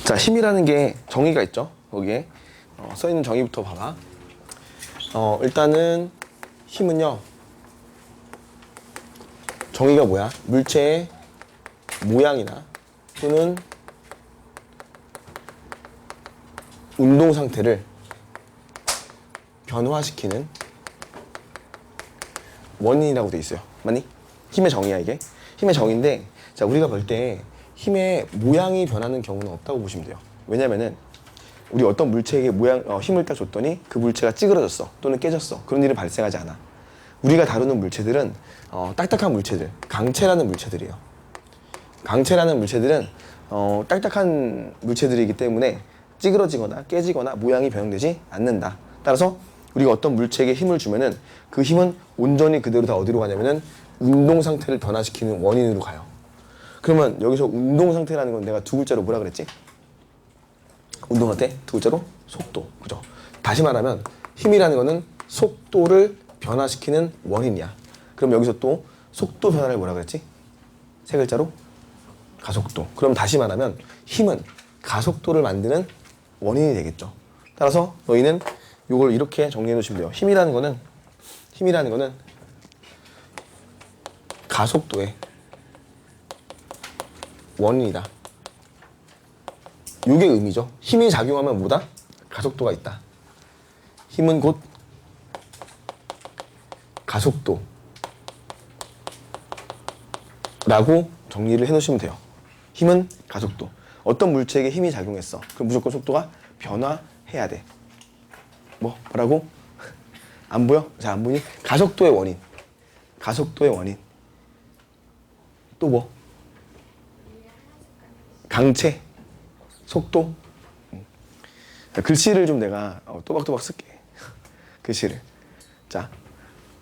자, 힘이라는 게 정의가 있죠. 거기에 써있는 정의부터 봐봐. 일단은 힘은요, 정의가 뭐야? 물체의 모양이나 또는 운동 상태를 변화시키는 원인이라고 돼 있어요. 맞니? 힘의 정의야, 이게. 힘의 정의인데, 자, 우리가 볼 때 힘의 모양이 변하는 경우는 없다고 보시면 돼요. 왜냐면은 우리 어떤 물체에게 힘을 딱 줬더니 그 물체가 찌그러졌어 또는 깨졌어. 그런 일은 발생하지 않아. 우리가 다루는 물체들은 딱딱한 물체들, 강체라는 물체들이에요. 강체라는 물체들은 딱딱한 물체들이기 때문에 찌그러지거나 깨지거나 모양이 변형되지 않는다. 따라서 우리가 어떤 물체에게 힘을 주면은 그 힘은 온전히 그대로 다 어디로 가냐면은 운동 상태를 변화시키는 원인으로 가요. 그러면 여기서 운동 상태라는 건 내가 두 글자로 뭐라 그랬지? 운동 상태 두 글자로 속도. 그죠? 다시 말하면 힘이라는 거는 속도를 변화시키는 원인이야. 그럼 여기서 또 속도 변화를 뭐라 그랬지? 세 글자로 가속도. 그럼 다시 말하면 힘은 가속도를 만드는 원인이 되겠죠. 따라서 너희는 이걸 이렇게 정리해 놓으시면 돼요. 힘이라는 거는 가속도의 원인이다. 이게 의미죠. 힘이 작용하면 뭐다? 가속도가 있다. 힘은 곧 가속도 라고 정리를 해놓으시면 돼요. 힘은 가속도. 어떤 물체에게 힘이 작용했어. 그럼 무조건 속도가 변화해야 돼. 뭐라고? 안 보여? 잘 안 보니? 가속도의 원인. 가속도의 원인. 또 뭐? 강체, 속도. 글씨를 좀 내가 또박또박 쓸게. 글씨를. 자,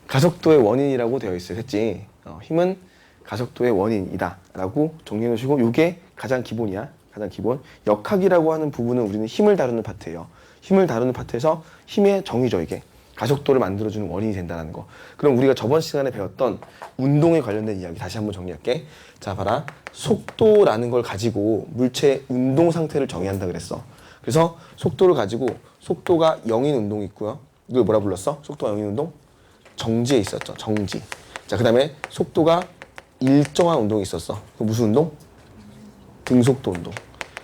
가속도의 원인이라고 되어 있어요. 했지? 힘은 가속도의 원인이다 라고 정리해 놓으시고, 이게 가장 기본이야. 가장 기본. 역학이라고 하는 부분은 우리는 힘을 다루는 파트예요. 힘을 다루는 파트에서 힘의 정의죠. 이게 가속도를 만들어주는 원인이 된다는 거. 그럼 우리가 저번 시간에 배웠던 운동에 관련된 이야기 다시 한번 정리할게. 자, 봐라. 속도라는 걸 가지고 물체의 운동 상태를 정의한다 그랬어. 그래서 속도를 가지고 속도가 0인 운동이 있고요. 이걸 뭐라 불렀어? 속도가 0인 운동? 정지에 있었죠. 정지. 자, 그 다음에 속도가 일정한 운동이 있었어. 그 무슨 운동? 등속도 운동.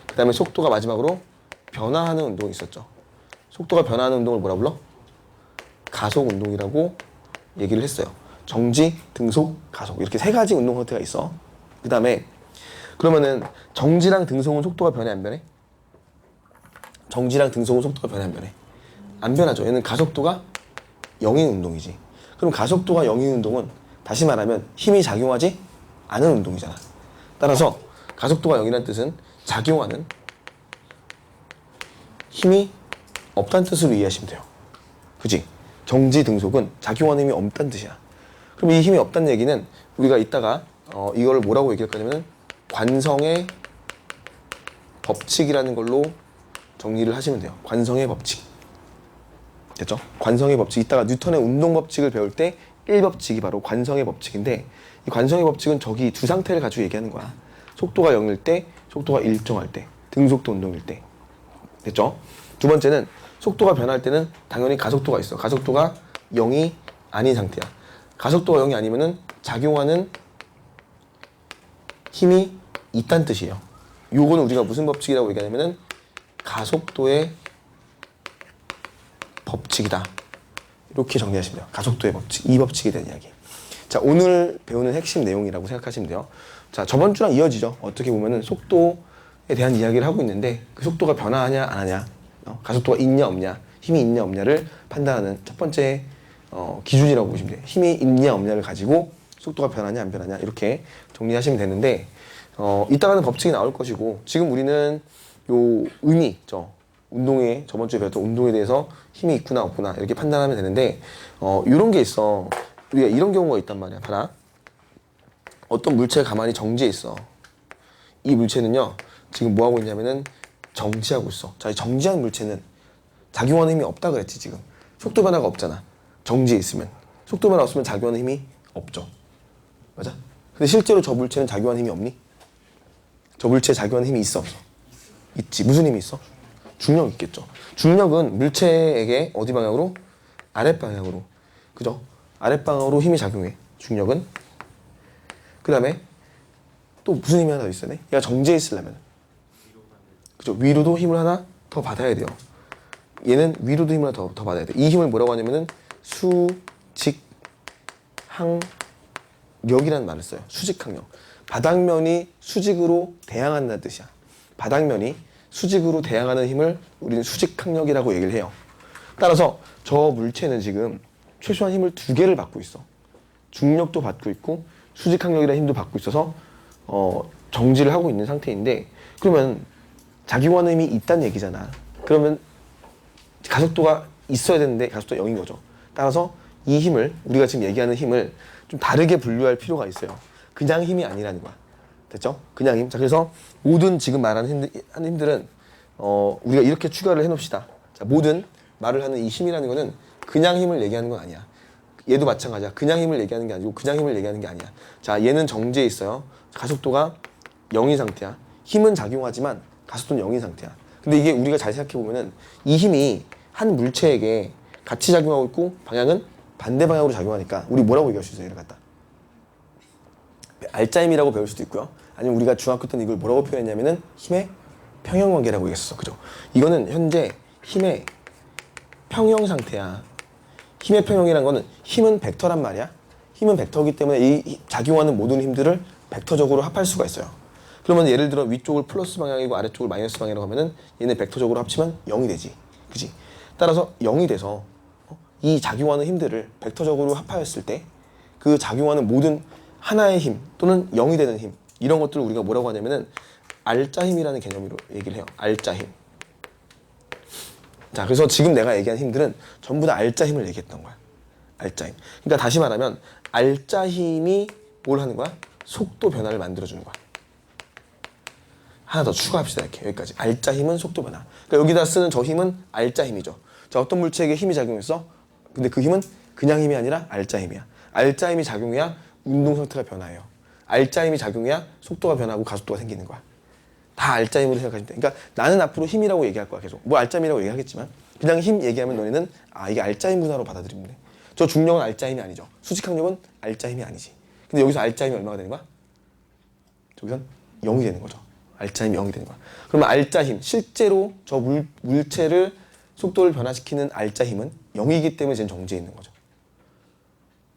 그 다음에 속도가 마지막으로 변화하는 운동이 있었죠. 속도가 변화하는 운동을 뭐라 불러? 가속 운동이라고 얘기를 했어요. 정지, 등속, 가속. 이렇게 세 가지 운동 상태가 있어. 그 다음에 그러면은 정지랑 등속은 속도가 변해 안 변해? 정지랑 등속은 속도가 변해 안 변해? 안 변하죠. 얘는 가속도가 0인 운동이지. 그럼 가속도가 0인 운동은 다시 말하면 힘이 작용하지 않은 운동이잖아. 따라서 가속도가 0이라는 뜻은 작용하는 힘이 없다는 뜻으로 이해하시면 돼요. 그지? 정지, 등속은 작용하는 힘이 없다는 뜻이야. 그럼 이 힘이 없다는 얘기는 우리가 이따가 이걸 뭐라고 얘기할 거냐면 관성의 법칙이라는 걸로 정리를 하시면 돼요. 관성의 법칙. 됐죠? 관성의 법칙. 이따가 뉴턴의 운동 법칙을 배울 때 1법칙이 바로 관성의 법칙인데, 이 관성의 법칙은 저기 두 상태를 가지고 얘기하는 거야. 속도가 0일 때, 속도가 일정할 때, 등속도 운동일 때. 됐죠? 두 번째는 속도가 변할 때는 당연히 가속도가 있어. 가속도가 0이 아닌 상태야. 가속도가 0이 아니면은 작용하는 힘이 있다는 뜻이에요. 요거는 우리가 무슨 법칙이라고 얘기하냐면은 가속도의 법칙이다. 이렇게 정리하시면 돼요. 가속도의 법칙, 이 법칙에 대한 이야기. 자, 오늘 배우는 핵심 내용이라고 생각하시면 돼요. 자, 저번 주랑 이어지죠. 어떻게 보면은 속도에 대한 이야기를 하고 있는데 그 속도가 변화하냐 안 하냐, 가속도가 있냐 없냐, 힘이 있냐 없냐를 판단하는 첫 번째 기준이라고 보시면 돼요. 힘이 있냐 없냐를 가지고 속도가 변하냐 안 변하냐 이렇게 정리하시면 되는데, 이따가는 법칙이 나올 것이고, 지금 우리는 요 의미 있죠. 운동에 저번 주에 배웠던 운동에 대해서 힘이 있구나 없구나 이렇게 판단하면 되는데, 이런 게 있어. 우리가 이런 경우가 있단 말이야. 봐라. 어떤 물체가 가만히 정지해 있어. 이 물체는요 지금 뭐 하고 있냐면은 정지하고 있어. 자, 이 정지한 물체는 작용하는 힘이 없다 그랬지. 지금 속도 변화가 없잖아. 정지해 있으면 속도 변화 없으면 작용하는 힘이 없죠. 맞아? 근데 실제로 저 물체는 작용하는 힘이 없니? 저 물체에 작용하는 힘이 있어 없어? 있지. 무슨 힘이 있어? 중력 있겠죠. 중력은 물체에게 어디 방향으로? 아랫방향으로. 그죠? 아랫방향으로 힘이 작용해. 중력은. 그 다음에 또 무슨 힘이 하나 더 있어야 돼? 얘가 정지해 있으려면. 그죠? 위로도 힘을 하나 더 받아야 돼요. 얘는 위로도 힘을 하나 더 받아야 돼. 이 힘을 뭐라고 하냐면은 수직항력이라는 말을 써요. 수직항력. 바닥면이 수직으로 대항한다는 뜻이야. 바닥면이 수직으로 대항하는 힘을 우리는 수직항력이라고 얘기를 해요. 따라서 저 물체는 지금 최소한 힘을 2개를 받고 있어. 중력도 받고 있고 수직항력이라는 힘도 받고 있어서 정지를 하고 있는 상태인데, 그러면 작용하는 힘이 있다는 얘기잖아. 그러면 가속도가 있어야 되는데 가속도가 0인 거죠. 따라서 이 힘을, 우리가 지금 얘기하는 힘을 좀 다르게 분류할 필요가 있어요. 그냥 힘이 아니라는 거야. 됐죠? 그냥 힘. 자, 그래서 모든 지금 말하는 힘들은 우리가 이렇게 추가를 해놓읍시다. 자, 모든 말을 하는 이 힘이라는 거는 그냥 힘을 얘기하는 건 아니야. 얘도 마찬가지야. 그냥 힘을 얘기하는 게 아니고 그냥 힘을 얘기하는 게 아니야. 자, 얘는 정지해 있어요. 가속도가 0인 상태야. 힘은 작용하지만 가속도는 0인 상태야. 근데 이게 우리가 잘 생각해 보면은 이 힘이 한 물체에게 같이 작용하고 있고 방향은 반대 방향으로 작용하니까 우리 뭐라고 얘기할 수 있어요? 얘를 갖다 알짜힘이라고 배울 수도 있고요. 아니면 우리가 중학교 때는 이걸 뭐라고 표현했냐면은 힘의 평형관계라고 얘기했었어. 그죠? 이거는 현재 힘의 평형 상태야. 힘의 평형이란 거는 힘은 벡터란 말이야. 힘은 벡터이기 때문에 이 작용하는 모든 힘들을 벡터적으로 합할 수가 있어요. 그러면 예를 들어 위쪽을 플러스 방향이고 아래쪽을 마이너스 방향이라고 하면은 얘네 벡터적으로 합치면 0이 되지. 그지? 따라서 0이 돼서 이 작용하는 힘들을 벡터적으로 합하였을 때 그 작용하는 모든 하나의 힘 또는 0이 되는 힘, 이런 것들을 우리가 뭐라고 하냐면은 알짜힘이라는 개념으로 얘기를 해요. 알짜힘. 자, 그래서 지금 내가 얘기한 힘들은 전부 다 알짜힘을 얘기했던 거야. 알짜힘. 그러니까 다시 말하면 알짜힘이 뭘 하는 거야? 속도 변화를 만들어주는 거야. 하나 더 추가합시다. 이렇게 여기까지. 알짜힘은 속도 변화. 그러니까 여기다 쓰는 저 힘은 알짜힘이죠. 자, 어떤 물체에게 힘이 작용했어? 근데 그 힘은 그냥 힘이 아니라 알짜힘이야. 알짜힘이 작용해야 운동 상태가 변화해요. 알짜힘이 작용해야 속도가 변하고 가속도가 생기는 거야. 다 알짜힘으로 생각하시면 돼. 그러니까 나는 앞으로 힘이라고 얘기할 거야. 계속. 뭐 알짜힘이라고 얘기하겠지만 그냥 힘 얘기하면 너네는 이게 알짜힘 분화로 받아들이면 돼. 저 중력은 알짜힘이 아니죠. 수직항력은 알짜힘이 아니지. 근데 여기서 알짜힘이 얼마가 되는 거야? 저기선 0이 되는 거죠. 알짜힘이 0이 되는 거야. 그러면 알짜힘, 실제로 저 물체를 속도를 변화시키는 알짜힘은 0이기 때문에 쟤는 정지해 있는 거죠.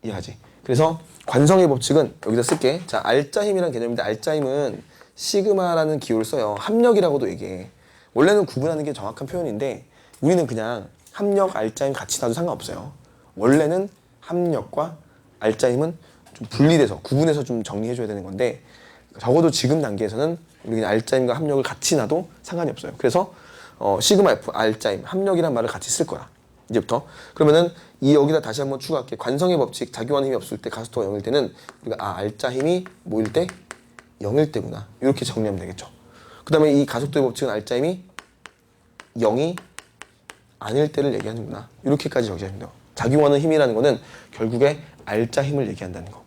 이해하지? 그래서 관성의 법칙은 여기다 쓸게. 자, 알짜힘이라는 개념인데 알짜힘은 시그마라는 기호를 써요. 합력이라고도 얘기해. 원래는 구분하는 게 정확한 표현인데 우리는 그냥 합력, 알짜힘 같이 놔도 상관없어요. 원래는 합력과 알짜힘은 좀 분리돼서 구분해서 좀 정리해줘야 되는 건데 적어도 지금 단계에서는 우리 그냥 알짜힘과 합력을 같이 놔도 상관이 없어요. 그래서 시그마 F, 알짜힘, 합력이란 말을 같이 쓸 거야. 이제부터. 그러면은 여기다 다시 한번 추가할게. 관성의 법칙, 작용하는 힘이 없을 때 가속도가 0일 때는 우리가 알짜힘이 뭐일 때? 0일 때구나. 이렇게 정리하면 되겠죠. 그 다음에 이 가속도의 법칙은 알짜힘이 0이 아닐 때를 얘기하는구나. 이렇게까지 정리하면 돼요. 작용하는 힘이라는 거는 결국에 알짜힘을 얘기한다는 거.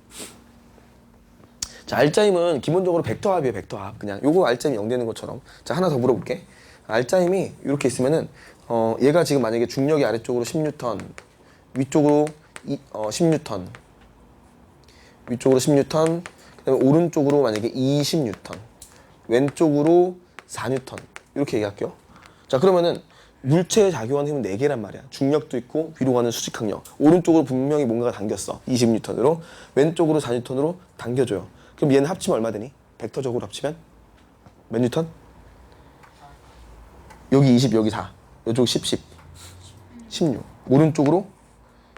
자, 알짜힘은 기본적으로 벡터합이에요. 벡터합. 그냥 요거 알짜힘이 0 되는 것처럼. 자, 하나 더 물어볼게. 알짜힘이 이렇게 있으면은 얘가 지금 만약에 중력이 아래쪽으로 10N, 위쪽으로 10N, 위쪽으로 10N, 그다음에 오른쪽으로 만약에 20N, 왼쪽으로 4N 이렇게 얘기할게요. 자, 그러면은 물체에 작용하는 힘은 4개란 말이야. 중력도 있고 위로 가는 수직항력. 오른쪽으로 분명히 뭔가가 당겼어. 20N으로. 왼쪽으로 4N으로 당겨줘요. 그럼 얘는 합치면 얼마 되니? 벡터적으로 합치면 몇 뉴턴? 여기 20, 여기 4. 이쪽 10, 16. 오른쪽으로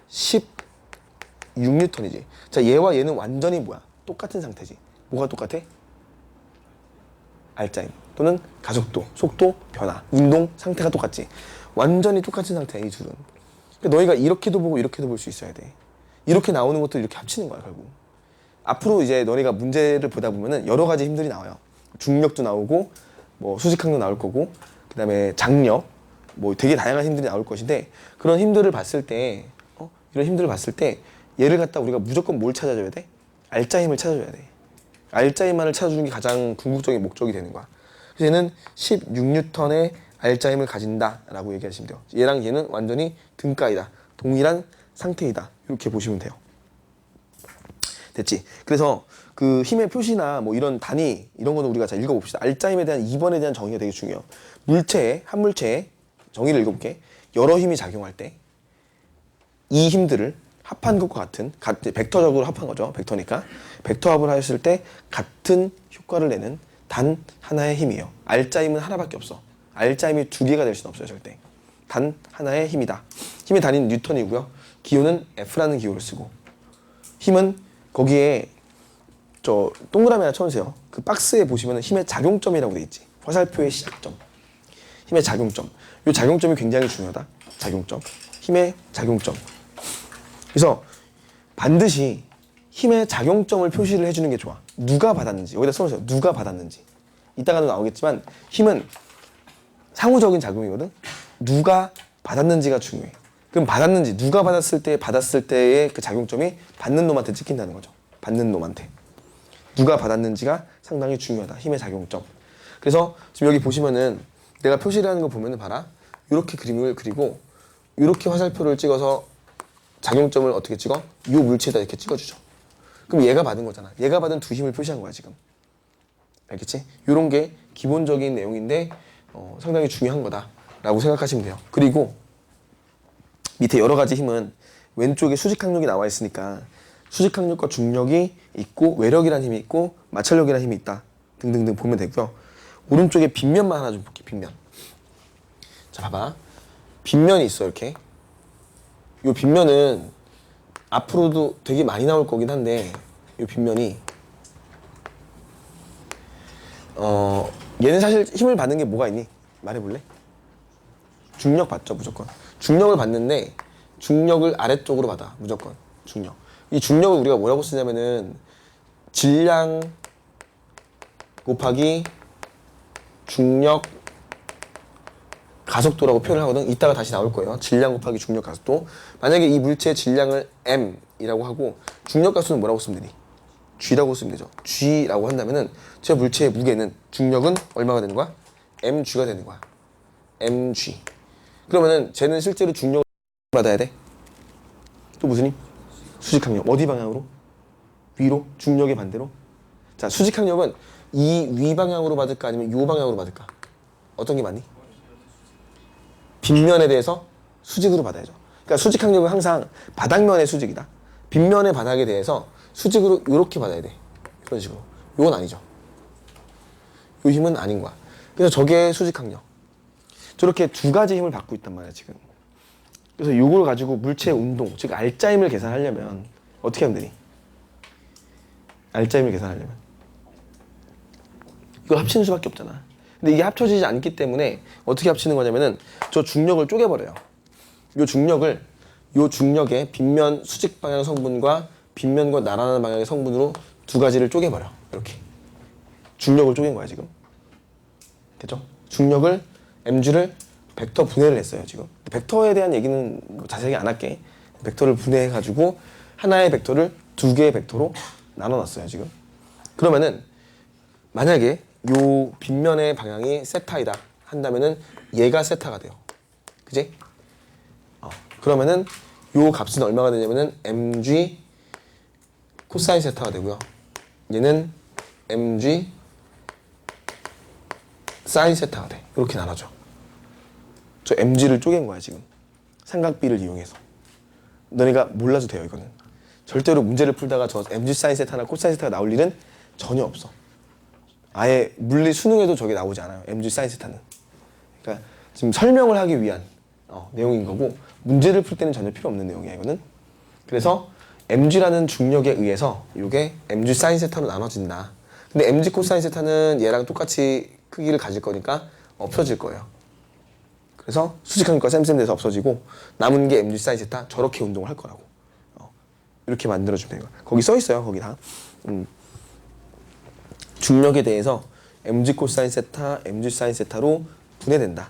16N이지. 자, 얘와 얘는 완전히 뭐야? 똑같은 상태지. 뭐가 똑같아? 알짜힘 또는 가속도, 속도, 변화, 운동 상태가 똑같지. 완전히 똑같은 상태야, 이 둘은. 그러니까 너희가 이렇게도 보고 이렇게도 볼 수 있어야 돼. 이렇게 나오는 것도 이렇게 합치는 거야, 결국. 앞으로 이제 너희가 문제를 보다 보면은 여러 가지 힘들이 나와요. 중력도 나오고, 뭐 수직항도 나올 거고, 그 다음에 장력, 뭐 되게 다양한 힘들이 나올 것인데, 그런 힘들을 봤을 때, 이런 힘들을 봤을 때, 얘를 갖다 우리가 무조건 뭘 찾아줘야 돼? 알짜힘을 찾아줘야 돼. 알짜힘만을 찾아주는 게 가장 궁극적인 목적이 되는 거야. 그래서 얘는 16N의 알짜 힘을 가진다라고 얘기하시면 돼요. 얘랑 얘는 완전히 등가이다. 동일한 상태이다. 이렇게 보시면 돼요. 됐지? 그래서 그 힘의 표시나 뭐 이런 단위 이런 거는 우리가 잘 읽어봅시다. 알짜 힘에 대한 2번에 대한 정의가 되게 중요해요. 물체에 한 물체의 정의를 읽어볼게. 여러 힘이 작용할 때 이 힘들을 합한 것과 같은 벡터적으로 합한 거죠. 벡터니까 벡터 합을 하였을 때 같은 효과를 내는 단 하나의 힘이에요. 알짜 힘은 하나밖에 없어. 알짜 힘이 두 개가 될 수는 없어요. 절대. 단 하나의 힘이다. 힘의 단위는 뉴턴이고요. 기호는 F라는 기호를 쓰고 힘은 거기에 저 동그라미 하나 쳐주세요. 그 박스에 보시면 힘의 작용점이라고 돼 있지. 화살표의 시작점. 힘의 작용점. 이 작용점이 굉장히 중요하다. 작용점. 힘의 작용점. 그래서 반드시 힘의 작용점을 표시를 해주는 게 좋아. 누가 받았는지. 여기다 써놓으세요. 누가 받았는지. 이따가도 나오겠지만 힘은 상호적인 작용이거든. 누가 받았는지가 중요해. 그럼 받았는지 누가 받았을 때의 그 작용점이 받는 놈한테 찍힌다는 거죠. 받는 놈한테. 누가 받았는지가 상당히 중요하다. 힘의 작용점. 그래서 지금 여기 보시면은 내가 표시를 하는 거 보면은 봐라. 이렇게 그림을 그리고 이렇게 화살표를 찍어서 작용점을 어떻게 찍어? 이 물체에다 이렇게 찍어주죠. 그럼 얘가 받은 거잖아. 얘가 받은 두 힘을 표시한 거야 지금. 알겠지? 이런 게 기본적인 내용인데 상당히 중요한 거다라고 생각하시면 돼요. 그리고 밑에 여러 가지 힘은 왼쪽에 수직항력이 나와 있으니까 수직항력과 중력이 있고 외력이라는 힘이 있고 마찰력이라는 힘이 있다 등등등 보면 되고요. 오른쪽에 빗면만 하나 좀 볼게요. 빗면. 자 봐봐. 빗면이 있어 이렇게. 이 빗면은 앞으로도 되게 많이 나올 거긴 한데 이 빗면이 얘는 사실 힘을 받는 게 뭐가 있니? 말해볼래? 중력 받죠 무조건. 중력을 받는데 중력을 아래쪽으로 받아 무조건. 중력. 이 중력을 우리가 뭐라고 쓰냐면은 질량 곱하기 중력 가속도라고 표현을 하거든. 이따가 다시 나올 거예요. 질량 곱하기 중력 가속도. 만약에 이 물체의 질량을 M이라고 하고 중력 가속도는 뭐라고 쓰면 되니? G라고 쓰면 되죠. G라고 한다면은 저 물체의 무게는 중력은 얼마가 되는 거야? mg가 되는 거야. mg. 그러면은 쟤는 실제로 중력을 받아야 돼. 또 무슨 힘? 수직항력. 어디 방향으로? 위로? 중력의 반대로? 자, 수직항력은 이 위 방향으로 받을까 아니면 이 방향으로 받을까? 어떤 게 맞니? 빗면에 대해서 수직으로 받아야죠. 그러니까 수직항력은 항상 바닥면의 수직이다. 빗면의 바닥에 대해서 수직으로 이렇게 받아야 돼. 이런 식으로. 이건 아니죠. 이 힘은 아닌 거야. 그래서 저게 수직항력. 저렇게 두 가지 힘을 받고 있단 말이야 지금. 그래서 이걸 가지고 물체의 운동, 즉 알짜 힘을 계산하려면 어떻게 하면 되니? 알짜 힘을 계산하려면 이걸 합치는 수밖에 없잖아. 근데 이게 합쳐지지 않기 때문에 어떻게 합치는 거냐면은 저 중력을 쪼개버려요. 요 중력의 빗면 수직 방향 성분과 빗면과 나란한 방향의 성분으로 두 가지를 쪼개버려. 이렇게. 중력을 쪼갠 거야 지금. 됐죠? 중력을 mg를 벡터 분해를 했어요 지금. 벡터에 대한 얘기는 자세하게 안 할게. 벡터를 분해해가지고 하나의 벡터를 두 개의 벡터로 나눠놨어요 지금. 그러면은 만약에 요 빗면의 방향이 세타이다 한다면은 얘가 세타가 돼요. 그지? 그러면은 요 값은 얼마가 되냐면은 mg 코사인 세타가 되고요. 얘는 mg 사인 세타가 돼. 이렇게 나눠져. 저 mg를 쪼갠 거야 지금. 삼각비를 이용해서. 너네가 몰라도 돼요 이거는. 절대로 문제를 풀다가 저 mg 사인 세타나 코사인 세타가 나올 일은 전혀 없어. 아예 물리 수능에도 저게 나오지 않아요. mg 사인 세타는. 그러니까 지금 설명을 하기 위한 내용인 거고 문제를 풀 때는 전혀 필요 없는 내용이야 이거는. 그래서 mg라는 중력에 의해서 이게 mg 사인 세타로 나눠진다. 근데 mg 코사인 세타는 얘랑 똑같이 크기를 가질 거니까 없어질 거예요. 그래서 수직항력과 쌤쌤 돼서 없어지고 남은 게 mg 사인 세타. 저렇게 운동을 할 거라고. 이렇게 만들어주면 돼요. 거기 써 있어요. 거기 다. 중력에 대해서 mg 코사인 세타, mg 사인 세타로 분해된다.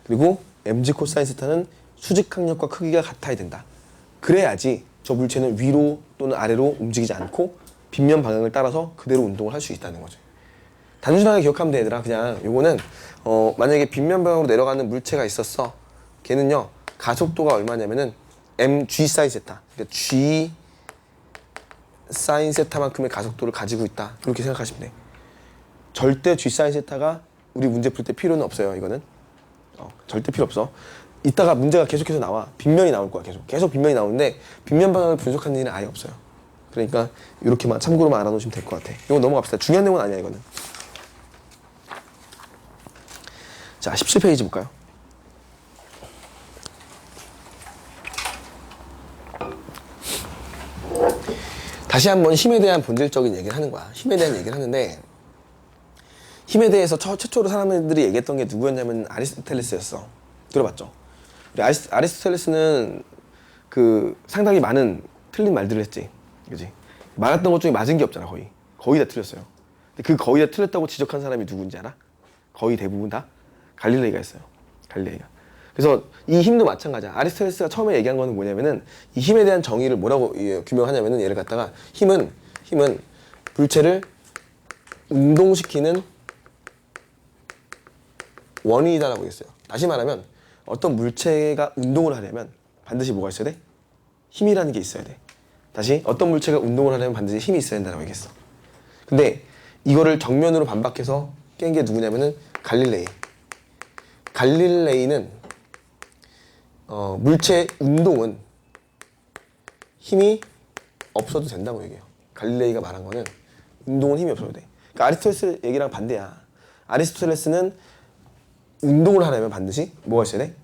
그리고 mg 코사인 세타는 수직항력과 크기가 같아야 된다. 그래야지 저 물체는 위로 또는 아래로 움직이지 않고 빗면 방향을 따라서 그대로 운동을 할 수 있다는 거죠. 단순하게 기억하면 돼 얘들아. 그냥 요거는 만약에 빗면 방향으로 내려가는 물체가 있었어. 걔는요 가속도가 얼마냐면은 mg 사인 세타. 그러니까 g 사인 세타만큼의 가속도를 가지고 있다. 이렇게 생각하시면 돼. 절대 g 사인 세타가 우리 문제 풀 때 필요는 없어요. 이거는 절대 필요 없어. 이따가 문제가 계속해서 나와. 빗면이 나올 거야. 계속 빗면이 나오는데 빗면 방향을 분석하는 일은 아예 없어요. 그러니까 이렇게만 참고로만 알아놓으시면 될 것 같아. 이거 넘어갑시다. 중요한 내용은 아니야 이거는. 자 17페이지 볼까요? 다시 한번 힘에 대한 본질적인 얘기를 하는 거야. 힘에 대한 얘기를 하는데 힘에 대해서 최초로 사람들이 얘기했던 게 누구였냐면 아리스토텔레스였어. 들어봤죠? 우리 아리스토텔레스는 그 상당히 많은 틀린 말들을 했지. 그지? 말했던 것 중에 맞은 게 없잖아. 거의 다 틀렸어요. 근데 그 거의 다 틀렸다고 지적한 사람이 누군지 알아? 거의 대부분 다 갈릴레이가 했어요. 갈릴레이가. 그래서 이 힘도 마찬가지야. 아리스토텔레스가 처음에 얘기한 거는 뭐냐면은 이 힘에 대한 정의를 뭐라고 규명하냐면은 얘를 갖다가 힘은 물체를 운동시키는 원인이다라고 했어요. 다시 말하면 어떤 물체가 운동을 하려면 반드시 뭐가 있어야 돼? 힘이라는 게 있어야 돼. 다시 어떤 물체가 운동을 하려면 반드시 힘이 있어야 된다고 얘기했어. 근데 이거를 정면으로 반박해서 깬 게 누구냐면은 갈릴레이. 갈릴레이는 물체의 운동은 힘이 없어도 된다고 얘기해요. 갈릴레이가 말한 거는 운동은 힘이 없어도 돼. 그러니까 아리스토텔레스 얘기랑 반대야. 아리스토텔레스는 운동을 하려면 반드시 뭐가 있어야 돼?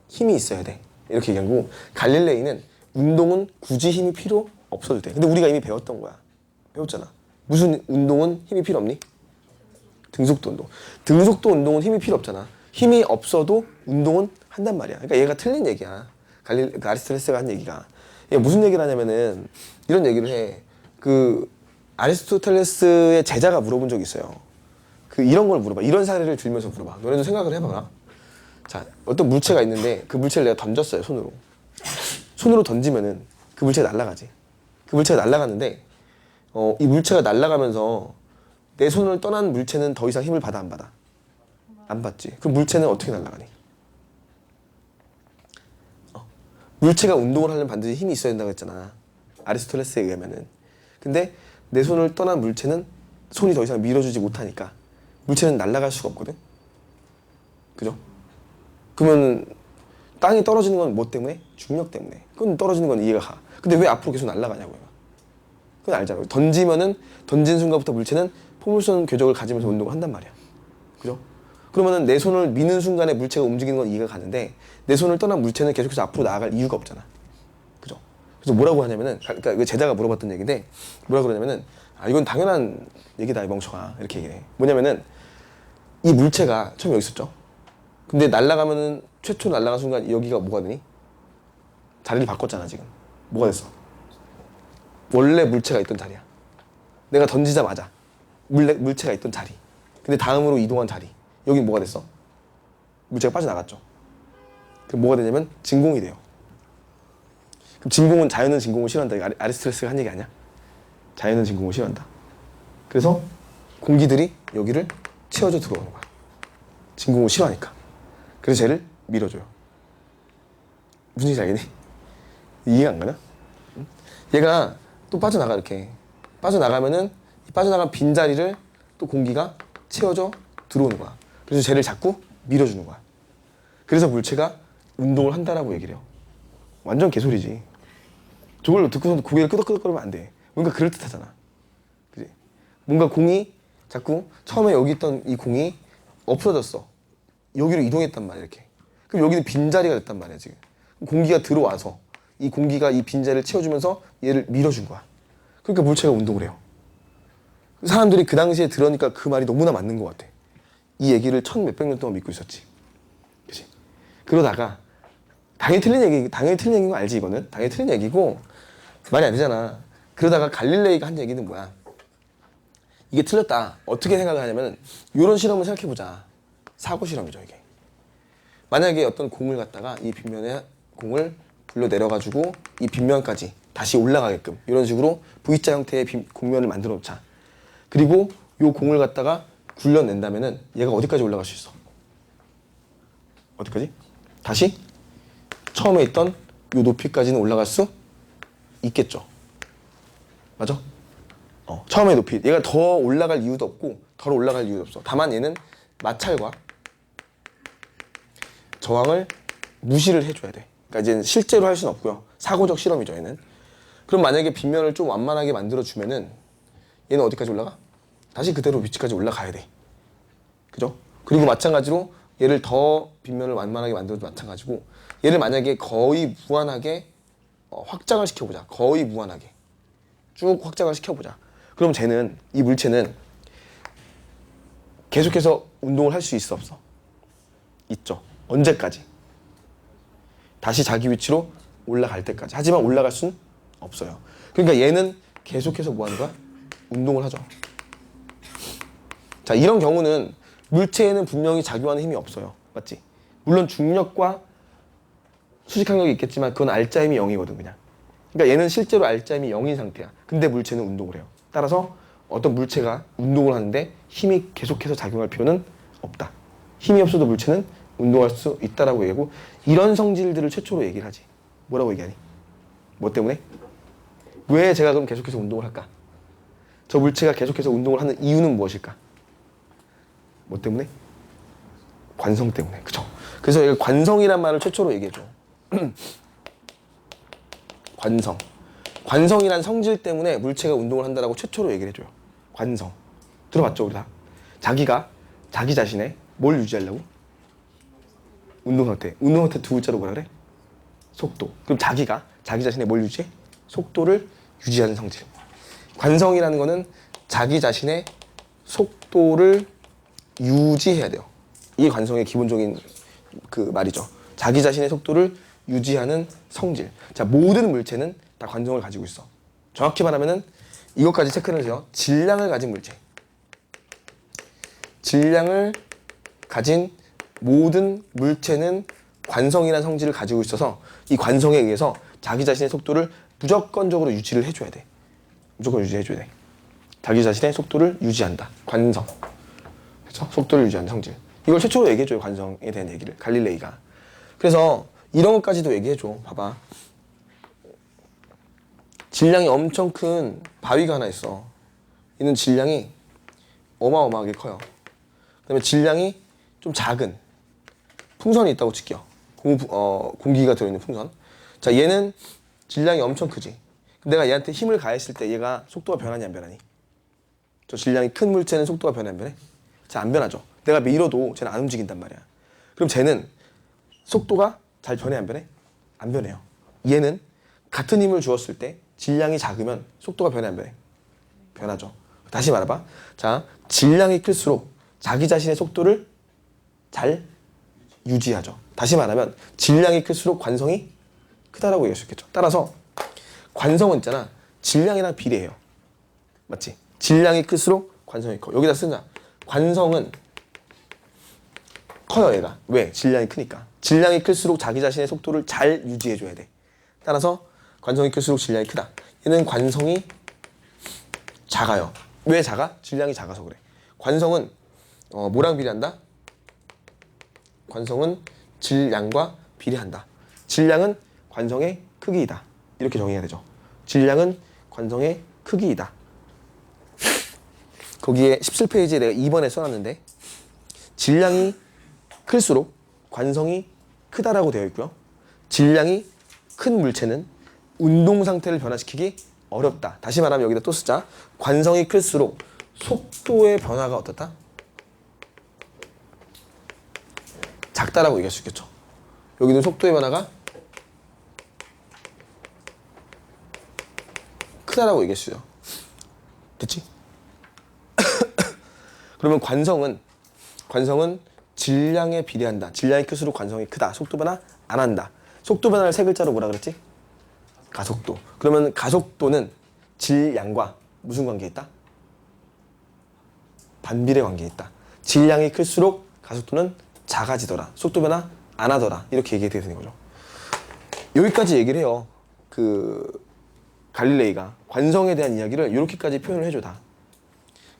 힘이 있어야 돼. 이렇게 얘기한 거고 갈릴레이는 운동은 굳이 힘이 필요 없어도 돼. 근데 우리가 이미 배웠던 거야. 배웠잖아. 무슨 운동은 힘이 필요 없니? 등속도 운동. 등속도 운동은 힘이 필요 없잖아. 힘이 없어도 운동은 한단 말이야. 그러니까 얘가 틀린 얘기야. 아리스토텔레스가 한 얘기가. 얘가 무슨 얘기를 하냐면은 이런 얘기를 해. 그 아리스토텔레스의 제자가 물어본 적이 있어요. 그 이런 걸 물어봐. 이런 사례를 들면서 물어봐. 너네도 생각을 해봐라. 자, 어떤 물체가 있는데 그 물체를 내가 던졌어요. 손으로 던지면은 그 물체가 날아가지. 그 물체가 날아가는데 이 물체가 날아가면서 내 손을 떠난 물체는 더 이상 힘을 받아 안 받아? 안 받지. 그 물체는 어떻게 날아가니? 물체가 운동을 하려면 반드시 힘이 있어야 된다고 했잖아. 아리스토텔레스에 의하면은. 근데 내 손을 떠난 물체는 손이 더 이상 밀어주지 못하니까 물체는 날아갈 수가 없거든. 그죠? 그러면 땅이 떨어지는 건 뭐 때문에? 중력 때문에. 그건 떨어지는 건 이해가 가. 근데 왜 앞으로 계속 날아가냐고요. 그건 알잖아. 던지면은 던진 순간부터 물체는 포물선 궤적을 가지면서 운동을 한단 말이야. 그죠? 그러면은 내 손을 미는 순간에 물체가 움직이는 건 이해가 가는데 내 손을 떠난 물체는 계속해서 앞으로 나아갈 이유가 없잖아. 그죠? 그래서 뭐라고 하냐면은 그러니까 제자가 물어봤던 얘기인데 뭐라 그러냐면은 이건 당연한 얘기다 이 멍청아 이렇게 얘기해. 뭐냐면은 이 물체가 처음에 여기 있었죠. 근데 날아가면은 최초 날아간 순간 여기가 뭐가 되니? 자리를 바꿨잖아 지금. 뭐가 됐어? 원래 물체가 있던 자리야. 내가 던지자마자 물체가 있던 자리. 근데 다음으로 이동한 자리. 여긴 뭐가 됐어? 물체가 빠져나갔죠. 그럼 뭐가 되냐면 진공이 돼요. 그럼 진공은 자연은 진공을 싫어한다. 아리스토텔레스가 한 얘기 아니야? 자연은 진공을 싫어한다. 그래서 공기들이 여기를 채워져 들어오는 거야. 진공을 싫어하니까. 그래서 쟤를 밀어줘요. 무슨 얘기인지 알겠니? 이해가 안 가나? 얘가 또 빠져나가 이렇게. 빠져나가면은 빠져나간 빈자리를 또 공기가 채워져 들어오는 거야. 그래서 쟤를 자꾸 밀어주는 거야. 그래서 물체가 운동을 한다라고 얘기를 해요. 완전 개소리지. 저걸 듣고서 고개를 끄덕끄덕거리면 안 돼. 뭔가 그럴듯하잖아. 그지? 뭔가 공이 자꾸 처음에 여기 있던 이 공이 없어졌어. 여기로 이동했단 말이야 이렇게. 그럼 여기는 빈자리가 됐단 말이야 지금. 공기가 들어와서 이 공기가 이 빈자리를 채워주면서 얘를 밀어준 거야. 그러니까 물체가 운동을 해요. 사람들이 그 당시에 들으니까 그 말이 너무나 맞는 것 같아. 이 얘기를 몇백 년 동안 믿고 있었지. 그치? 그러다가 당연히 틀린 얘기인 거 알지 이거는? 당연히 틀린 얘기고 말이 안 되잖아. 그러다가 갈릴레이가 한 얘기는 뭐야? 이게 틀렸다. 어떻게 생각을 하냐면 이런 실험을 생각해보자. 사고 실험이죠 이게. 만약에 어떤 공을 갖다가 이 빗면에 공을 불러 내려가지고 이 빗면까지 다시 올라가게끔 이런 식으로 V자 형태의 공면을 만들어 놓자. 그리고 이 공을 갖다가 굴려낸다면은 얘가 어디까지 올라갈 수 있어? 어디까지? 다시 처음에 있던 요 높이까지는 올라갈 수 있겠죠. 맞아? 처음에 높이. 얘가 더 올라갈 이유도 없고 덜 올라갈 이유도 없어. 다만 얘는 마찰과 저항을 무시를 해줘야 돼. 그러니까 이제 실제로 할 수는 없고요. 사고적 실험이죠, 얘는. 그럼 만약에 빗면을 좀 완만하게 만들어주면은 얘는 어디까지 올라가? 다시 그대로 위치까지 올라가야 돼. 그죠? 그리고 마찬가지로 얘를 더 빗면을 완만하게 만들어도 마찬가지고 얘를 만약에 거의 무한하게 확장을 시켜보자. 거의 무한하게. 쭉 확장을 시켜보자. 그럼 쟤는, 이 물체는 계속해서 운동을 할 수 있어, 없어? 있죠. 언제까지? 다시 자기 위치로 올라갈 때까지. 하지만 올라갈 수는 없어요. 그러니까 얘는 계속해서 뭐 하는 거야? 운동을 하죠. 자, 이런 경우는 물체에는 분명히 작용하는 힘이 없어요. 맞지? 물론 중력과 수직 항력이 있겠지만 그건 알짜 힘이 0이거든, 그냥. 그러니까 얘는 실제로 알짜 힘이 0인 상태야. 근데 물체는 운동을 해요. 따라서 어떤 물체가 운동을 하는데 힘이 계속해서 작용할 필요는 없다. 힘이 없어도 물체는 운동할 수 있다라고 얘기하고, 이런 성질들을 최초로 얘기를 하지. 뭐라고 얘기하니? 뭐 때문에? 왜 제가 그럼 계속해서 운동을 할까? 저 물체가 계속해서 운동을 하는 이유는 무엇일까? 뭐 때문에? 관성 때문에. 그쵸? 그래서 이걸 관성이란 말을 최초로 얘기해줘. 관성. 관성이란 성질 때문에 물체가 운동을 한다라고 최초로 얘기를 해줘요. 관성. 들어봤죠, 우리 다? 자기가 자기 자신의 뭘 유지하려고? 운동 상태. 운동 상태 두 글자로 뭐라 그래? 속도. 그럼 자기가 자기 자신의 뭘 유지해? 속도를 유지하는 성질. 관성이라는 거는 자기 자신의 속도를 유지해야 돼요. 이게 관성의 기본적인 그 말이죠. 자기 자신의 속도를 유지하는 성질. 자, 모든 물체는 다 관성을 가지고 있어. 정확히 말하면은 이것까지 체크를 해요. 질량을 가진 물체. 질량을 가진 모든 물체는 관성이라는 성질을 가지고 있어서 이 관성에 의해서 자기 자신의 속도를 무조건적으로 유지를 해줘야 돼. 무조건 유지해줘야 돼. 자기 자신의 속도를 유지한다. 관성. 그렇죠? 속도를 유지하는 성질. 이걸 최초로 얘기해줘요. 관성에 대한 얘기를. 갈릴레이가. 그래서 이런 것까지도 얘기해줘. 봐봐. 질량이 엄청 큰 바위가 하나 있어. 이는 질량이 어마어마하게 커요. 그 다음에 질량이 좀 작은 풍선이 있다고 칠게요. 공기가 들어있는 풍선. 자, 얘는 질량이 엄청 크지. 내가 얘한테 힘을 가했을 때 얘가 속도가 변하니 안 변하니? 저 질량이 큰 물체는 속도가 변해 안 변해? 자, 안 변하죠. 내가 밀어도 쟤는 안 움직인단 말이야. 그럼 쟤는 속도가 잘 변해 안 변해? 안 변해요. 얘는 같은 힘을 주었을 때 질량이 작으면 속도가 변해 안 변해? 변하죠. 다시 말해봐. 자, 질량이 클수록 자기 자신의 속도를 잘 유지하죠. 다시 말하면 질량이 클수록 관성이 크다라고 얘기할 수 있겠죠. 따라서 관성은 있잖아. 질량이랑 비례해요. 맞지? 질량이 클수록 관성이 커. 여기다 쓰자. 관성은 커요, 얘가. 왜? 질량이 크니까. 질량이 클수록 자기 자신의 속도를 잘 유지해줘야 돼. 따라서 관성이 클수록 질량이 크다. 얘는 관성이 작아요. 왜 작아? 질량이 작아서 그래. 관성은 뭐랑 비례한다? 관성은 질량과 비례한다. 질량은 관성의 크기이다. 이렇게 정의해야 되죠. 질량은 관성의 크기이다. 거기에 17페이지에 내가 2번에 써놨는데 질량이 클수록 관성이 크다라고 되어 있고요. 질량이 큰 물체는 운동 상태를 변화시키기 어렵다. 다시 말하면 여기다 또 쓰자. 관성이 클수록 속도의 변화가 어떻다? 작다라고 얘기할 수 있겠죠. 여기는 속도의 변화가 크다라고 얘기할 수 있어요. 됐지? 그러면 관성은 질량에 비례한다. 질량이 클수록 관성이 크다. 속도 변화 안 한다. 속도 변화를 세 글자로 뭐라 그랬지? 가속도. 그러면 가속도는 질량과 무슨 관계에 있다? 반비례 관계에 있다. 질량이 클수록 가속도는 작아지더라. 속도 변화 안 하더라. 이렇게 얘기해야 되는 거죠. 여기까지 얘기를 해요. 갈릴레이가 관성에 대한 이야기를 이렇게까지 표현을 해줘 다.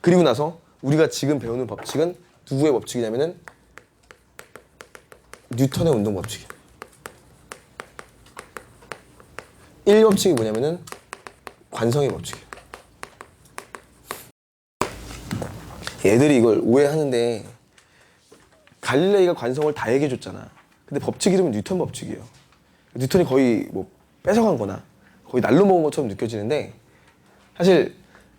그리고 나서 우리가 지금 배우는 법칙은 누구의 법칙이냐면은 뉴턴의 운동 법칙이야. 1법칙이 뭐냐면은 관성의 법칙이야. 애들이 이걸 오해하는데 갈릴레이가 관성을 다 얘기해줬잖아. 근데 법칙 이름은 뉴턴 법칙이에요. 뉴턴이 거의 뭐 뺏어간 거나 거의 날로 먹은 것처럼 느껴지는데 사실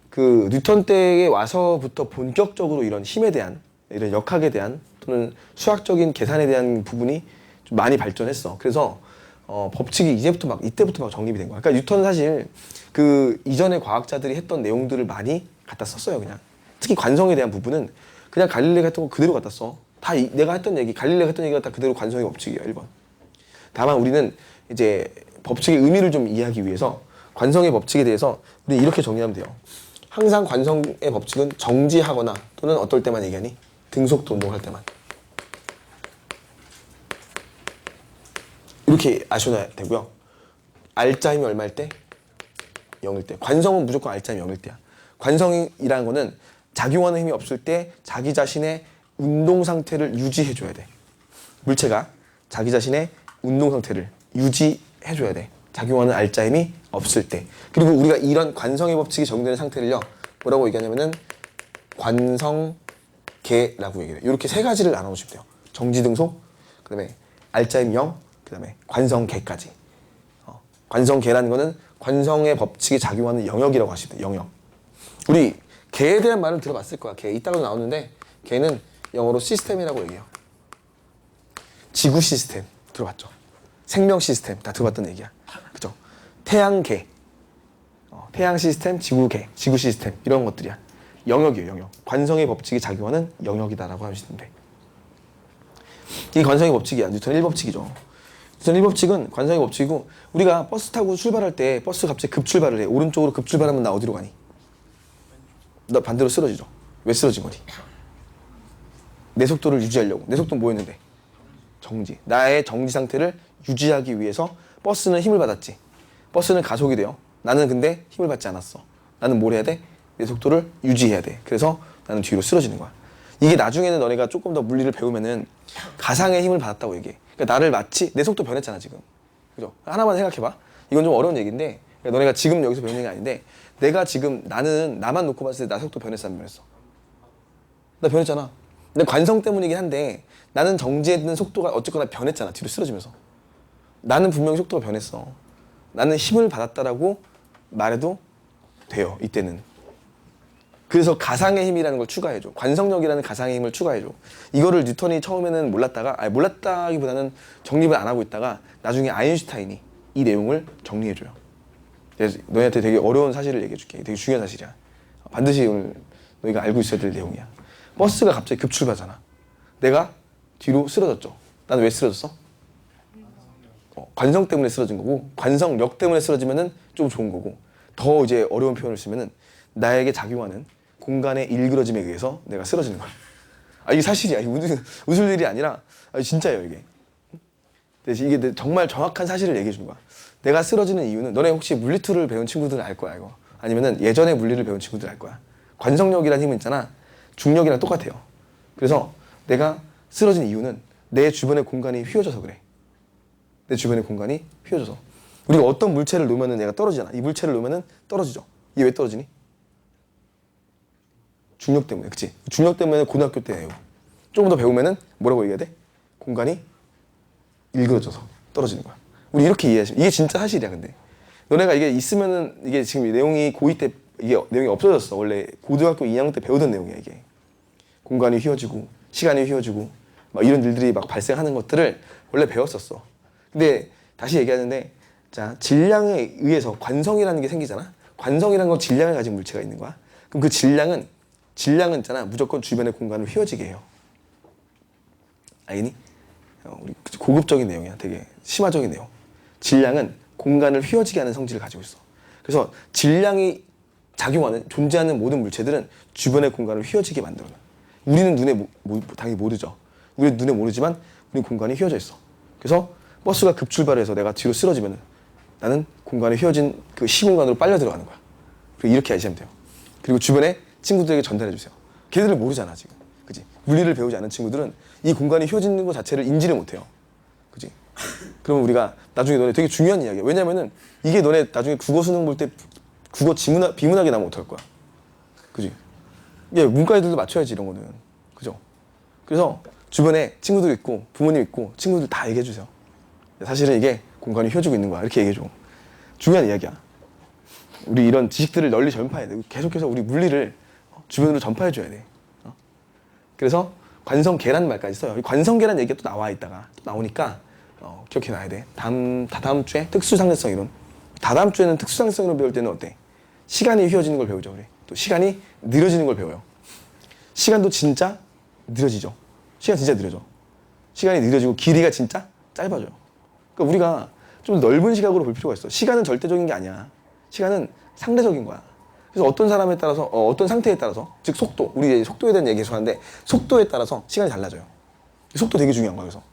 그 뉴턴 때에 와서부터 본격적으로 이런 힘에 대한 이런 역학에 대한 또는 수학적인 계산에 대한 부분이 좀 많이 발전했어. 그래서 법칙이 이때부터 막 정립이 된 거야. 그러니까 뉴턴은 사실 그 이전의 과학자들이 했던 내용들을 많이 갖다 썼어요. 그냥 특히 관성에 대한 부분은 그냥 갈릴레이가 했던 거 그대로 갖다 써. 다 내가 했던 얘기, 갈릴레이가 했던 얘기가 다 그대로 관성의 법칙이야. 1번. 다만 우리는 이제 법칙의 의미를 좀 이해하기 위해서 관성의 법칙에 대해서 우리 이렇게 정리하면 돼요. 항상 관성의 법칙은 정지하거나 또는 어떨 때만 얘기하니? 등속도 운동할 때만. 이렇게 아셔야 되고요. 알짜임이 얼마일 때? 0일 때. 관성은 무조건 알짜임이 0일 때야. 관성이라는 거는 작용하는 힘이 없을 때 자기 자신의 운동 상태를 유지해줘야 돼. 물체가 자기 자신의 운동 상태를 유지해줘야 돼. 작용하는 알짜임이 없을 때. 그리고 우리가 이런 관성의 법칙이 적용되는 상태를요, 뭐라고 얘기하냐면은 관성계라고 얘기해요. 이렇게 세 가지를 나눠보시면 돼요. 정지등속, 그 다음에 알짜임 0, 그 다음에 관성계까지. 관성계라는 거는 관성의 법칙이 작용하는 영역이라고 하시면 돼요. 영역. 우리 개에 대한 말을 들어봤을 거야. 개 이따가도 나오는데 개는 영어로 시스템이라고 얘기해요. 지구 시스템 들어봤죠? 생명 시스템 다 들어봤던 얘기야. 그죠? 태양계, 태양 시스템, 지구계, 지구 시스템 이런 것들이야. 영역이에요. 영역. 관성의 법칙이 작용하는 영역이다라고 하시면 돼. 이게 관성의 법칙이야. 뉴턴 1법칙이죠. 뉴턴 1법칙은 관성의 법칙이고 우리가 버스 타고 출발할 때 버스 갑자기 급출발을 해. 오른쪽으로 급출발하면 나 어디로 가니? 나 반대로 쓰러지죠. 왜 쓰러진 거니? 내 속도를 유지하려고. 내 속도는 뭐였는데? 정지. 나의 정지 상태를 유지하기 위해서 버스는 힘을 받았지. 버스는 가속이 돼요. 나는 근데 힘을 받지 않았어. 나는 뭘 해야 돼? 내 속도를 유지해야 돼. 그래서 나는 뒤로 쓰러지는 거야. 이게 나중에는 너네가 조금 더 물리를 배우면은 가상의 힘을 받았다고 얘기해. 그러니까 나를 마치 내 속도 변했잖아 지금. 그죠? 하나만 생각해봐. 이건 좀 어려운 얘기인데 그러니까 너네가 지금 여기서 배우는 게 아닌데 내가 지금 나는 나만 놓고 봤을 때 나 속도 변했어 안 변했어? 나 변했잖아. 근데 관성 때문이긴 한데 나는 정지했는 속도가 어쨌거나 변했잖아. 뒤로 쓰러지면서. 나는 분명히 속도가 변했어. 나는 힘을 받았다라고 말해도 돼요. 이때는. 그래서 가상의 힘이라는 걸 추가해줘. 관성력이라는 가상의 힘을 추가해줘. 이거를 뉴턴이 처음에는 몰랐다기보다는 정립을 안 하고 있다가 나중에 아인슈타인이 이 내용을 정리해줘요. 그래서 너희한테 되게 어려운 사실을 얘기해줄게. 되게 중요한 사실이야. 반드시 오늘 너희가 알고 있어야 될 내용이야. 버스가 갑자기 급출발하잖아. 내가 뒤로 쓰러졌죠. 나는 왜 쓰러졌어? 관성 때문에 쓰러진 거고 관성력 때문에 쓰러지면은 좀 좋은 거고 더 이제 어려운 표현을 쓰면은 나에게 작용하는 공간의 일그러짐에 의해서 내가 쓰러지는 거야. 이게 사실이야. 이게 웃을 일이 아니라 진짜예요 이게. 그래서 이게 정말 정확한 사실을 얘기해 주는 거야. 내가 쓰러지는 이유는 너네 혹시 물리투를 배운 친구들은 알 거야 이거. 아니면은 예전에 물리를 배운 친구들 알 거야. 관성력이라는 힘은 있잖아. 중력이랑 똑같아요. 그래서 내가 쓰러진 이유는 내 주변의 공간이 휘어져서 그래. 내 주변의 공간이 휘어져서. 우리가 어떤 물체를 놓으면 얘가 떨어지잖아. 이 물체를 놓으면 떨어지죠. 이게 왜 떨어지니? 중력 때문에. 그치? 중력 때문에 고등학교 때 해요. 조금 더 배우면은 뭐라고 얘기해야 돼? 공간이 일그러져서 떨어지는 거야. 우리 이렇게 이해하시면 이게 진짜 사실이야. 근데 너네가 이게 있으면은 이게 지금 이 내용이 고2 때 이게 내용이 없어졌어. 원래 고등학교 2학년 때 배우던 내용이야 이게. 공간이 휘어지고 시간이 휘어지고 막 이런 일들이 막 발생하는 것들을 원래 배웠었어. 근데 다시 얘기하는데 자 질량에 의해서 관성이라는 게 생기잖아. 관성이라는 건 질량을 가진 물체가 있는 거야. 그럼 그 질량은 있잖아. 무조건 주변의 공간을 휘어지게 해요. 알겠니? 우리 고급적인 내용이야. 되게 심화적인 내용. 질량은 공간을 휘어지게 하는 성질을 가지고 있어. 그래서 질량이 작용하는 존재하는 모든 물체들은 주변의 공간을 휘어지게 만들어. 우리는 눈에 당연히 모르죠. 우리는 눈에 모르지만 우리 공간이 휘어져 있어. 그래서 버스가 급출발해서 내가 뒤로 쓰러지면 나는 공간에 휘어진 그 시공간으로 빨려 들어가는 거야. 그리고 이렇게 하시면 돼요. 그리고 주변에 친구들에게 전달해 주세요. 걔들을 모르잖아 지금. 그지? 물리를 배우지 않은 친구들은 이 공간이 휘어지는 것 자체를 인지를 못해요. 그지? 그러면 우리가 나중에 너네 되게 중요한 이야기야. 왜냐면은 이게 너네 나중에 국어 수능 볼 때 국어 비문학에 나면 어떡할 거야. 그지? 예, 문과 애들도 맞춰야지 이런 거는. 그죠? 그래서 주변에 친구들 있고 부모님 있고 친구들 다 얘기해 주세요. 사실은 이게 공간이 휘어지고 있는 거야. 이렇게 얘기해 줘. 중요한 이야기야. 우리 이런 지식들을 널리 전파해야 돼. 계속해서 우리 물리를 주변으로 전파해 줘야 돼. 그래서 관성계라는 말까지 써요. 이 관성계라는 얘기가 또 나와 있다가 또 나오니까 기억해 놔야 돼. 다다음 주에 특수상대성 이론. 다다음 주에는 특수상대성 이론 배울 때는 어때? 시간이 휘어지는 걸 배우죠. 우리. 또 시간이 느려지는 걸 배워요. 시간도 진짜 느려지죠. 시간 진짜 느려져. 시간이 느려지고 길이가 진짜 짧아져요. 그러니까 우리가 좀 넓은 시각으로 볼 필요가 있어. 시간은 절대적인 게 아니야. 시간은 상대적인 거야. 그래서 어떤 사람에 따라서 어떤 상태에 따라서 즉 속도 우리 속도에 대한 얘기 계속 하는데 속도에 따라서 시간이 달라져요. 속도 되게 중요한 거야. 그래서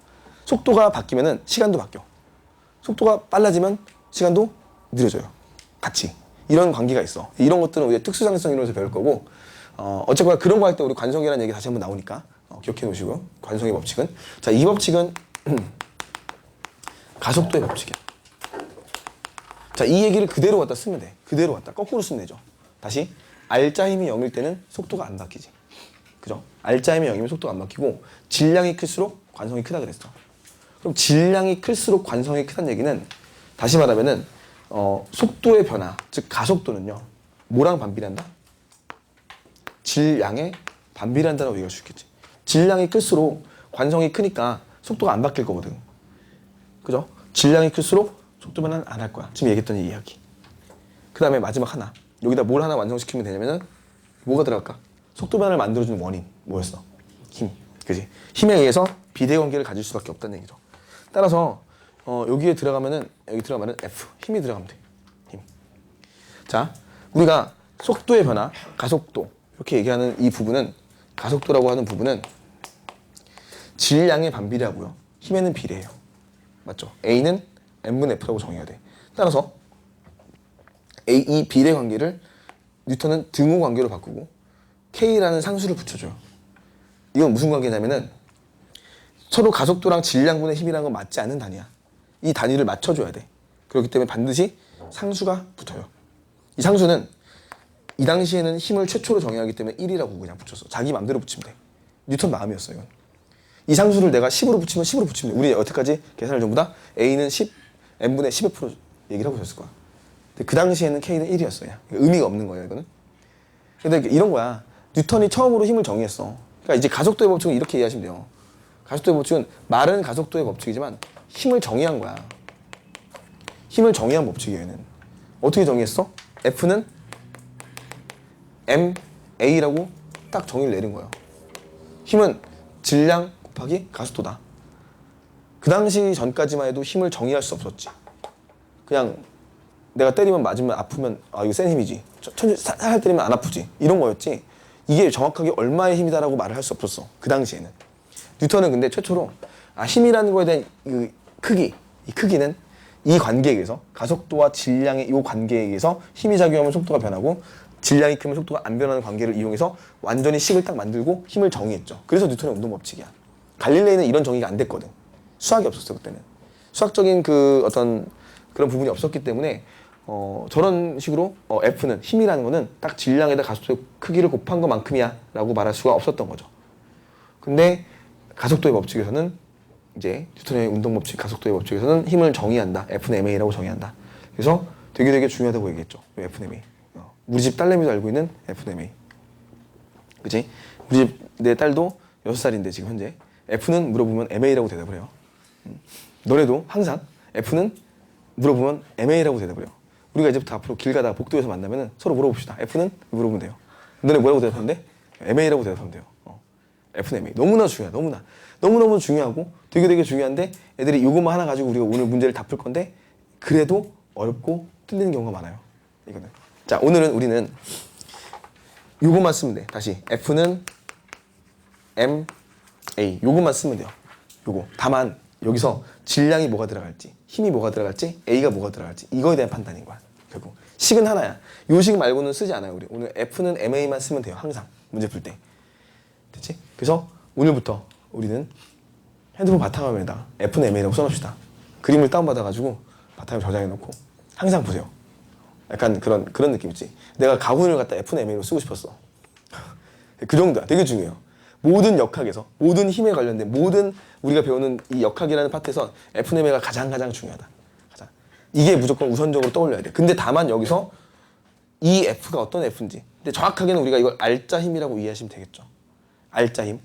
속도가 바뀌면은 시간도 바뀌어. 속도가 빨라지면 시간도 느려져요. 같이 이런 관계가 있어. 이런 것들은 우리 특수상대성 이론에서 배울 거고 어쨌거나 그런 거 할 때 우리 관성계라는 얘기 다시 한번 나오니까 기억해 놓으시고요. 관성의 법칙은 자, 이 법칙은 가속도의 법칙이야. 자, 이 얘기를 그대로 갖다 쓰면 돼. 그대로 갖다 거꾸로 쓰면 되죠. 다시 R자 힘이 0일 때는 속도가 안 바뀌지. 그죠? R자 힘이 0이면 속도가 안 바뀌고 질량이 클수록 관성이 크다 그랬어. 그럼 질량이 클수록 관성이 크다는 얘기는 다시 말하면은 속도의 변화, 즉 가속도는요. 뭐랑 반비례한다? 질량에 반비례한다라고 얘기할 수 있겠지. 질량이 클수록 관성이 크니까 속도가 안 바뀔 거거든. 그죠? 질량이 클수록 속도 변화는 안 할 거야. 지금 얘기했던 이 이야기. 그 다음에 마지막 하나. 여기다 뭘 하나 완성시키면 되냐면은 뭐가 들어갈까? 속도 변화를 만들어주는 원인 뭐였어? 힘. 그지? 힘에 의해서 비대관계를 가질 수밖에 없다는 얘기죠. 따라서 여기 들어가면은 F 힘이 들어가면 돼. 힘. 자, 우리가 속도의 변화, 가속도 이렇게 얘기하는 이 부분은 가속도라고 하는 부분은 질량에 반비례하고요. 힘에는 비례해요. 맞죠? A는 M분의 F라고 정해야 돼. 따라서 이 비례 관계를 뉴턴은 등호 관계로 바꾸고 K라는 상수를 붙여줘요. 이건 무슨 관계냐면은 서로 가속도랑 질량분의 힘이라는 건 맞지 않는 단위야. 이 단위를 맞춰줘야 돼. 그렇기 때문에 반드시 상수가 붙어요. 이 상수는 이 당시에는 힘을 최초로 정해야 하기 때문에 1이라고 그냥 붙였어. 자기 마음대로 붙이면 돼. 뉴턴 마음이었어 이건. 이 상수를 내가 10으로 붙이면 10으로 붙이면 돼. 우리 여태까지 계산을 전부 다 A는 10, M분의 10의 프로 얘기를 하고 있었을 거야. 근데 그 당시에는 K는 1이었어. 그냥. 의미가 없는 거예요 이거는. 근데 이런 거야. 뉴턴이 처음으로 힘을 정의했어. 그러니까 이제 가속도의 법칙은 이렇게 이해하시면 돼요. 가속도의 법칙은 말은 가속도의 법칙이지만 힘을 정의한 거야. 힘을 정의한 법칙이에요 얘는. 어떻게 정의했어? F는 MA라고 딱 정의를 내린 거예요. 힘은 질량 곱하기 가속도다. 그 당시 전까지만 해도 힘을 정의할 수 없었지. 그냥 내가 때리면 맞으면 아프면 이거 센 힘이지. 살살 때리면 안 아프지. 이런 거였지. 이게 정확하게 얼마의 힘이다라고 말을 할 수 없었어. 그 당시에는. 뉴턴은 근데 최초로 힘이라는 거에 대한 그 크기, 이 크기는 이 관계에 의해서 가속도와 질량의 이 관계에 의해서 힘이 작용하면 속도가 변하고 질량이 크면 속도가 안 변하는 관계를 이용해서 완전히 식을 딱 만들고 힘을 정의했죠. 그래서 뉴턴의 운동 법칙이야. 갈릴레이는 이런 정의가 안 됐거든. 수학이 없었어 그때는. 수학적인 그 어떤 그런 부분이 없었기 때문에 저런 식으로 F는 힘이라는 거는 딱 질량에다 가속도의 크기를 곱한 것만큼이야 라고 말할 수가 없었던 거죠. 근데 가속도의 법칙에서는 이제 뉴턴의 운동 법칙, 가속도의 법칙에서는 힘을 정의한다. F는 MA라고 정의한다. 그래서 되게 중요하다고 얘기했죠. F는 MA. 우리 집 딸내미도 알고 있는 F는 MA. 그치? 우리 집 내 딸도 6살인데 지금 현재 F는 물어보면 MA라고 대답을 해요. 너네도 항상 F는 물어보면 MA라고 대답을 해요. 우리가 이제부터 앞으로 길 가다가 복도에서 만나면 서로 물어봅시다. F는 물어보면 돼요. 너네 뭐라고 대답하는데? MA라고 대답하면 돼요. F는 MA. 너무나 중요해. 너무너무 중요하고 되게 중요한데 애들이 이것만 하나 가지고 우리가 오늘 문제를 다 풀 건데 그래도 어렵고 틀리는 경우가 많아요. 이거는. 자, 오늘은 우리는 이것만 쓰면 돼. 다시 F는 MA. 요것만 쓰면 돼요. 요거. 다만 여기서 질량이 뭐가 들어갈지, 힘이 뭐가 들어갈지, A가 뭐가 들어갈지 이거에 대한 판단인 거야. 결국 식은 하나야. 요 식 말고는 쓰지 않아요. 우리 오늘 F는 MA만 쓰면 돼요. 항상 문제 풀 때. 됐지? 그래서 오늘부터 우리는 핸드폰 바탕화면에다 FNMA라고 써놓읍시다. 그림을 다운받아가지고 바탕에 저장해놓고 항상 보세요. 약간 그런 느낌 있지? 내가 가훈을 갖다 FNMA로 쓰고 싶었어. 그 정도야. 되게 중요해요. 모든 역학에서, 모든 힘에 관련된 모든 우리가 배우는 이 역학이라는 파트에서 FNMA가 가장 중요하다. 가장. 이게 무조건 우선적으로 떠올려야 돼. 근데 다만 여기서 이 F가 어떤 F인지. 근데 정확하게는 우리가 이걸 알자 힘이라고 이해하시면 되겠죠. 알자 힘.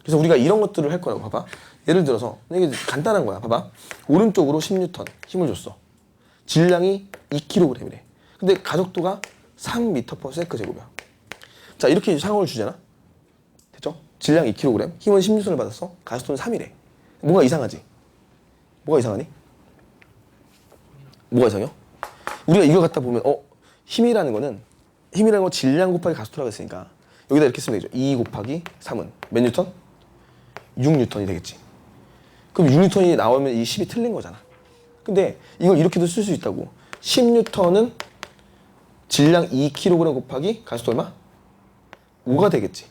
그래서 우리가 이런 것들을 할 거라고. 봐봐. 예를 들어서 이게 간단한 거야. 봐봐. 오른쪽으로 10N 힘을 줬어. 질량이 2kg이래. 근데 가속도가 3m/s 제곱이야. 자, 이렇게 상황을 주잖아. 됐죠? 질량 2kg, 힘은 10N을 받았어. 가속도는 3이래. 뭐가 이상하지? 뭐가 이상하니? 뭐가 이상해요? 우리가 이걸 갖다 보면 힘이라는 건 질량 곱하기 가속도라고 했으니까 여기다 이렇게 쓰면 되죠. 2 곱하기 3은 몇 뉴턴? 6뉴턴이 되겠지. 그럼 6뉴턴이 나오면 이 10이 틀린 거잖아. 근데 이걸 이렇게도 쓸 수 있다고. 10뉴턴은 질량 2kg 곱하기 가속도 얼마? 5가 되겠지.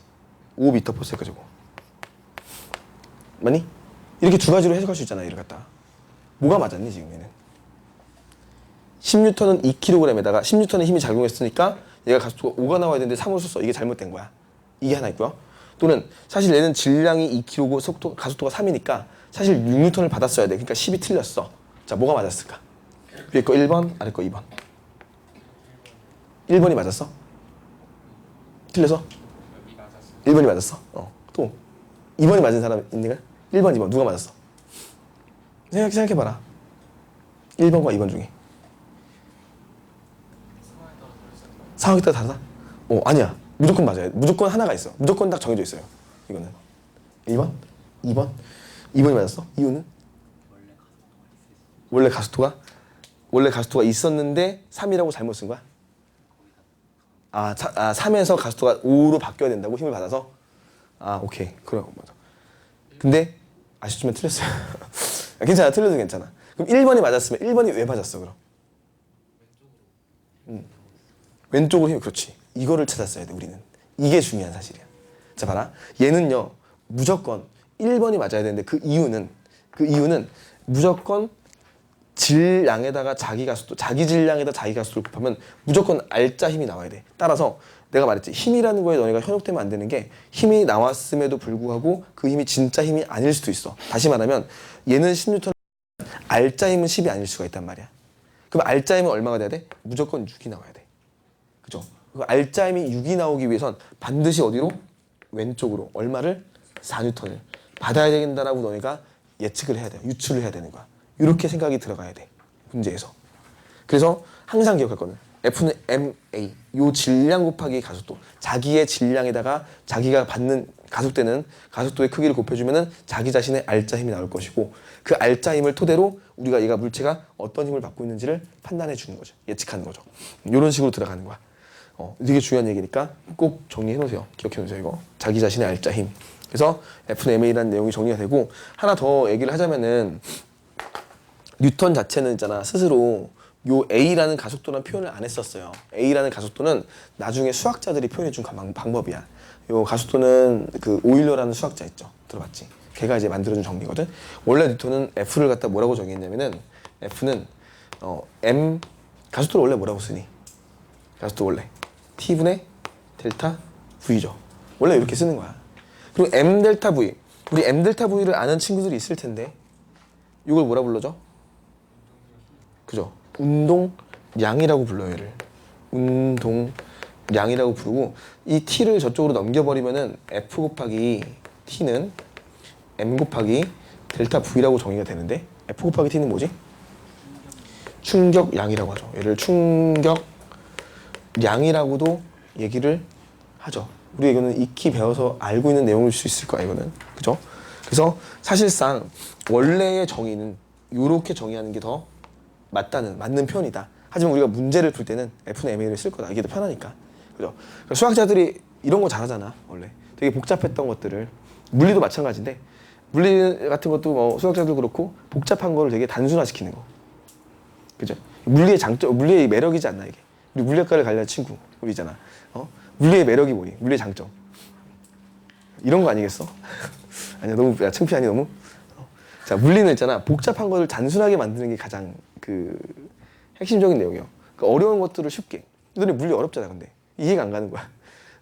5m/s 제곱. 맞니? 이렇게 두 가지로 해석할 수 있잖아. 이를 갖다. 뭐가 맞았니 지금 얘는? 10N은 2kg에다가 10N의 힘이 작용했으니까 얘가 가속도가 5가 나와야 되는데 3을 썼어. 이게 잘못된 거야. 이게 하나 있고요. 또는 사실 얘는 질량이 2kg고 가속도가 3이니까 사실 6N을 받았어야 돼. 그러니까 10이 틀렸어. 자, 뭐가 맞았을까? 위에 거 1번, 아래 거 2번. 1번이 맞았어? 틀려서? 1번이 맞았어. 또 2번이 맞은 사람 있니가? 1번, 2번 누가 맞았어? 생각해봐라. 1번과 2번 중에 상황에 따라 다르다? 아니야. 무조건 맞아요. 무조건 하나가 있어. 무조건 딱 정해져 있어요. 이거는 1번, 2번 2번이 맞았어? 이유는? 원래 가속도가 있었는데 3이라고 잘못 쓴 거야? 3에서 가속도가 5로 바뀌어야 된다고 힘을 받아서? 오케이. 그래, 맞아. 근데 아쉽지만 틀렸어요. 괜찮아. 틀려도 괜찮아. 그럼 1번이 맞았으면 1번이 왜 맞았어, 그럼? 왼쪽으로 힘, 그렇지. 이거를 찾았어야 돼, 우리는. 이게 중요한 사실이야. 자, 봐라. 얘는요, 무조건 1번이 맞아야 되는데 그 이유는 무조건 질량에다가 자기 질량에다 자기 가속도를 곱하면 무조건 알자 힘이 나와야 돼. 따라서 내가 말했지. 힘이라는 거에 너네가 현혹되면 안 되는 게 힘이 나왔음에도 불구하고 그 힘이 진짜 힘이 아닐 수도 있어. 다시 말하면 얘는 10N, 알자 힘은 10이 아닐 수가 있단 말이야. 그럼 알자 힘은 얼마가 돼야 돼? 무조건 6이 나와야 돼. 그죠? 그 알자 힘이 6이 나오기 위해선 반드시 어디로? 왼쪽으로. 얼마를? 4N을 받아야 된다라고 너네가 예측을 해야 돼. 유추를 해야 되는 거야. 이렇게 생각이 들어가야 돼. 문제에서. 그래서 항상 기억할 거는 F는 MA, 요 질량 곱하기 가속도. 자기의 질량에다가 자기가 받는 가속되는 가속도의 크기를 곱해주면은 자기 자신의 알자 힘이 나올 것이고 그 알자 힘을 토대로 우리가 얘가 물체가 어떤 힘을 받고 있는지를 판단해 주는 거죠. 예측하는 거죠. 이런 식으로 들어가는 거야. 되게 중요한 얘기니까 꼭 정리해 놓으세요. 기억해 놓으세요. 이거. 자기 자신의 알자 힘. 그래서 FMA라는 내용이 정리가 되고 하나 더 얘기를 하자면은 뉴턴 자체는 있잖아. 스스로 요 A라는 가속도라는 표현을 안 했었어요. A라는 가속도는 나중에 수학자들이 표현해 준 방법이야. 요 가속도는 그 오일러라는 수학자 있죠. 들어봤지? 걔가 이제 만들어준 정리거든. 원래 뉴턴은 F를 갖다 뭐라고 정의했냐면은 F는 M 가속도를 원래 뭐라고 쓰니? 가속도 원래 T분의 델타 V죠. 원래 이렇게 쓰는 거야. 그리고 M 델타 V. 우리 M 델타 V를 아는 친구들이 있을 텐데 이걸 뭐라 불러죠? 그죠? 운동량이라고 불러요. 얘를 운동량이라고 부르고 이 T를 저쪽으로 넘겨버리면은 F 곱하기 T는 M 곱하기 델타 V라고 정의가 되는데 F 곱하기 T는 뭐지? 충격량이라고 하죠. 얘를 충격량이라고도 얘기를 하죠. 우리 이거는 익히 배워서 알고 있는 내용일 수 있을 거야. 이거는. 그죠? 그래서 사실상 원래의 정의는 이렇게 정의하는 게 더 맞는 표현이다. 하지만 우리가 문제를 풀 때는 F는 MA를 쓸 거다. 이게 더 편하니까. 그죠? 수학자들이 이런 거 잘하잖아. 원래. 되게 복잡했던 것들을. 물리도 마찬가지인데 물리 같은 것도 뭐 수학자도 그렇고 복잡한 거를 되게 단순화시키는 거. 그죠? 물리의 장점, 물리의 매력이지 않나 이게. 우리 물리학과를 가려는 친구 우리 있잖아. 물리의 매력이 뭐니? 물리의 장점. 이런 거 아니겠어? 아니야, 너무 창피하니 너무? 자, 물리는 있잖아. 복잡한 것을 단순하게 만드는 게 가장 그 핵심적인 내용이에요. 그러니까 어려운 것들을 쉽게. 너네 물리 어렵잖아, 근데. 이해가 안 가는 거야.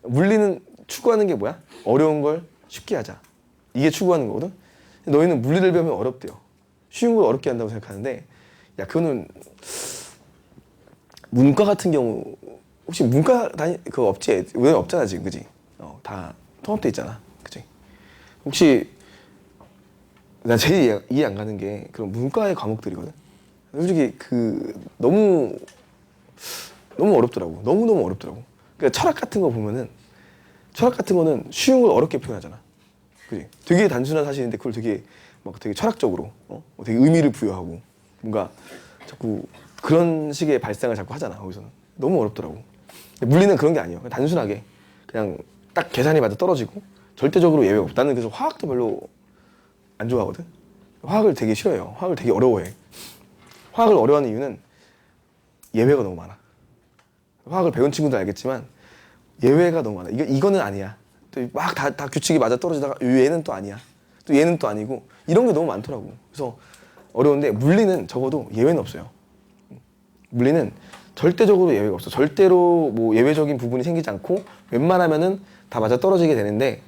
물리는 추구하는 게 뭐야? 어려운 걸 쉽게 하자. 이게 추구하는 거거든? 너희는 물리를 배우면 어렵대요. 쉬운 걸 어렵게 한다고 생각하는데, 야, 그거는 문과 같은 경우, 혹시 문과 그거 없지? 왜 없잖아, 지금, 그지? 다 통합돼 있잖아, 그지? 혹시, 나 제일 이해 안 가는 게 그런 문과의 과목들이거든? 솔직히 너무 어렵더라고. 너무너무 어렵더라고. 그러니까 철학 같은 거 보면은, 철학 같은 거는 쉬운 걸 어렵게 표현하잖아. 그지? 되게 단순한 사실인데 그걸 되게 막 되게 철학적으로, 되게 의미를 부여하고, 뭔가 자꾸 그런 식의 발상을 자꾸 하잖아, 거기서는. 너무 어렵더라고. 물리는 그런 게 아니에요. 그냥 단순하게 그냥 딱 계산이 맞아 떨어지고 절대적으로 예외가 없다. 나는 그래서 화학도 별로 안 좋아하거든. 화학을 되게 싫어해요. 화학을 되게 어려워해. 화학을 어려워하는 이유는 예외가 너무 많아. 화학을 배운 친구들 알겠지만 예외가 너무 많아. 이거는 아니야. 또 막 다 규칙이 맞아 떨어지다가 얘는 또 아니야. 또 얘는 또 아니고 이런 게 너무 많더라고. 그래서 어려운데 물리는 적어도 예외는 없어요. 물리는 절대적으로 예외가 없어. 절대로 뭐 예외적인 부분이 생기지 않고 웬만하면은 다 맞아 떨어지게 되는데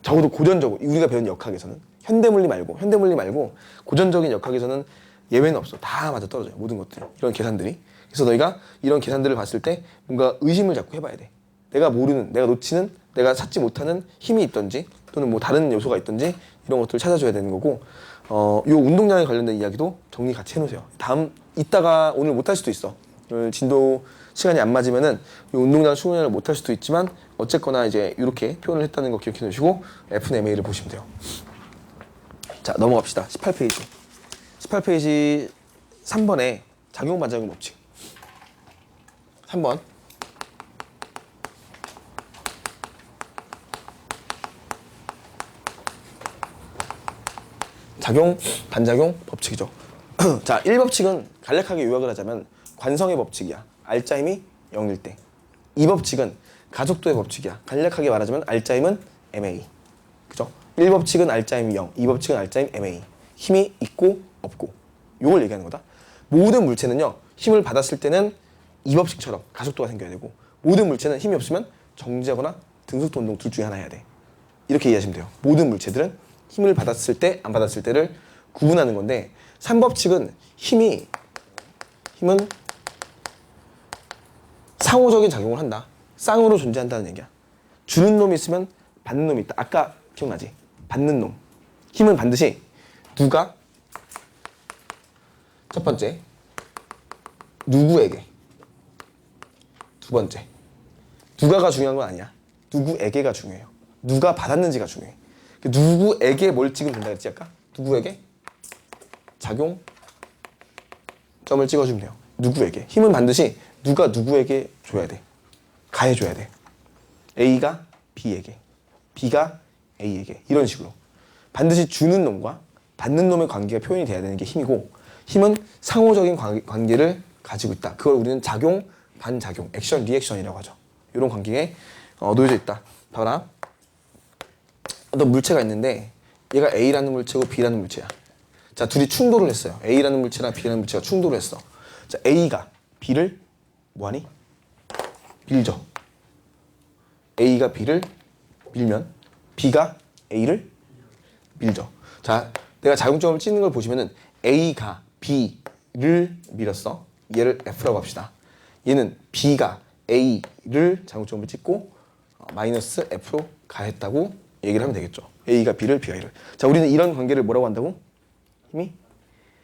적어도 고전적으로 우리가 배운 역학에서는 현대물리 말고 고전적인 역학에서는 예외는 없어. 다 맞아 떨어져요. 모든 것들이. 이런 계산들이. 그래서 너희가 이런 계산들을 봤을 때 뭔가 의심을 자꾸 해봐야 돼. 내가 모르는, 내가 놓치는, 내가 찾지 못하는 힘이 있던지 또는 뭐 다른 요소가 있던지 이런 것들을 찾아줘야 되는 거고 요 운동량에 관련된 이야기도 정리 같이 해놓으세요. 이따가 오늘 못할 수도 있어. 오늘 진도 시간이 안 맞으면은 요 운동량 수련을 못할 수도 있지만 어쨌거나 이제 이렇게 표현을 했다는 거 기억해 놓으시고 FMA를 보시면 돼요. 자, 넘어갑시다. 18페이지. 18페이지 3번에 작용 반작용 법칙. 3번. 작용, 반작용 법칙이죠. 자, 1법칙은 간략하게 요약을 하자면 관성의 법칙이야. 알짜임이 0일 때. 2법칙은 가속도의 법칙이야. 간략하게 말하자면 알짜임은 MA. 그죠? 1법칙은 알짜임이 0, 2법칙은 알짜임 MA. 힘이 있고 없고. 요걸 얘기하는 거다. 모든 물체는요. 힘을 받았을 때는 2법칙처럼 가속도가 생겨야 되고 모든 물체는 힘이 없으면 정지하거나 등속도 운동 둘 중에 하나 해야 돼. 이렇게 이해하시면 돼요. 모든 물체들은 힘을 받았을 때, 안 받았을 때를 구분하는 건데 3법칙은 힘은 상호적인 작용을 한다. 쌍으로 존재한다는 얘기야. 주는 놈이 있으면 받는 놈이 있다. 아까 기억나지? 받는 놈. 힘은 반드시 누가 첫 번째 누구에게 두 번째 누가가 중요한 건 아니야. 누구에게가 중요해요. 누가 받았는지가 중요해. 누구에게 뭘 찍으면 된다 그랬지 아까? 누구에게? 작용 점을 찍어주면 돼요. 누구에게? 힘은 반드시 누가 누구에게 줘야 돼. 가해줘야 돼. A가 B에게, B가 A에게 이런 식으로 반드시 주는 놈과 받는 놈의 관계가 표현이 돼야 되는 게 힘이고 힘은 상호적인 관계를 가지고 있다. 그걸 우리는 작용, 반작용, 액션, 리액션이라고 하죠. 이런 관계에 놓여져 있다. 봐라. 어떤 물체가 있는데 얘가 A라는 물체고 B라는 물체야. 자, 둘이 충돌을 했어요. A라는 물체랑 B라는 물체가 충돌을 했어. 자, A가 B를 뭐하니? 밀죠. A가 B를 밀면 B가 A를 밀죠. 자, 내가 작용점을 찍는 걸 보시면은 A가 B를 밀었어. 얘를 F라고 합시다. 얘는 B가 A를 작용점을 찍고 마이너스 F로 가했다고 얘기를 하면 되겠죠. A가 B를, B가 A를. 자, 우리는 이런 관계를 뭐라고 한다고? 힘이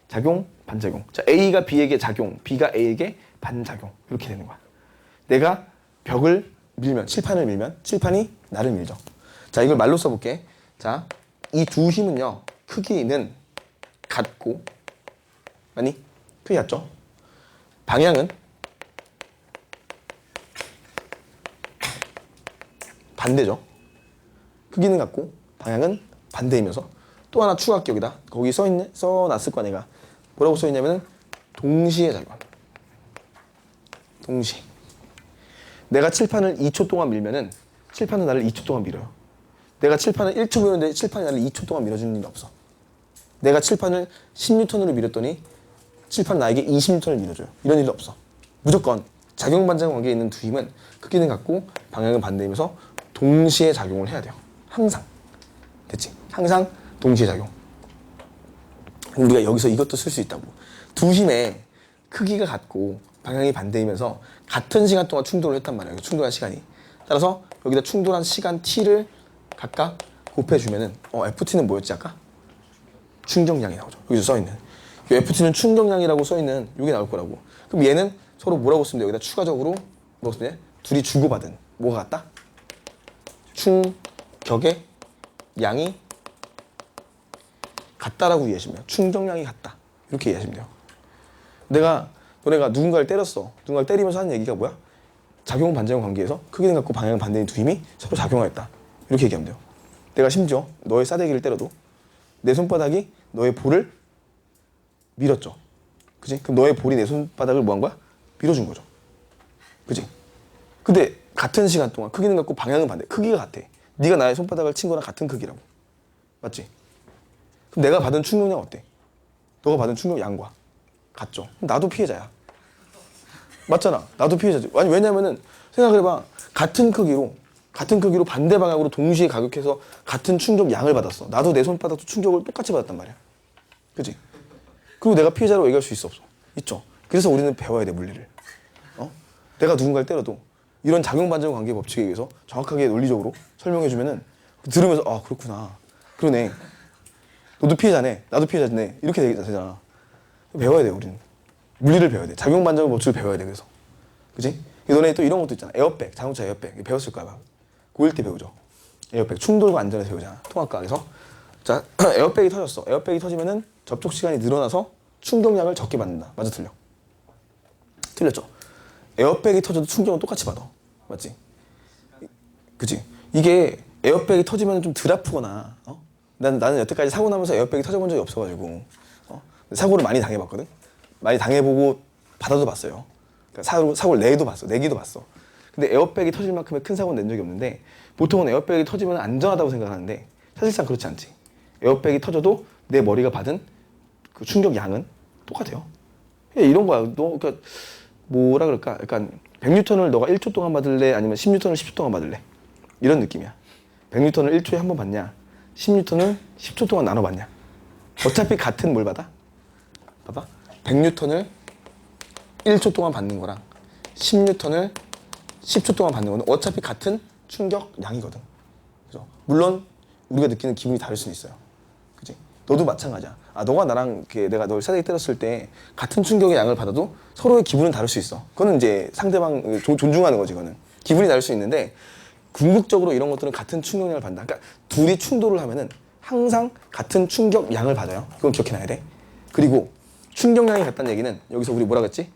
작용, 반작용. 자, A가 B에게 작용, B가 A에게 반작용. 이렇게 되는 거야. 내가 벽을 밀면, 칠판을 밀면 칠판이 나를 밀죠. 자, 이걸 말로 써볼게. 자, 이 두 힘은요. 크기는 같고 아니, 크기 같죠? 방향은 반대죠. 크기는 같고 방향은 반대이면서 또 하나 추가할게. 여기다 거기 써놨을 거야. 내가 뭐라고 써있냐면은 동시에 작용. 동시에 내가 칠판을 2초 동안 밀면은 칠판은 나를 2초 동안 밀어요. 내가 칠판을 1초 밀었는데 칠판이 나를 2초 동안 밀어주는 일이 없어. 내가 칠판을 10N으로 밀었더니 칠판은 나에게 20N을 밀어줘요. 이런 일이 없어. 무조건 작용-반작용 관계에 있는 두 힘은 크기는 같고 방향은 반대이면서 동시에 작용을 해야 돼요. 항상. 됐지? 항상 동시에 작용. 우리가 여기서 이것도 쓸 수 있다고. 두 힘의 크기가 같고 방향이 반대이면서 같은 시간 동안 충돌을 했단 말이에요. 충돌한 시간이. 따라서 여기다 충돌한 시간 t를 각각 곱해주면은 ft는 뭐였지 아까? 충격량이 나오죠. 여기서 써있는. 이 ft는 충격량이라고 써있는 이게 나올 거라고. 그럼 얘는 서로 뭐라고 쓰면 돼? 여기다 추가적으로 뭐라고 쓰면 돼? 둘이 주고받은 뭐가 같다? 충격의 양이 같다라고 이해하시면 돼요. 충격량이 같다. 이렇게 이해하시면 돼요. 너네가 누군가를 때렸어. 누군가를 때리면서 하는 얘기가 뭐야? 작용 반작용 관계에서 크기는 같고 방향은 반대인 두 힘이 서로 작용하였다. 이렇게 얘기하면 돼요. 내가 심지어 너의 싸대기를 때려도 내 손바닥이 너의 볼을 밀었죠. 그지? 그럼 너의 볼이 내 손바닥을 뭐 한 거야? 밀어준 거죠. 그지? 근데 같은 시간 동안 크기는 같고 방향은 반대. 크기가 같아. 네가 나의 손바닥을 친 거랑 같은 크기라고. 맞지? 그럼 내가 받은 충격량 어때? 너가 받은 충격량과 같죠? 나도 피해자야. 맞잖아. 나도 피해자지. 아니 왜냐면은 생각을 해봐. 같은 크기로 반대 방향으로 동시에 가격해서 같은 충격량을 받았어. 나도 내 손바닥도 충격을 똑같이 받았단 말이야. 그치? 그리고 내가 피해자라고 얘기할 수 있어 없어? 있죠. 그래서 우리는 배워야 돼 물리를. 내가 누군가를 때려도 이런 작용반작용 관계 법칙에 의해서 정확하게 논리적으로 설명해주면은 들으면서 아 그렇구나. 그러네. 너도 피해자네. 나도 피해자네. 이렇게 되잖아. 배워야 돼 우리는. 물리를 배워야 돼. 작용반작용 법칙을 배워야 돼. 그래서 그치? 너네 또 이런 것도 있잖아. 에어백, 자동차 에어백 배웠을 거야. 막. 고1 때 배우죠. 에어백 충돌과 안전에서 배우잖아. 통합과에서. 자, 에어백이 터졌어. 에어백이 터지면은 접촉 시간이 늘어나서 충격량을 적게 받는다. 맞아 틀려? 틀렸죠. 에어백이 터져도 충격은 똑같이 받아. 맞지? 그치? 이게 에어백이 터지면 좀 덜 아프거나 나는 여태까지 사고 나면서 에어백이 터져본 적이 없어가지고 사고를 많이 당해봤거든? 많이 당해보고 받아도 봤어요. 그러니까 사고를 내기도 봤어. 근데 에어백이 터질 만큼의 큰 사고는 낸 적이 없는데 보통은 에어백이 터지면 안전하다고 생각하는데 사실상 그렇지 않지. 에어백이 터져도 내 머리가 받은 그 충격 양은 똑같아요. 이런 거야. 너 그러니까 뭐라 그럴까? 약간 100N을 너가 1초 동안 받을래? 아니면 10N을 10초 동안 받을래? 이런 느낌이야. 100N을 1초에 한 번 받냐? 10N을 10초 동안 나눠 받냐? 어차피 같은 뭘 받아? 봐봐. 100N을 1초 동안 받는 거랑 10N을 10초 동안 받는 거는 어차피 같은 충격량이거든. 그죠? 물론 우리가 느끼는 기분이 다를 수는 있어요. 그치? 너도 마찬가지야. 너가 나랑 내가 널 싸대기 때렸을 때 같은 충격의 양을 받아도 서로의 기분은 다를 수 있어. 그거는 이제 상대방 존중하는 거지. 그거는 기분이 다를 수 있는데 궁극적으로 이런 것들은 같은 충격량을 받는다. 그러니까 둘이 충돌을 하면은 항상 같은 충격량을 받아요. 그건 기억해놔야 돼. 그리고 충격량이 같다는 얘기는 여기서 우리 뭐라 그랬지?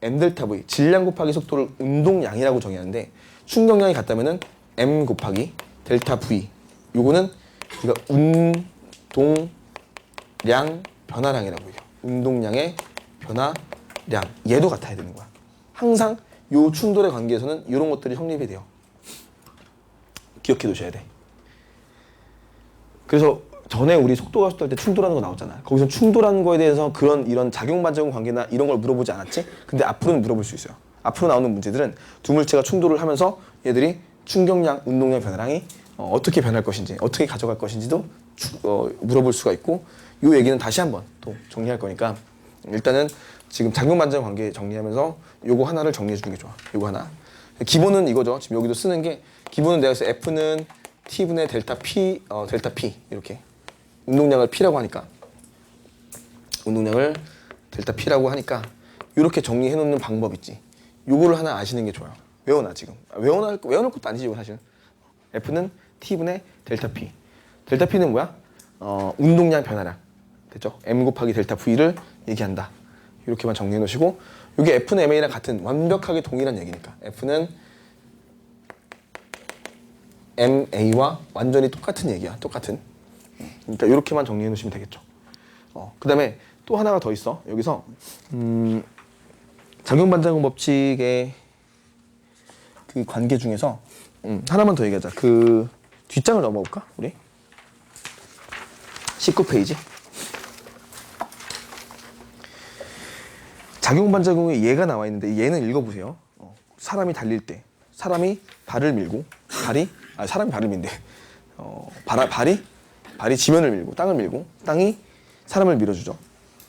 m 델타 v 질량 곱하기 속도를 운동량이라고 정의하는데 충격량이 같다면은 m 곱하기 델타 v 요거는 우리가 운동량 변화량이라고 얘기해요. 운동량의 변화량 얘도 같아야 되는 거야. 항상 요 충돌의 관계에서는 이런 것들이 성립이 돼요. 기억해 두셔야 돼. 그래서 전에 우리 속도 가속도 할 때 충돌하는 거 나왔잖아. 거기서 충돌하는 거에 대해서 이런 작용-반작용 관계나 이런 걸 물어보지 않았지? 근데 앞으로는 물어볼 수 있어요. 앞으로 나오는 문제들은 두 물체가 충돌을 하면서 얘들이 충격량, 운동량 변화량이 어떻게 변할 것인지, 어떻게 가져갈 것인지도 물어볼 수가 있고 이 얘기는 다시 한번 또 정리할 거니까 일단은 지금 작용-반작용 관계 정리하면서 요거 하나를 정리해 주는 게 좋아. 요거 하나. 기본은 이거죠. 지금 여기도 쓰는 게 기본은 내가 그래서 F는 T분의 델타 P, 델타 P 이렇게 운동량을 P라고 하니까 운동량을 델타 P라고 하니까 이렇게 정리해 놓는 방법 있지. 요거를 하나 아시는 게 좋아요. 외워놔 지금. 외워놓을 것도 아니지 이거 사실. F는 T분의 델타 P. 델타 P는 뭐야? 운동량 변화량. 됐죠? M 곱하기 델타 V를 얘기한다. 이렇게만 정리해 놓으시고 이게 F는 MA랑 같은 완벽하게 동일한 얘기니까 F는 MA와 완전히 똑같은 얘기야. 똑같은. 그러니까 이렇게만 정리해 놓으시면 되겠죠. 그 다음에 또 하나가 더 있어. 여기서 작용반작용 법칙의 그 관계 중에서 하나만 더 얘기하자. 그 뒷장을 넘어볼까 우리? 19페이지. 작용 반작용에 얘가 나와 있는데 얘는 읽어보세요. 사람이 달릴 때 사람이 발을 밀고 사람이 발을 민대. 발이 지면을 밀고 땅을 밀고 땅이 사람을 밀어주죠.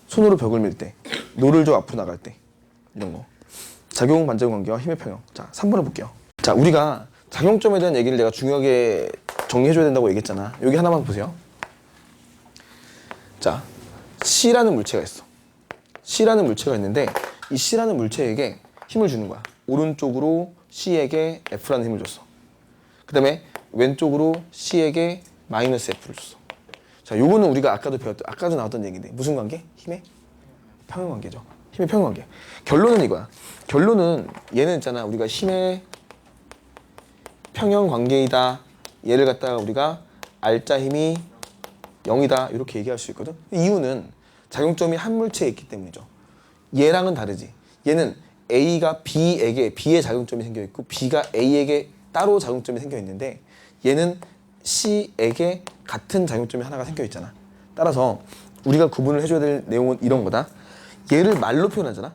손으로 벽을 밀 때, 노를 저 앞으로 나갈 때 이런 거. 작용 반작용 관계와 힘의 평형. 자, 3번을 볼게요. 자, 우리가 작용점에 대한 얘기를 내가 중요하게 정리해줘야 된다고 얘기했잖아. 여기 하나만 보세요. 자, C라는 물체가 있어. C라는 물체가 있는데 이 C라는 물체에게 힘을 주는 거야. 오른쪽으로 C에게 F라는 힘을 줬어. 그 다음에 왼쪽으로 C에게 마이너스 F를 줬어. 자, 요거는 우리가 아까도 나왔던 얘기인데 무슨 관계? 힘의 평형 관계죠. 힘의 평형 관계. 결론은 이거야. 결론은 얘는 있잖아. 우리가 힘의 평형 관계이다. 얘를 갖다가 우리가 R자 힘이 0이다. 이렇게 얘기할 수 있거든. 이유는 작용점이 한 물체에 있기 때문이죠. 얘랑은 다르지. 얘는 A가 B에게 B의 작용점이 생겨 있고 B가 A에게 따로 작용점이 생겨 있는데 얘는 C에게 같은 작용점이 하나가 생겨 있잖아. 따라서 우리가 구분을 해줘야 될 내용은 이런 거다. 얘를 말로 표현하잖아.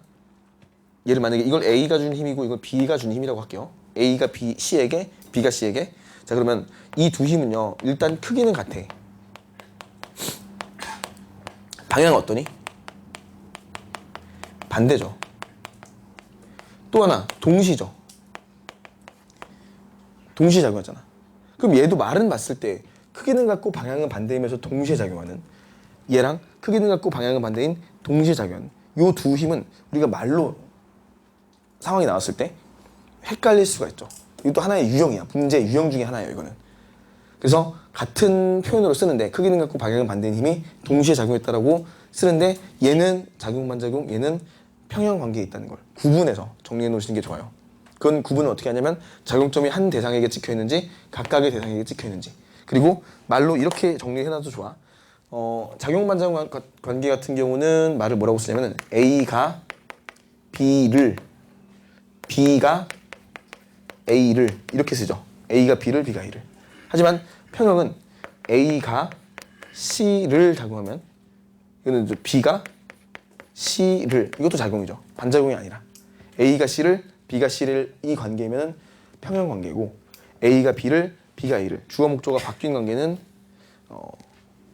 얘를 만약에 이걸 A가 준 힘이고 이걸 B가 준 힘이라고 할게요. A가 C에게, B가 C에게. 자, 그러면 이 두 힘은요. 일단 크기는 같아. 방향은 어떠니? 반대죠. 또 하나, 동시죠. 동시 작용하잖아. 그럼 얘도 말은 봤을 때 크기는 같고 방향은 반대이면서 동시에 작용하는, 얘랑 크기는 같고 방향은 반대인 동시에 작용하는 요 두 힘은 우리가 말로 상황이 나왔을 때 헷갈릴 수가 있죠. 이것도 하나의 유형이야. 문제 유형 중에 하나예요, 이거는. 그래서 같은 표현으로 쓰는데 크기는 같고 방향은 반대인 힘이 동시에 작용했다라고 쓰는데 얘는 작용 반작용, 얘는 평형 관계에 있다는 걸 구분해서 정리해 놓으시는 게 좋아요. 그건 구분은 어떻게 하냐면 작용점이 한 대상에게 찍혀 있는지 각각의 대상에게 찍혀 있는지, 그리고 말로 이렇게 정리해 놔도 좋아. 작용 반작용 관계 같은 경우는 말을 뭐라고 쓰냐면 A가 B를, B가 A를 이렇게 쓰죠. A가 B를, B가 A를. 하지만 평형은 A가 C를 작용하면 이거는 B가 C를, 이것도 작용이죠. 반작용이 아니라 A가 C를, B가 C를 이 관계면은 평형 관계고, A가 B를, B가 A를 주어 목적어가 바뀐 관계는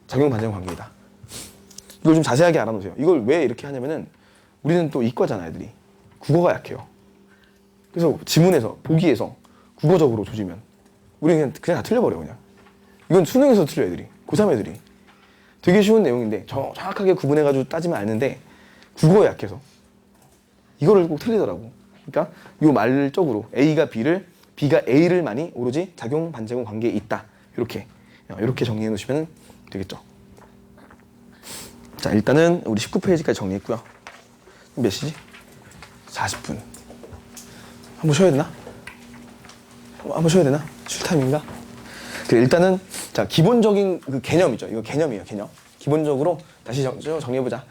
작용 반작용 관계이다. 이걸 좀 자세하게 알아놓으세요. 이걸 왜 이렇게 하냐면은 우리는 또 이과잖아, 애들이. 국어가 약해요. 그래서 지문에서 보기에서 국어적으로 조지면 우리는 그냥 다 틀려버려. 그냥 이건 수능에서 틀려, 애들이. 고3 애들이. 되게 쉬운 내용인데 정확하게 구분해가지고 따지면 아는데 국어에 약해서 이거를 꼭 틀리더라고. 그러니까 요 말적으로 A가 B를, B가 A를 만이 오로지 작용 반작용 관계에 있다. 이렇게 정리해 놓으시면 되겠죠. 자, 일단은 우리 19페이지까지 정리했고요. 몇 시지? 40분. 한번 쉬어야 되나? 한번 쉬어야 되나? 쉴 타임인가? 그래, 일단은 자, 기본적인 그 개념이죠. 이거 개념이에요, 개념. 기본적으로 다시 정리해보자.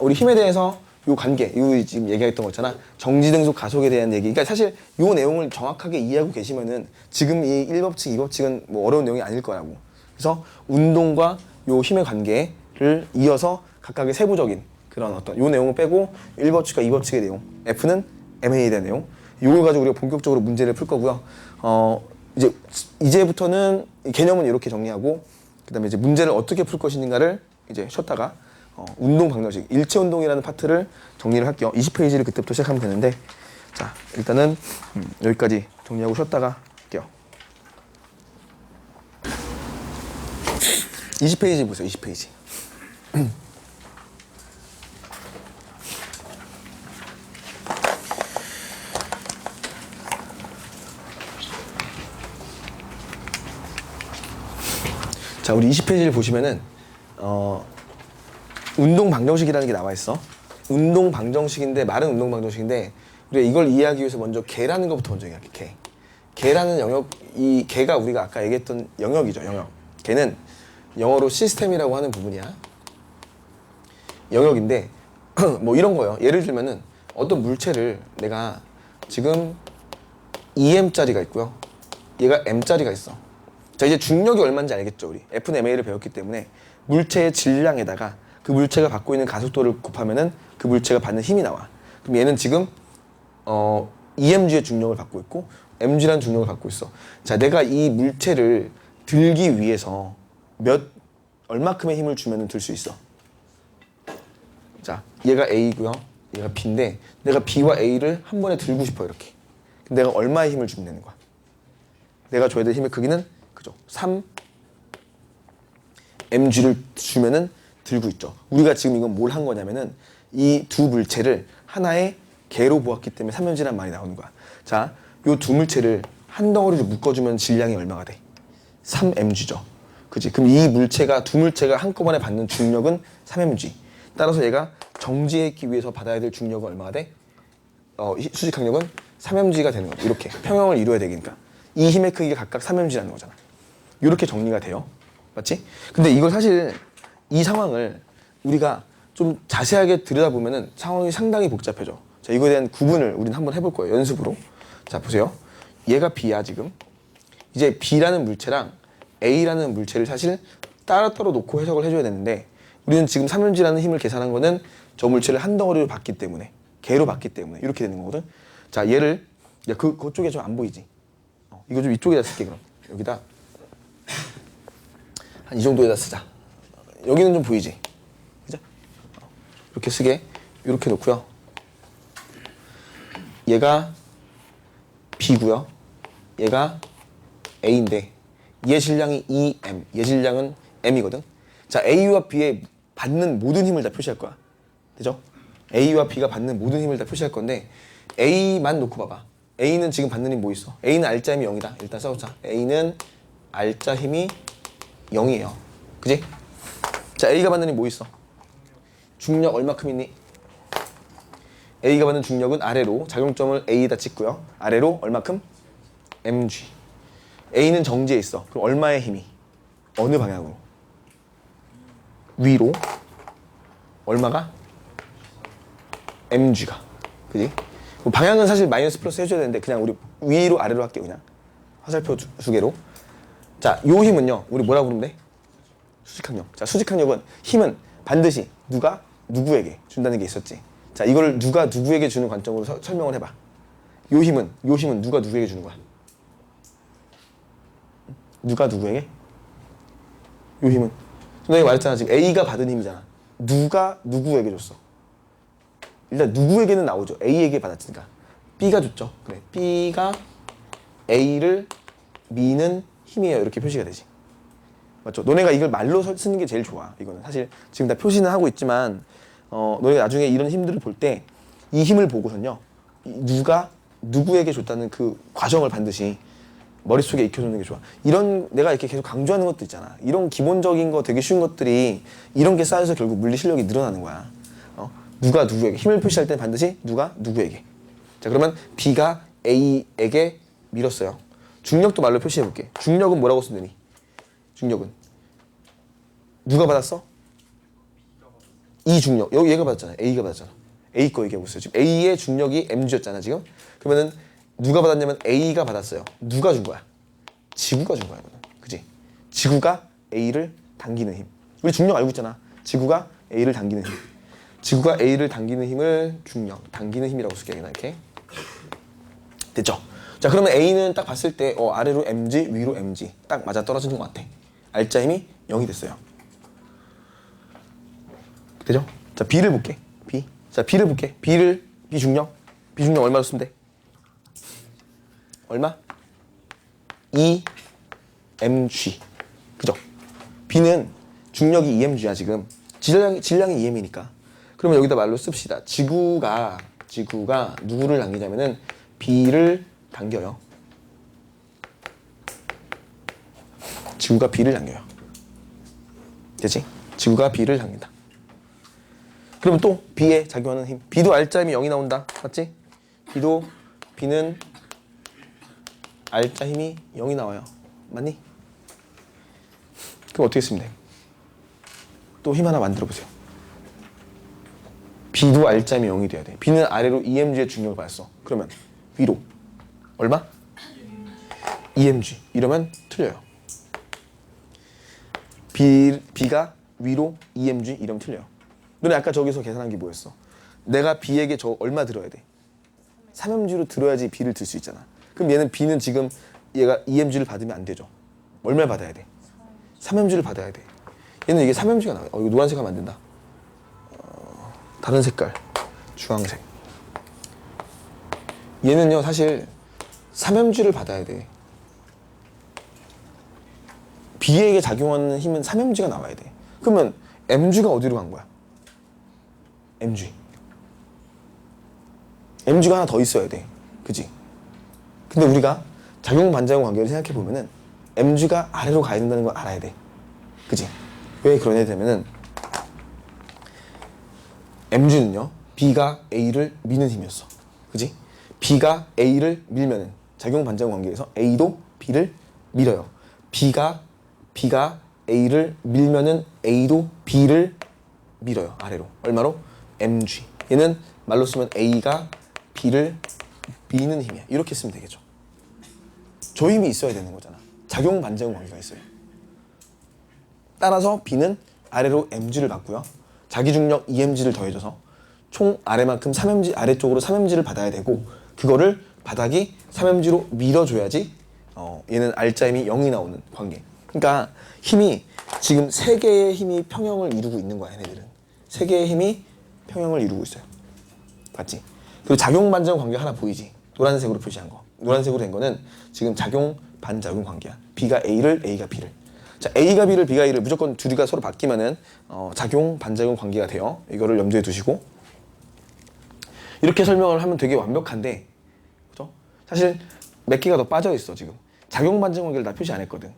우리 힘에 대해서 요 관계, 요 지금 얘기했던 거 있잖아. 정지등속 가속에 대한 얘기. 그러니까 사실 요 내용을 정확하게 이해하고 계시면은 지금 이 1법칙, 2법칙은 뭐 어려운 내용이 아닐 거라고. 그래서 운동과 요 힘의 관계를 이어서 각각의 세부적인 그런 어떤 요 내용을 빼고 1법칙과 2법칙의 내용, F는 MA에 대한 내용, 요걸 가지고 우리가 본격적으로 문제를 풀 거고요. 이제부터는 개념은 이렇게 정리하고, 그 다음에 이제 문제를 어떻게 풀 것인가를 이제 쉬었다가 운동 방정식, 일체 운동이라는 파트를 정리를 할게요. 20페이지를 그때부터 시작하면 되는데, 자, 일단은 여기까지 정리하고 쉬었다가 할게요. 20페이지 보세요. 20페이지. 자, 우리 20페이지를 보시면은 운동 방정식이라는 게 나와 있어. 운동 방정식인데, 말은 운동 방정식인데 우리가 이걸 이해하기 위해서 먼저 개라는 것부터 먼저 얘기할게. 개. 개라는 영역, 이 개가 우리가 아까 얘기했던 영역이죠. 영역. 개는 영어로 시스템이라고 하는 부분이야. 영역인데 뭐 이런 거예요. 예를 들면은 어떤 물체를 내가 지금 2m짜리가 있고요. 얘가 m짜리가 있어. 자, 이제 중력이 얼마인지 알겠죠? 우리 F는 ma를 배웠기 때문에 물체의 질량에다가 그 물체가 받고 있는 가속도를 곱하면은 그 물체가 받는 힘이 나와. 그럼 얘는 지금 EMG의 중력을 받고 있고 mg라는 중력을 받고 있어. 자, 내가 이 물체를 들기 위해서 얼마큼의 힘을 주면은 들 수 있어? 자, 얘가 A고요. 얘가 B인데 내가 B와 A를 한 번에 들고 싶어 이렇게. 내가 얼마의 힘을 주면 되는 거야? 내가 줘야 될 힘의 크기는 그죠? 3mg를 주면은 들고 있죠. 우리가 지금 이건 뭘 한 거냐면은 이 두 물체를 하나의 개로 보았기 때문에 3mg란 말이 나오는 거야. 자, 요 두 물체를 한 덩어리로 묶어주면 질량이 얼마가 돼? 3mg죠. 그지? 그럼 이 물체가 두 물체가 한꺼번에 받는 중력은 3mg. 따라서 얘가 정지해 있기 위해서 받아야 될 중력은 얼마가 돼? 수직 항력은 3mg가 되는 거죠. 이렇게 평형을 이루어야 되니까 이 힘의 크기가 각각 3mg라는 거잖아. 이렇게 정리가 돼요. 맞지? 근데 이걸 사실 이 상황을 우리가 좀 자세하게 들여다보면은 상황이 상당히 복잡해져. 자, 이거에 대한 구분을 우리는 한번 해볼 거예요. 연습으로. 자, 보세요. 얘가 B야 지금. 이제 B라는 물체랑 A라는 물체를 사실 따로따로 놓고 해석을 해줘야 되는데 우리는 지금 3mg라는 힘을 계산한 거는 저 물체를 한 덩어리로 받기 때문에 개로 받기 때문에 이렇게 되는 거거든. 자, 얘를 그쪽에 좀 안 보이지? 이거 좀 이쪽에다 쓸게. 그럼 여기다 한 이 정도에다 쓰자. 여기는 좀 보이지? 그죠? 이렇게 쓰게. 이렇게 놓고요. 얘가 B고요. 얘가 A인데 얘 질량이 EM, 얘 질량은 M이거든. 자, A와 B에 받는 모든 힘을 다 표시할 거야. 되죠? A와 B가 받는 모든 힘을 다 표시할 건데 A만 놓고 봐봐. A는 지금 받는 힘 뭐 있어? A는 알짜 힘이 0이다. 일단 써보자. A는 알짜 힘이 0이에요. 그지? 자, A가 받는 힘 뭐 있어? 중력 얼마큼 있니? A가 받는 중력은 아래로 작용점을 A에다 찍고요. 아래로 얼마큼? mg. A는 정지해 있어. 그럼 얼마의 힘이? 어느 방향으로? 위로. 얼마가? mg가. 그지? 방향은 사실 마이너스 플러스 해줘야 되는데 그냥 우리 위로 아래로 할게요. 그냥 화살표 두 개로. 자, 요 힘은요 우리 뭐라고 부르면 돼? 수직항력. 자, 수직항력은 힘은 반드시 누가 누구에게 준다는 게 있었지. 자, 이걸 누가 누구에게 주는 관점으로 설명을 해봐. 요 힘은 누가 누구에게 주는 거야? 누가 누구에게? 요 힘은 선생님이 말했잖아. 지금 A가 받은 힘이잖아. 누가 누구에게 줬어? 일단 누구에게는 나오죠. A에게 받았으니까 B가 줬죠. 그래, B가 A를 미는 힘이에요. 이렇게 표시가 되지. 맞죠? 너네가 이걸 말로 쓰는 게 제일 좋아. 이거는 사실 지금 다 표시는 하고 있지만 너네가 나중에 이런 힘들을 볼 때 이 힘을 보고선요 누가 누구에게 줬다는 그 과정을 반드시 머릿속에 익혀두는 게 좋아. 이런 내가 이렇게 계속 강조하는 것도 있잖아. 이런 기본적인 거 되게 쉬운 것들이 이런 게 쌓여서 결국 물리 실력이 늘어나는 거야. 누가 누구에게 힘을 표시할 때는 반드시 누가 누구에게. 자, 그러면 B가 A에게 밀었어요. 중력도 말로 표시해 볼게. 중력은 뭐라고 쓰느니? 중력은 누가 받았어? 이 중력. 여기 얘가 받았잖아. A가 받았잖아. A 거 얘기하고 있어요. 지금 A의 중력이 mg였잖아 지금. 그러면은 누가 받았냐면 A가 받았어요. 누가 준 거야? 지구가 준 거야. 그지? 지구가 A를 당기는 힘. 우리 중력 알고 있잖아. 지구가 A를 당기는 힘. 지구가 A를 당기는 힘을 중력, 당기는 힘이라고 쓸게. 이렇게. 됐죠? 자, 그러면 A는 딱 봤을 때 아래로 mg, 위로 mg 딱 맞아 떨어지는 것 같아. 알짜 힘이 0이 됐어요. 되죠? 자, B를 볼게. B. 자, B를 볼게. B 중력 얼마로 쓰면 돼? 얼마? 2mg. 그죠? B는 중력이 2mg야 지금. 질량이 2m이니까. 그러면 여기다 말로 씁시다. 지구가 누구를 당기냐면은 B를 당겨요. 지구가 B를 당겨요. 되지? 지구가 B를 당긴다. 그러면 또 B에 작용하는 힘. B도 알짜 힘이 0이 나온다. 맞지? B는 알짜 힘이 0이 나와요. 맞니? 그럼 어떻게 쓰면 돼? 또 힘 하나 만들어 보세요. B도 알짜 힘이 0이 돼야 돼. B는 아래로 EMG의 중력을 받았어. 그러면 위로 얼마? EMG. 이러면 틀려요. B가 위로 EMG 이러면 틀려요. 너네 아까 저기서 계산한 게 뭐였어? 내가 B에게 저 얼마 들어야 돼? 3MG로 들어야지 B를 들 수 있잖아. 그럼 얘는 B는 지금 얘가 EMG를 받으면 안 되죠. 얼마를 받아야 돼? 3MG를 받아야 돼. 얘는 이게 3MG가 나와요. 이거 노란색 하면 안 된다. 다른 색깔. 주황색. 얘는요 사실 3MG를 받아야 돼. B에게 작용하는 힘은 3MG가 나와야 돼. 그러면 MG가 어디로 간 거야? MG. MG가 하나 더 있어야 돼. 그지? 근데 우리가 작용 반작용 관계를 생각해 보면은 MG가 아래로 가야 된다는 걸 알아야 돼. 그지? 왜 그러냐 되면은 MG는요 B가 A를 미는 힘이었어. 그지? B가 A를 밀면은 작용 반작용 관계에서 A도 B를 밀어요. B가 A를 밀면은 A도 B를 밀어요. 아래로. 얼마로? MG. 얘는 말로 쓰면 A가 B를 미는 힘이야. 이렇게 쓰면 되겠죠. 저 힘이 있어야 되는 거잖아. 작용 반작용 관계가 있어요. 따라서 B는 아래로 MG를 받고요. 자기 중력 EMG를 더해줘서 총 아래만큼 3MG, 아래쪽으로 3MG를 받아야 되고 그거를 바닥이 3MG로 밀어줘야지 얘는 R자 힘이 0이 나오는 관계. 그러니까 힘이 지금 3개의 힘이 평형을 이루고 있는 거야. 얘네들은 3개의 힘이 평형을 이루고 있어요. 봤지? 그리고 작용 반작용 관계 하나 보이지? 노란색으로 표시한 거. 노란색으로 된 거는 지금 작용 반작용 관계야. B가 A를, A가 B를. 자, A가 B를, B가 A를 무조건 둘이가 서로 바뀌면은 작용 반작용 관계가 돼요. 이거를 염두에 두시고 이렇게 설명을 하면 되게 완벽한데, 그죠? 사실 몇 개가 더 빠져 있어 지금. 작용 반작용 관계를 다 표시 안 했거든.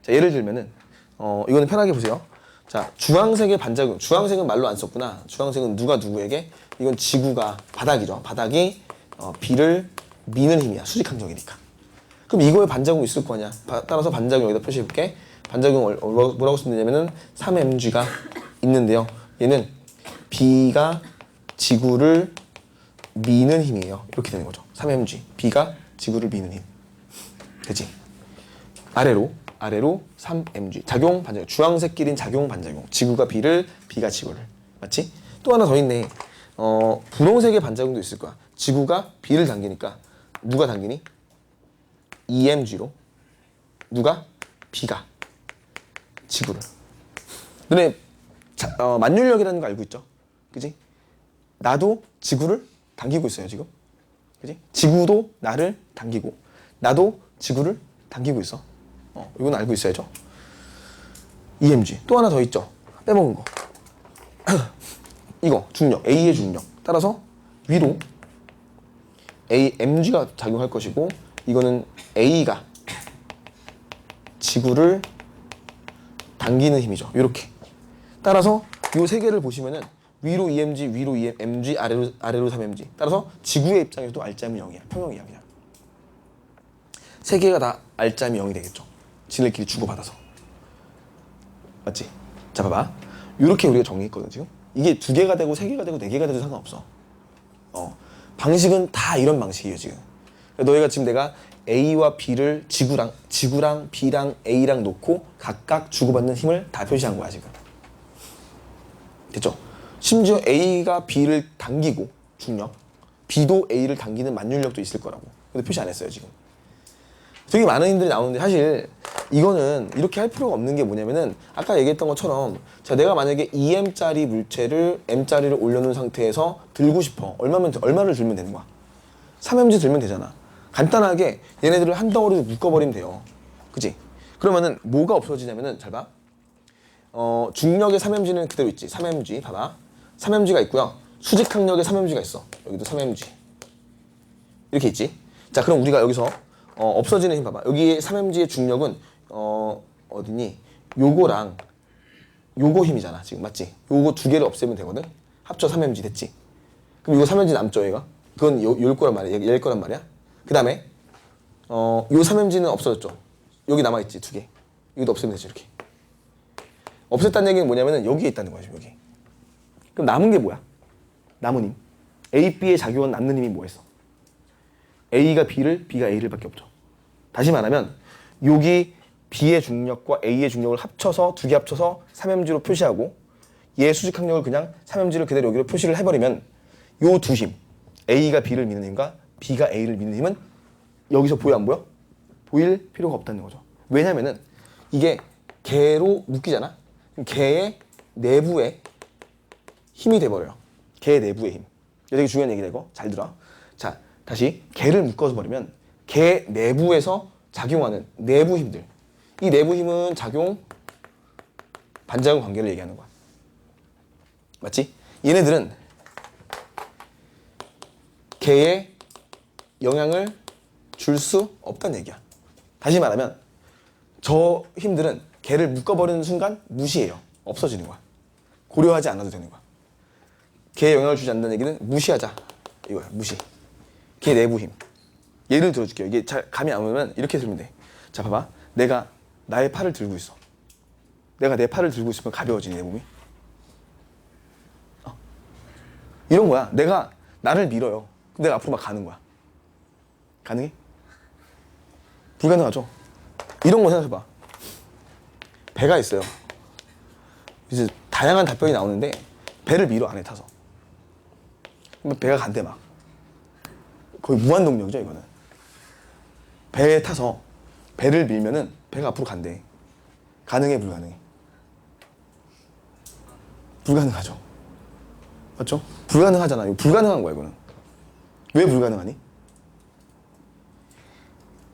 자, 예를 들면은 이거는 편하게 보세요. 자, 주황색의 반작용. 주황색은 말로 안 썼구나. 주황색은 누가 누구에게? 이건 지구가 바닥이죠. 바닥이 B를 미는 힘이야. 수직 항정이니까. 그럼 이거에 반작용 있을 거 아니야. 따라서 반작용 여기다 표시해볼게. 반작용 뭐라고 쓰면 되냐면은 3mg가 있는데요. 얘는 B가 지구를 미는 힘이에요. 이렇게 되는 거죠. 3mg. B가 지구를 미는 힘. 되지? 아래로 3mg. 작용 반작용. 주황색 길인 작용 반작용. 지구가 B를, B가 지구를. 맞지? 또 하나 더 있네. 분홍색의 반작용도 있을 거야. 지구가 B를 당기니까 누가 당기니? EMG로. 누가? B가 지구를. 너네 만율력이라는 거 알고 있죠? 그지? 나도 지구를 당기고 있어요 지금. 그지? 지구도 나를 당기고 나도 지구를 당기고 있어. 이건 알고 있어야죠. EMG. 또 하나 더 있죠. 빼먹은 거. 이거 중력. A의 중력. 따라서 위로 MG가 작용할 것이고 이거는 A가 지구를 당기는 힘이죠. 이렇게. 따라서 이 세 개를 보시면은 위로 EMG, 위로 EMG, 아래로 3mg. 따라서 지구의 입장에서도 R자는 0이야. 평형이야 그냥. 세 개가 다 R자는 0이 되겠죠. 지네끼리 주고받아서. 맞지? 자 봐봐. 이렇게 우리가 정리했거든 지금. 이게 2개가 되고 3개가 되고 4개가 돼도 상관없어. 방식은 다 이런 방식이에요 지금. 너희가 지금 내가 A와 B를 지구랑 B랑 A랑 놓고 각각 주고받는 힘을 다 표시한 거야 지금. 됐죠? 심지어 A가 B를 당기고 중력, B도 A를 당기는 만율력도 있을 거라고. 근데 표시 안 했어요 지금. 되게 많은 힘들이 나오는데 사실 이거는 이렇게 할 필요가 없는 게 뭐냐면은 아까 얘기했던 것처럼 자 내가 만약에 2m짜리 물체를 m짜리를 올려놓은 상태에서 들고 싶어. 얼마를 들면 되는 거야? 3mg 들면 되잖아. 간단하게 얘네들을 한 덩어리로 묶어버리면 돼요. 그치? 그러면은 뭐가 없어지냐면은 잘 봐. 중력의 3mg는 그대로 있지. 3mg 봐봐. 3mg가 있고요. 수직항력의 3mg가 있어. 여기도 3mg. 이렇게 있지. 자 그럼 우리가 여기서 없어지는 힘 봐봐. 여기 3mg의 중력은 어디니? 요거랑 요거 힘이잖아 지금. 맞지? 요거 2개를 없애면 되거든. 합쳐 3mg 됐지? 그럼 이거 3mg 남죠 얘가? 그건 요일 거란 말이야. 얘일 거란 말이야. 그 다음에 요 3mg는 없어졌죠. 여기 남아있지 2개. 이것도 없애면 되지 이렇게. 없앴다는 얘기는 뭐냐면은 여기에 있다는 거야 지금 여기. 그럼 남은 게 뭐야? 남은 힘. A, B의 작용은 남는 힘이 뭐였어? A가 B를, B가 A를 밖에 없죠. 다시 말하면 여기 B의 중력과 A의 중력을 합쳐서 두 개 합쳐서 3mg로 표시하고 얘의 수직 항력을 그냥 3mg를 그대로 여기로 표시를 해버리면 요 두 힘, A가 B를 미는 힘과 B가 A를 미는 힘은 여기서 보여 안 보여? 보일 필요가 없다는 거죠. 왜냐면은 이게 개로 묶이잖아. 그럼 개의 내부에 힘이 돼버려요. 개 내부의 힘. 이거 되게 중요한 얘기다 이거. 잘 들어. 자, 다시 개를 묶어서 버리면 개 내부에서 작용하는 내부 힘들. 이 내부 힘은 작용, 반작용 관계를 얘기하는 거야. 맞지? 얘네들은 개에 영향을 줄 수 없다는 얘기야. 다시 말하면 저 힘들은 개를 묶어버리는 순간 무시해요. 없어지는 거야. 고려하지 않아도 되는 거야. 개에 영향을 주지 않는다는 얘기는 무시하자. 이거야. 무시. 개 내부 힘. 예를 들어줄게요. 이게 잘 감이 안 오면 이렇게 들면 돼. 자, 봐봐. 내가 나의 팔을 들고 있어. 내가 내 팔을 들고 있으면 가벼워지니 내 몸이. 이런 거야. 내가 나를 밀어요. 그럼 내가 앞으로 막 가는 거야. 가능해? 불가능하죠? 이런 거 생각해봐. 배가 있어요. 이제 다양한 답변이 나오는데 배를 밀어 안에 타서. 그러면 배가 간대 막. 거의 무한동력이죠 이거는. 배에 타서 배를 밀면은 배가 앞으로 간대. 가능해 불가능해? 불가능하죠. 맞죠? 불가능하잖아. 이거 불가능한 거야 이거는. 왜 불가능하니?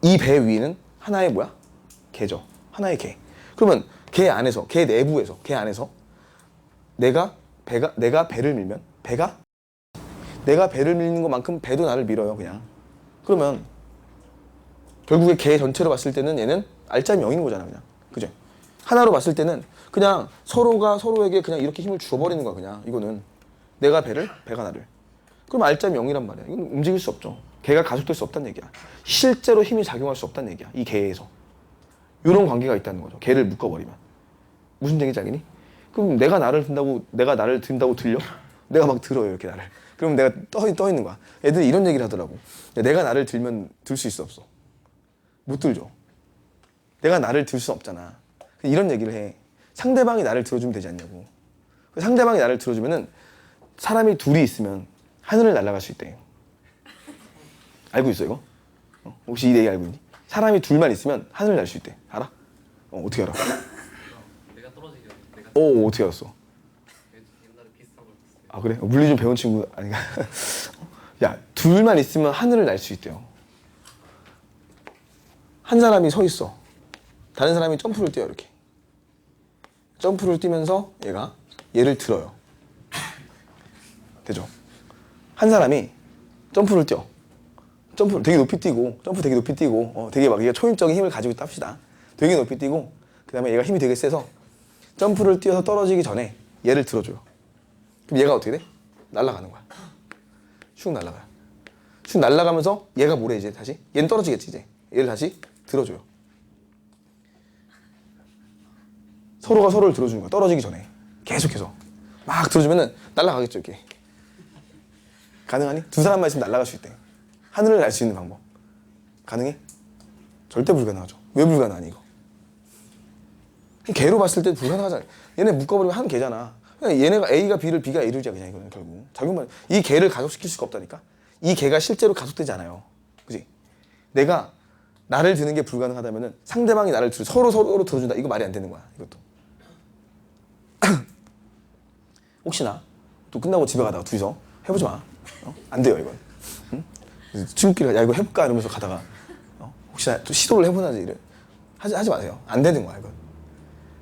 이 배 위는 하나의 뭐야? 개죠. 하나의 개. 그러면 개 안에서, 개 내부에서, 개 안에서 내가 배를 밀면 내가 배를 밀는 것만큼 배도 나를 밀어요 그냥. 그러면 결국에 개 전체로 봤을 때는 얘는 알짜 0인 거잖아 그냥. 그죠? 하나로 봤을 때는 그냥 서로가 서로에게 그냥 이렇게 힘을 주어버리는 거야 그냥. 이거는 내가 배를, 배가 나를. 그럼 알짜 0이란 말이야. 이건 움직일 수 없죠. 개가 가속될 수 없다는 얘기야. 실제로 힘이 작용할 수 없다는 얘기야. 이 개에서. 이런 관계가 있다는 거죠. 개를 묶어버리면. 무슨 얘기인지 알겠니? 그럼 내가 나를 든다고 들려? 내가 막 들어요 이렇게 나를. 그럼 내가 떠 있는 거야. 애들이 이런 얘기를 하더라고. 내가 나를 들면 들 수 있어 없어? 못 들죠. 내가 나를 들 수 없잖아. 이런 얘기를 해. 상대방이 나를 들어주면 되지 않냐고. 상대방이 나를 들어주면은 사람이 둘이 있으면 하늘을 날아갈 수 있대. 알고 있어 이거? 혹시 이 얘기 알고 있니? 사람이 둘만 있으면 하늘을 날 수 있대. 알아? 어떻게 알아? 내가 떨어지게 내가 어떻게 알았어? 옛날에 비슷한 걸 봤어요. 아 그래? 물리 좀 배운 친구 아닌가? 야, 둘만 있으면 하늘을 날 수 있대요. 한 사람이 서 있어. 다른 사람이 점프를 뛰어 이렇게. 점프를 뛰면서 얘를 들어요. 되죠? 한 사람이 점프를 뛰어. 점프를 되게 높이 뛰고, 되게 막 얘가 초인적인 힘을 가지고 있다 합시다. 되게 높이 뛰고, 그 다음에 얘가 힘이 되게 세서 점프를 뛰어서 떨어지기 전에 얘를 들어줘요. 그럼 얘가 어떻게 돼? 날아가는 거야. 슉 날아가요. 슉 날아가면서 얘가 뭐래 이제 다시? 얘는 떨어지겠지 이제. 얘를 다시 들어줘요. 서로가 서로를 들어주는 거야. 떨어지기 전에. 계속해서. 막 들어주면은 날아가겠죠 이렇게. 가능하니? 두 사람만 있으면 날아갈 수 있대. 하늘을 날 수 있는 방법. 가능해? 절대 불가능하죠. 왜 불가능하니 이거? 개로 봤을 때 불가능하잖아. 얘네 묶어버리면 한 개잖아. 그냥 얘네가 A가 B를, B가 A를 자 그냥 이거는 결국. 작용만. 이 개를 가속시킬 수가 없다니까. 이 개가 실제로 가속되지 않아요. 그지? 내가 나를 드는 게 불가능하다면은 상대방이 나를 서로 들어준다. 이거 말이 안 되는 거야. 이것도. 혹시나 또 끝나고 집에 가다가 둘이서 해보지 마. 안 돼요 이건. 응? 친구끼리 야 이거 해볼까 이러면서 가다가 혹시나 또 시도를 해보나지 이래. 하지 마세요. 안 되는 거야 이건.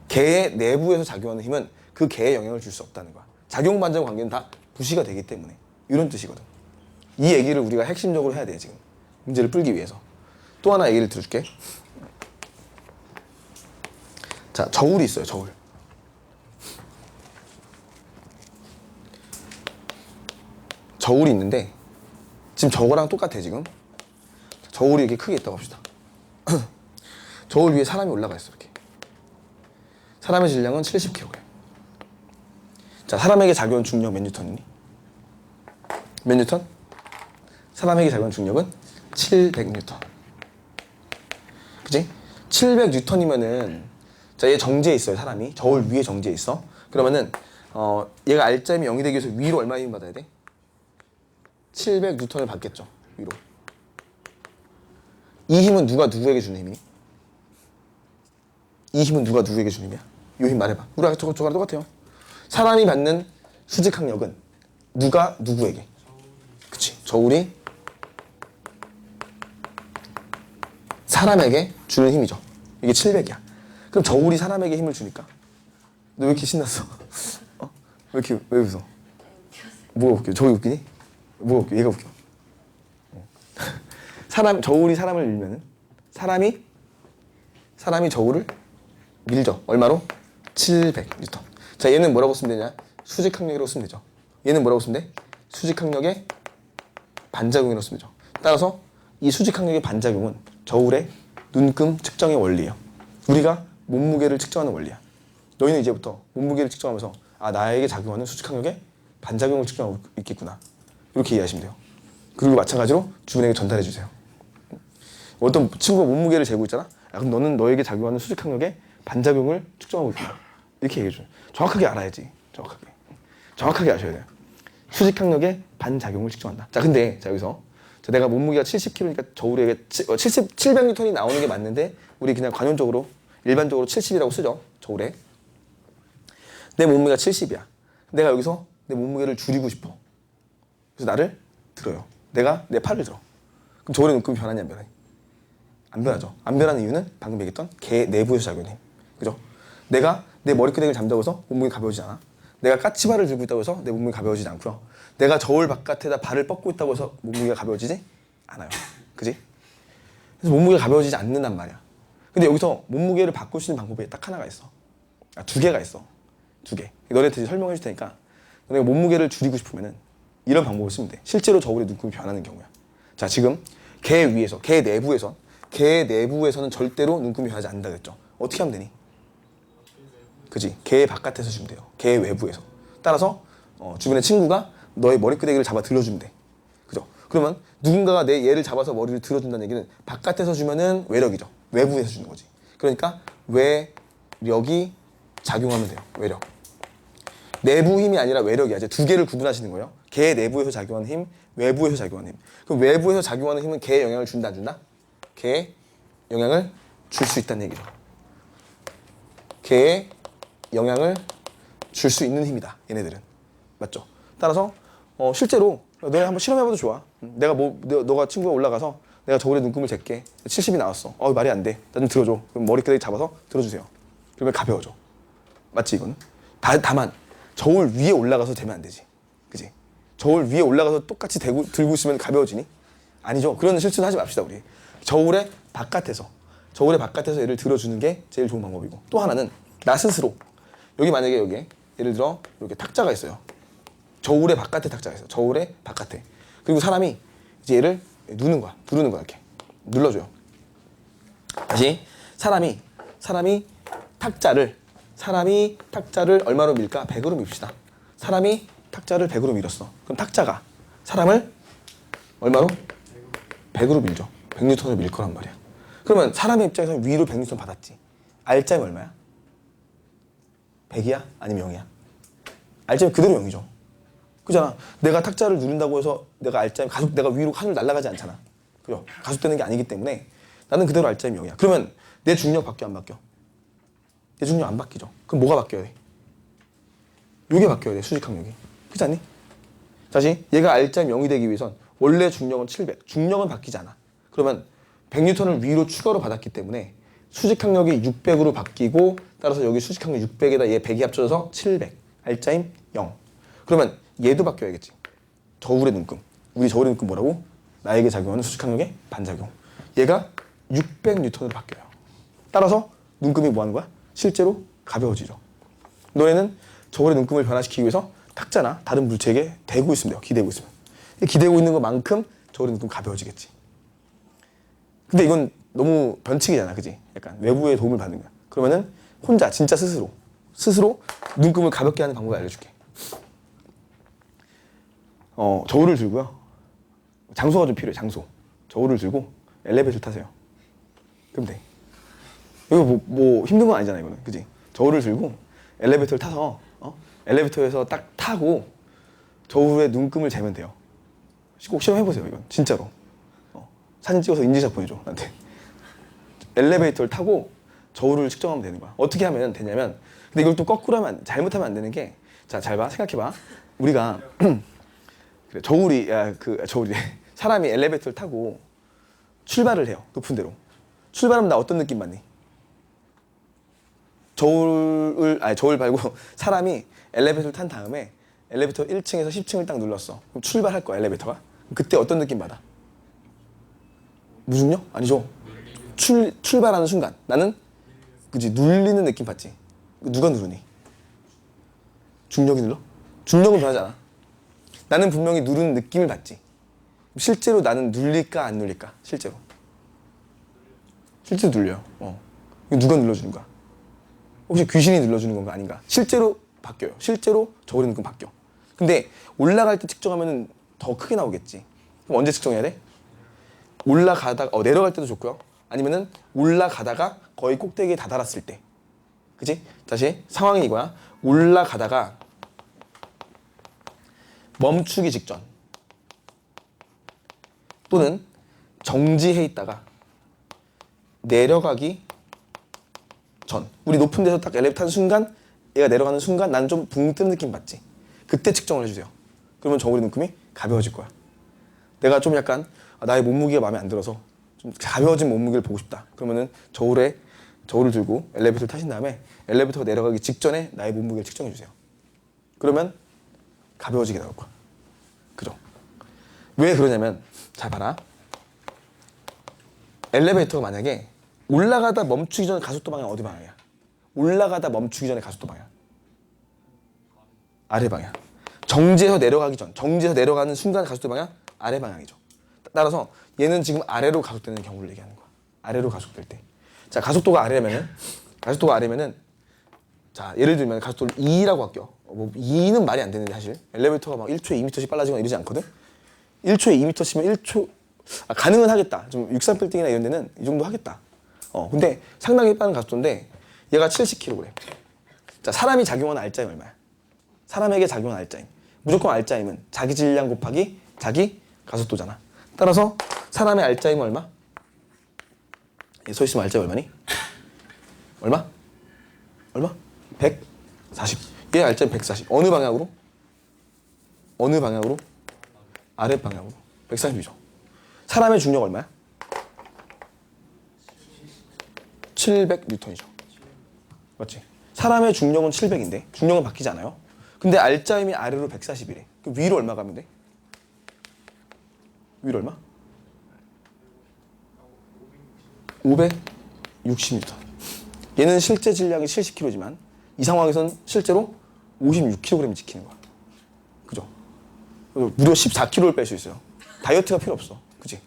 개의 내부에서 작용하는 힘은 그 개에 영향을 줄 수 없다는 거야. 작용 반전 관계는 다 부시가 되기 때문에 이런 뜻이거든. 이 얘기를 우리가 핵심적으로 해야 돼 지금. 문제를 풀기 위해서. 또 하나 얘기를 들어줄게. 자, 저울이 있어요. 저울. 저울이 있는데 지금 저거랑 똑같아 지금. 저울이 이렇게 크게 있다고 합시다. 저울 위에 사람이 올라가 있어 이렇게. 사람의 질량은 70kg. 자, 사람에게 작용한 중력 몇 뉴턴이니? 몇 뉴턴? 사람에게 작용한 중력은 700뉴턴. 그치? 700N이면은 자, 얘 정지해 있어요, 사람이. 저울 위에 정지해 있어. 그러면은 얘가 R점이 0이 되기 위해서 위로 얼마 힘 받아야 돼? 700N을 받겠죠, 위로. 이 힘은 누가 누구에게 주는 힘이니? 이 힘은 누가 누구에게 주는 힘이야? 이 힘 말해봐. 우리가 저거랑 똑같아요. 사람이 받는 수직항력은 누가 누구에게? 그치, 저울이 사람에게 주는 힘이죠. 이게 700이야. 그럼 저울이 사람에게 힘을 주니까 너 왜 이렇게 신났어? 왜 웃어? 뭐가 웃겨? 저기 웃기니? 뭐가 웃겨? 얘가 웃겨. 저울이 사람을 밀면은 사람이 저울을 밀죠. 얼마로? 700N. 자, 얘는 뭐라고 쓰면 되냐? 수직항력이라고 쓰면 되죠. 얘는 뭐라고 쓰면 돼? 수직항력의 반작용이라고 쓰면 되죠. 따라서 이 수직항력의 반작용은 저울의 눈금 측정의 원리예요. 우리가 몸무게를 측정하는 원리야. 너희는 이제부터 몸무게를 측정하면서 아, 나에게 작용하는 수직항력의 반작용을 측정하고 있겠구나. 이렇게 이해하시면 돼요. 그리고 마찬가지로 주변에게 전달해 주세요. 어떤 친구가 몸무게를 재고 있잖아. 야, 그럼 너는 너에게 작용하는 수직항력의 반작용을 측정하고 있구나. 이렇게 얘기해 줘요. 정확하게 알아야지. 정확하게 아셔야 돼요. 수직항력의 반작용을 측정한다. 자, 근데 자, 여기서 내가 몸무게가 70kg니까 저울에게 700N이 나오는 게 맞는데 우리 그냥 관용적으로 일반적으로 70이라고 쓰죠. 저울에. 내 몸무게가 70이야. 내가 여기서 내 몸무게를 줄이고 싶어. 그래서 나를 들어요. 내가 내 팔을 들어. 그럼 저울의 눈금이 변하냐 안 변하니? 안 변하죠. 안 변하는 이유는 방금 얘기했던 개 내부에서 작용해. 그죠? 내가 내 머리끄댕이를 잠자고 해서 몸무게 가벼워지지 않아. 내가 까치발을 들고 있다고 해서 내 몸무게 가벼워지지 않고요. 내가 저울 바깥에다 발을 뻗고 있다고 해서 몸무게가 가벼워지지 않아요. 그지? 그래서 몸무게가 가벼워지지 않는단 말이야. 근데 여기서 몸무게를 바꿀 수 있는 방법이 딱 하나가 있어. 두 개가 있어. 두 개. 너네한테 설명해 줄 테니까 너네가 몸무게를 줄이고 싶으면은 이런 방법을 쓰면 돼. 실제로 저울의 눈금이 변하는 경우야. 자, 지금 개 내부에서는 절대로 눈금이 변하지 않는다 그랬죠. 어떻게 하면 되니? 그지? 개 바깥에서 주면 돼요. 개 외부에서. 따라서 주변의 친구가 너의 머리끄댕이를 잡아 들어주면 돼. 그죠? 그러면 누군가가 내 얘를 잡아서 머리를 들어준다는 얘기는 바깥에서 주면은 외력이죠. 외부에서 주는 거지. 그러니까 외력이 작용하면 돼요. 외력. 내부 힘이 아니라 외력이야. 이제 두 개를 구분하시는 거예요. 개 내부에서 작용하는 힘, 외부에서 작용하는 힘. 그럼 외부에서 작용하는 힘은 개에 영향을 준다 안 준다? 개에 영향을 줄 수 있다는 얘기죠. 개에 영향을 줄 수 있는 힘이다. 얘네들은. 맞죠? 따라서 실제로 너네 한번 실험해봐도 좋아. 너가 친구가 올라가서 내가 저울에 눈금을 잴게. 70이 나왔어. 말이 안 돼. 나 좀 들어줘. 그럼 머리끄댕이 잡아서 들어주세요. 그러면 가벼워져. 맞지 이거는? 다만 저울 위에 올라가서 되면 안 되지. 그지? 저울 위에 올라가서 똑같이 들고 있으면 가벼워지니? 아니죠. 그런 실수는 하지 맙시다 우리. 저울의 바깥에서 얘를 들어주는 게 제일 좋은 방법이고, 또 하나는 나 스스로 여기 만약에 여기에 예를 들어 이렇게 탁자가 있어요. 저울의 바깥에 탁자가 있어요. 저울의 바깥에. 그리고 사람이 이제 얘를 누르는 거야 이렇게 눌러줘요. 다시 사람이 탁자를 얼마로 밀까? 100으로 밉시다. 사람이 탁자를 100으로 밀었어. 그럼 탁자가 사람을 얼마로? 100으로 밀죠. 100N을 밀 거란 말이야. 그러면 사람의 입장에서 위로 100N 받았지. R점이 얼마야? 100이야? 아니면 0이야? R점이 그대로 0이죠. 그잖아. 내가 탁자를 누른다고 해서 내가 위로 하늘 날아가지 않잖아. 그죠? 가속되는 게 아니기 때문에 나는 그대로 R점이 0이야. 그러면 내 중력 바뀌어 안 바뀌어? 내 중력 안 바뀌죠. 그럼 뭐가 바뀌어야 돼? 요게 바뀌어야 돼. 수직항력이. 그렇지 않니? 다시 얘가 R점 0이 되기 위해선 원래 중력은 700. 중력은 바뀌지 않아. 그러면 100N을 위로 추가로 받았기 때문에 수직항력이 600으로 바뀌고, 따라서 여기 수직항력 600에다 얘 100이 합쳐져서 700. R점 0. 그러면 얘도 바뀌어야겠지. 저울의 눈금. 우리 저울의 눈금 뭐라고? 나에게 작용하는 수직항력의 반작용. 얘가 600N으로 바뀌어요. 따라서 눈금이 뭐 하는 거야? 실제로 가벼워지죠. 너희는 저울의 눈금을 변화시키기 위해서 탁자나 다른 물체에게 대고 있으면 돼요. 기대고 있으면. 기대고 있는 것만큼 저울의 눈금 가벼워지겠지. 근데 이건 너무 변칙이잖아. 그지? 약간 외부의 도움을 받는 거야. 그러면은 혼자 진짜 스스로 눈금을 가볍게 하는 방법을 알려줄게. 저울을 들고요. 장소가 좀 필요해. 장소. 저울을 들고 엘리베이터를 타세요. 그럼 돼. 이거 뭐 힘든 건 아니잖아 이거는, 그지? 저울을 들고 엘리베이터를 타서 엘리베이터에서 딱 타고 저울에 눈금을 재면 돼요. 꼭 시험해보세요 이건 진짜로. 사진 찍어서 인증샷 보내줘 나한테. 엘리베이터를 타고 저울을 측정하면 되는 거야. 어떻게 하면 되냐면, 근데 이걸 또 거꾸로 하면 잘못하면 안 되는 게, 자 잘 봐, 생각해봐. 우리가 그래, 저울이 사람이 엘리베이터를 타고 출발을 해요. 높은 데로 출발하면 나 어떤 느낌 받니? 저울 말고 사람이 엘리베이터를 탄 다음에 엘리베이터 1층에서 10층을 딱 눌렀어. 그럼 출발할 거야 엘리베이터가. 그때 어떤 느낌 받아? 무중력? 아니죠. 출발하는 순간 나는, 그지, 눌리는 느낌 받지. 누가 누르니? 중력이 눌러? 중력은 변하지 않아. 나는 분명히 누르는 느낌을 받지. 실제로 나는 눌릴까 안 눌릴까? 실제로 눌려요. 이거 누가 눌러주는 거야? 혹시 귀신이 눌러주는 건가 아닌가? 실제로 바뀌어요. 실제로 저울의 눈금 바뀌어. 근데 올라갈 때 측정하면 더 크게 나오겠지. 그럼 언제 측정해야 돼? 올라가다가 내려갈 때도 좋고요. 아니면은 올라가다가 거의 꼭대기에 다다랐을 때. 그치? 다시 상황이 이거야. 올라가다가 멈추기 직전, 또는 정지해 있다가 내려가기 전. 우리 높은 데서 딱 엘리베이터 타는 순간, 얘가 내려가는 순간 나는 좀 붕 뜨는 느낌 받지. 그때 측정을 해주세요. 그러면 저울의 눈금이 가벼워질 거야. 내가 좀 약간 나의 몸무게가 마음에 안 들어서 좀 가벼워진 몸무게를 보고 싶다. 그러면은 저울을 들고 엘리베이터를 타신 다음에 엘리베이터가 내려가기 직전에 나의 몸무게를 측정해 주세요. 그러면 가벼워지게 나올 거야. 그죠? 왜 그러냐면, 잘 봐라. 엘리베이터가 만약에 올라가다 멈추기 전에 가속도 방향 어디 방향이야? 올라가다 멈추기 전에 가속도 방향 아래 방향. 정지해서 내려가기 전, 정지해서 내려가는 순간 가속도 방향 아래 방향이죠. 따라서 얘는 지금 아래로 가속되는 경우를 얘기하는 거야. 아래로 가속될 때. 자, 가속도가 아래면은 자, 예를 들면 가속도를 2라고 할게요. 2는 말이 안 되는데, 사실 엘리베이터가 막 1초에 2m씩 빨라지거나 이러지 않거든. 1초에 2m씩면 1초 가능은 하겠다. 좀 63빌딩이나 이런 데는 이 정도 하겠다. 근데 상당히 빠른 가속도인데 얘가 70kg. 자, 사람이 작용하는 R자임 얼마야? 사람에게 작용하는 R자임. 무조건 R자임은 자기 질량 곱하기 자기 가속도잖아. 따라서 사람의 R자임은 얼마? 서 있으면 R자임 얼마니? 얼마? 140. 얘 R자임 140. 어느 방향으로? 아래 방향으로. 140이죠. 사람의 중력 얼마야? 700N이죠. 맞지? 사람의 중력은 700인데 중력은 바뀌지 않아요. 근데 R자임이 아래로 140이래. 그럼 위로 얼마 가면 돼? 위로 얼마? 560N. 얘는 실제 질량이 70kg지만 이 상황에선 실제로 56kg이 지키는 거야. 그죠? 무려 14kg를 뺄 수 있어요. 다이어트가 필요 없어. 그치?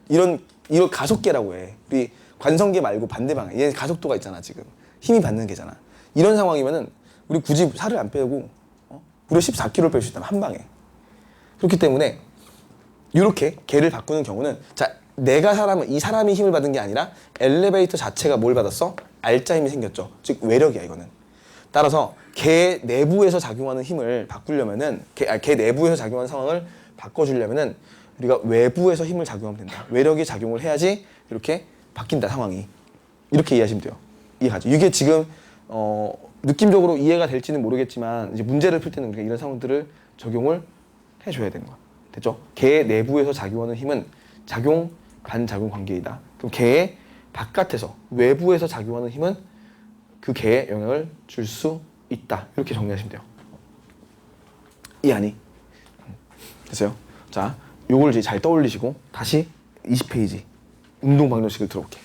이런 가속계라고 해. 우리 관성계 말고 반대 방향. 얘 가속도가 있잖아, 지금. 힘이 받는 게잖아. 이런 상황이면은 우리 굳이 살을 안 빼고 무려 14kg를 뺄 수 있다면 한 방에. 그렇기 때문에 이렇게 개를 바꾸는 경우는, 자, 이 사람이 힘을 받은 게 아니라 엘리베이터 자체가 뭘 받았어? R자 힘이 생겼죠. 즉 외력이야, 이거는. 따라서 개 내부에서 작용하는 힘을 바꾸려면은, 개 내부에서 작용하는 상황을 바꿔주려면은 우리가 외부에서 힘을 작용하면 된다. 외력이 작용을 해야지 이렇게 바뀐다, 상황이. 이렇게 이해하시면 돼요. 이해가죠? 이게 지금 느낌적으로 이해가 될지는 모르겠지만, 이제 문제를 풀 때는 우리가 이런 상황들을 적용을 해줘야 되는 거야. 됐죠? 개 내부에서 작용하는 힘은 작용, 반작용 관계이다. 그럼 개의 바깥에서, 외부에서 작용하는 힘은 그 개에 영향을 줄 수 있다. 이렇게 정리하시면 돼요. 이해하니? 됐어요? 자, 요걸 이제 잘 떠올리시고 다시 20페이지 운동 방정식을 들어볼게.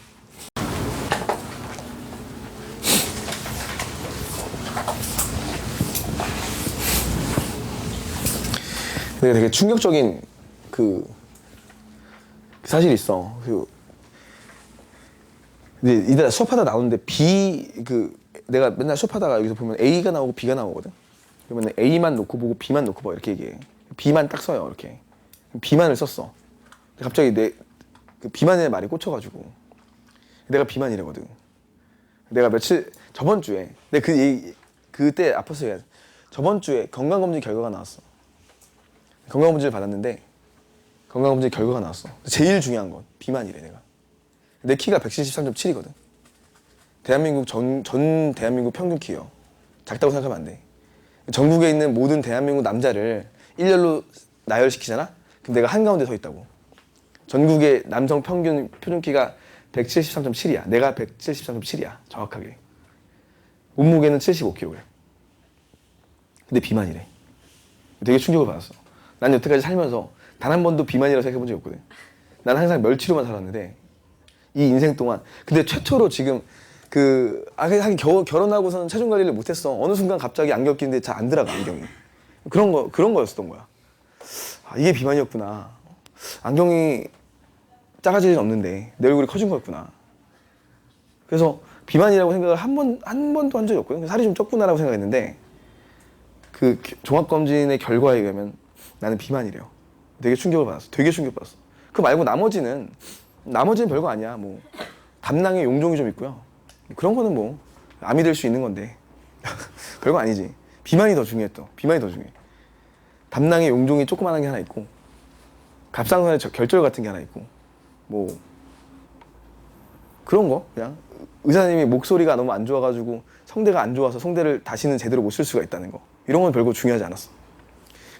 근데 되게 충격적인 그 사실이 있어. 근데 이따 수업하다 나오는데 내가 맨날 수업하다가 여기서 보면 A가 나오고 B가 나오거든. 그러면 A만 놓고 보고 B만 놓고 봐, 이렇게 얘기해. B만 딱 써요, 이렇게. B만을 썼어. 갑자기 그 B만의 말이 꽂혀가지고 내가 B만이라거든. 내가 저번 주에 근데 그때 아팠어요. 저번 주에 건강검진 결과가 나왔어. 건강검진을 받았는데 건강검진 결과가 나왔어. 제일 중요한 건 비만이래. 내가 내 키가 173.7이거든. 대한민국 전 대한민국 평균 키요. 작다고 생각하면 안 돼. 전국에 있는 모든 대한민국 남자를 일렬로 나열시키잖아? 그럼 내가 한가운데 서 있다고. 전국의 남성 평균 키가 173.7이야. 내가 173.7이야. 정확하게. 몸무게는 75kg. 근데 비만이래. 되게 충격을 받았어. 난 여태까지 살면서 단 한 번도 비만이라고 생각해 본 적이 없거든. 난 항상 멸치로만 살았는데 이 인생 동안 근데 최초로 지금 하긴 결혼하고서는 체중 관리를 못했어. 어느 순간 갑자기 안경 끼는데 잘 안 들어가 안경이. 그런 거였었던 거야. 아, 이게 비만이었구나. 안경이 작아질 일은 없는데 내 얼굴이 커진 거였구나. 그래서 비만이라고 생각을 한 번도 한 적이 없거든. 살이 좀 쪘구나라고 생각했는데 그 종합검진의 결과에 의하면 나는 비만이래요. 되게 충격을 받았어. 되게 충격받았어. 그 말고 나머지는 별거 아니야. 뭐 담낭에 용종이 좀 있고요. 그런 거는 뭐 암이 될 수 있는 건데 별거 아니지. 비만이 더 중요해 또. 비만이 더 중요해. 담낭에 용종이 조그만한 게 하나 있고 갑상선에 결절 같은 게 하나 있고 뭐 그런 거 그냥 의사님이 목소리가 너무 안 좋아가지고 성대가 안 좋아서 성대를 다시는 제대로 못 쓸 수가 있다는 거 이런 건 별거 중요하지 않았어.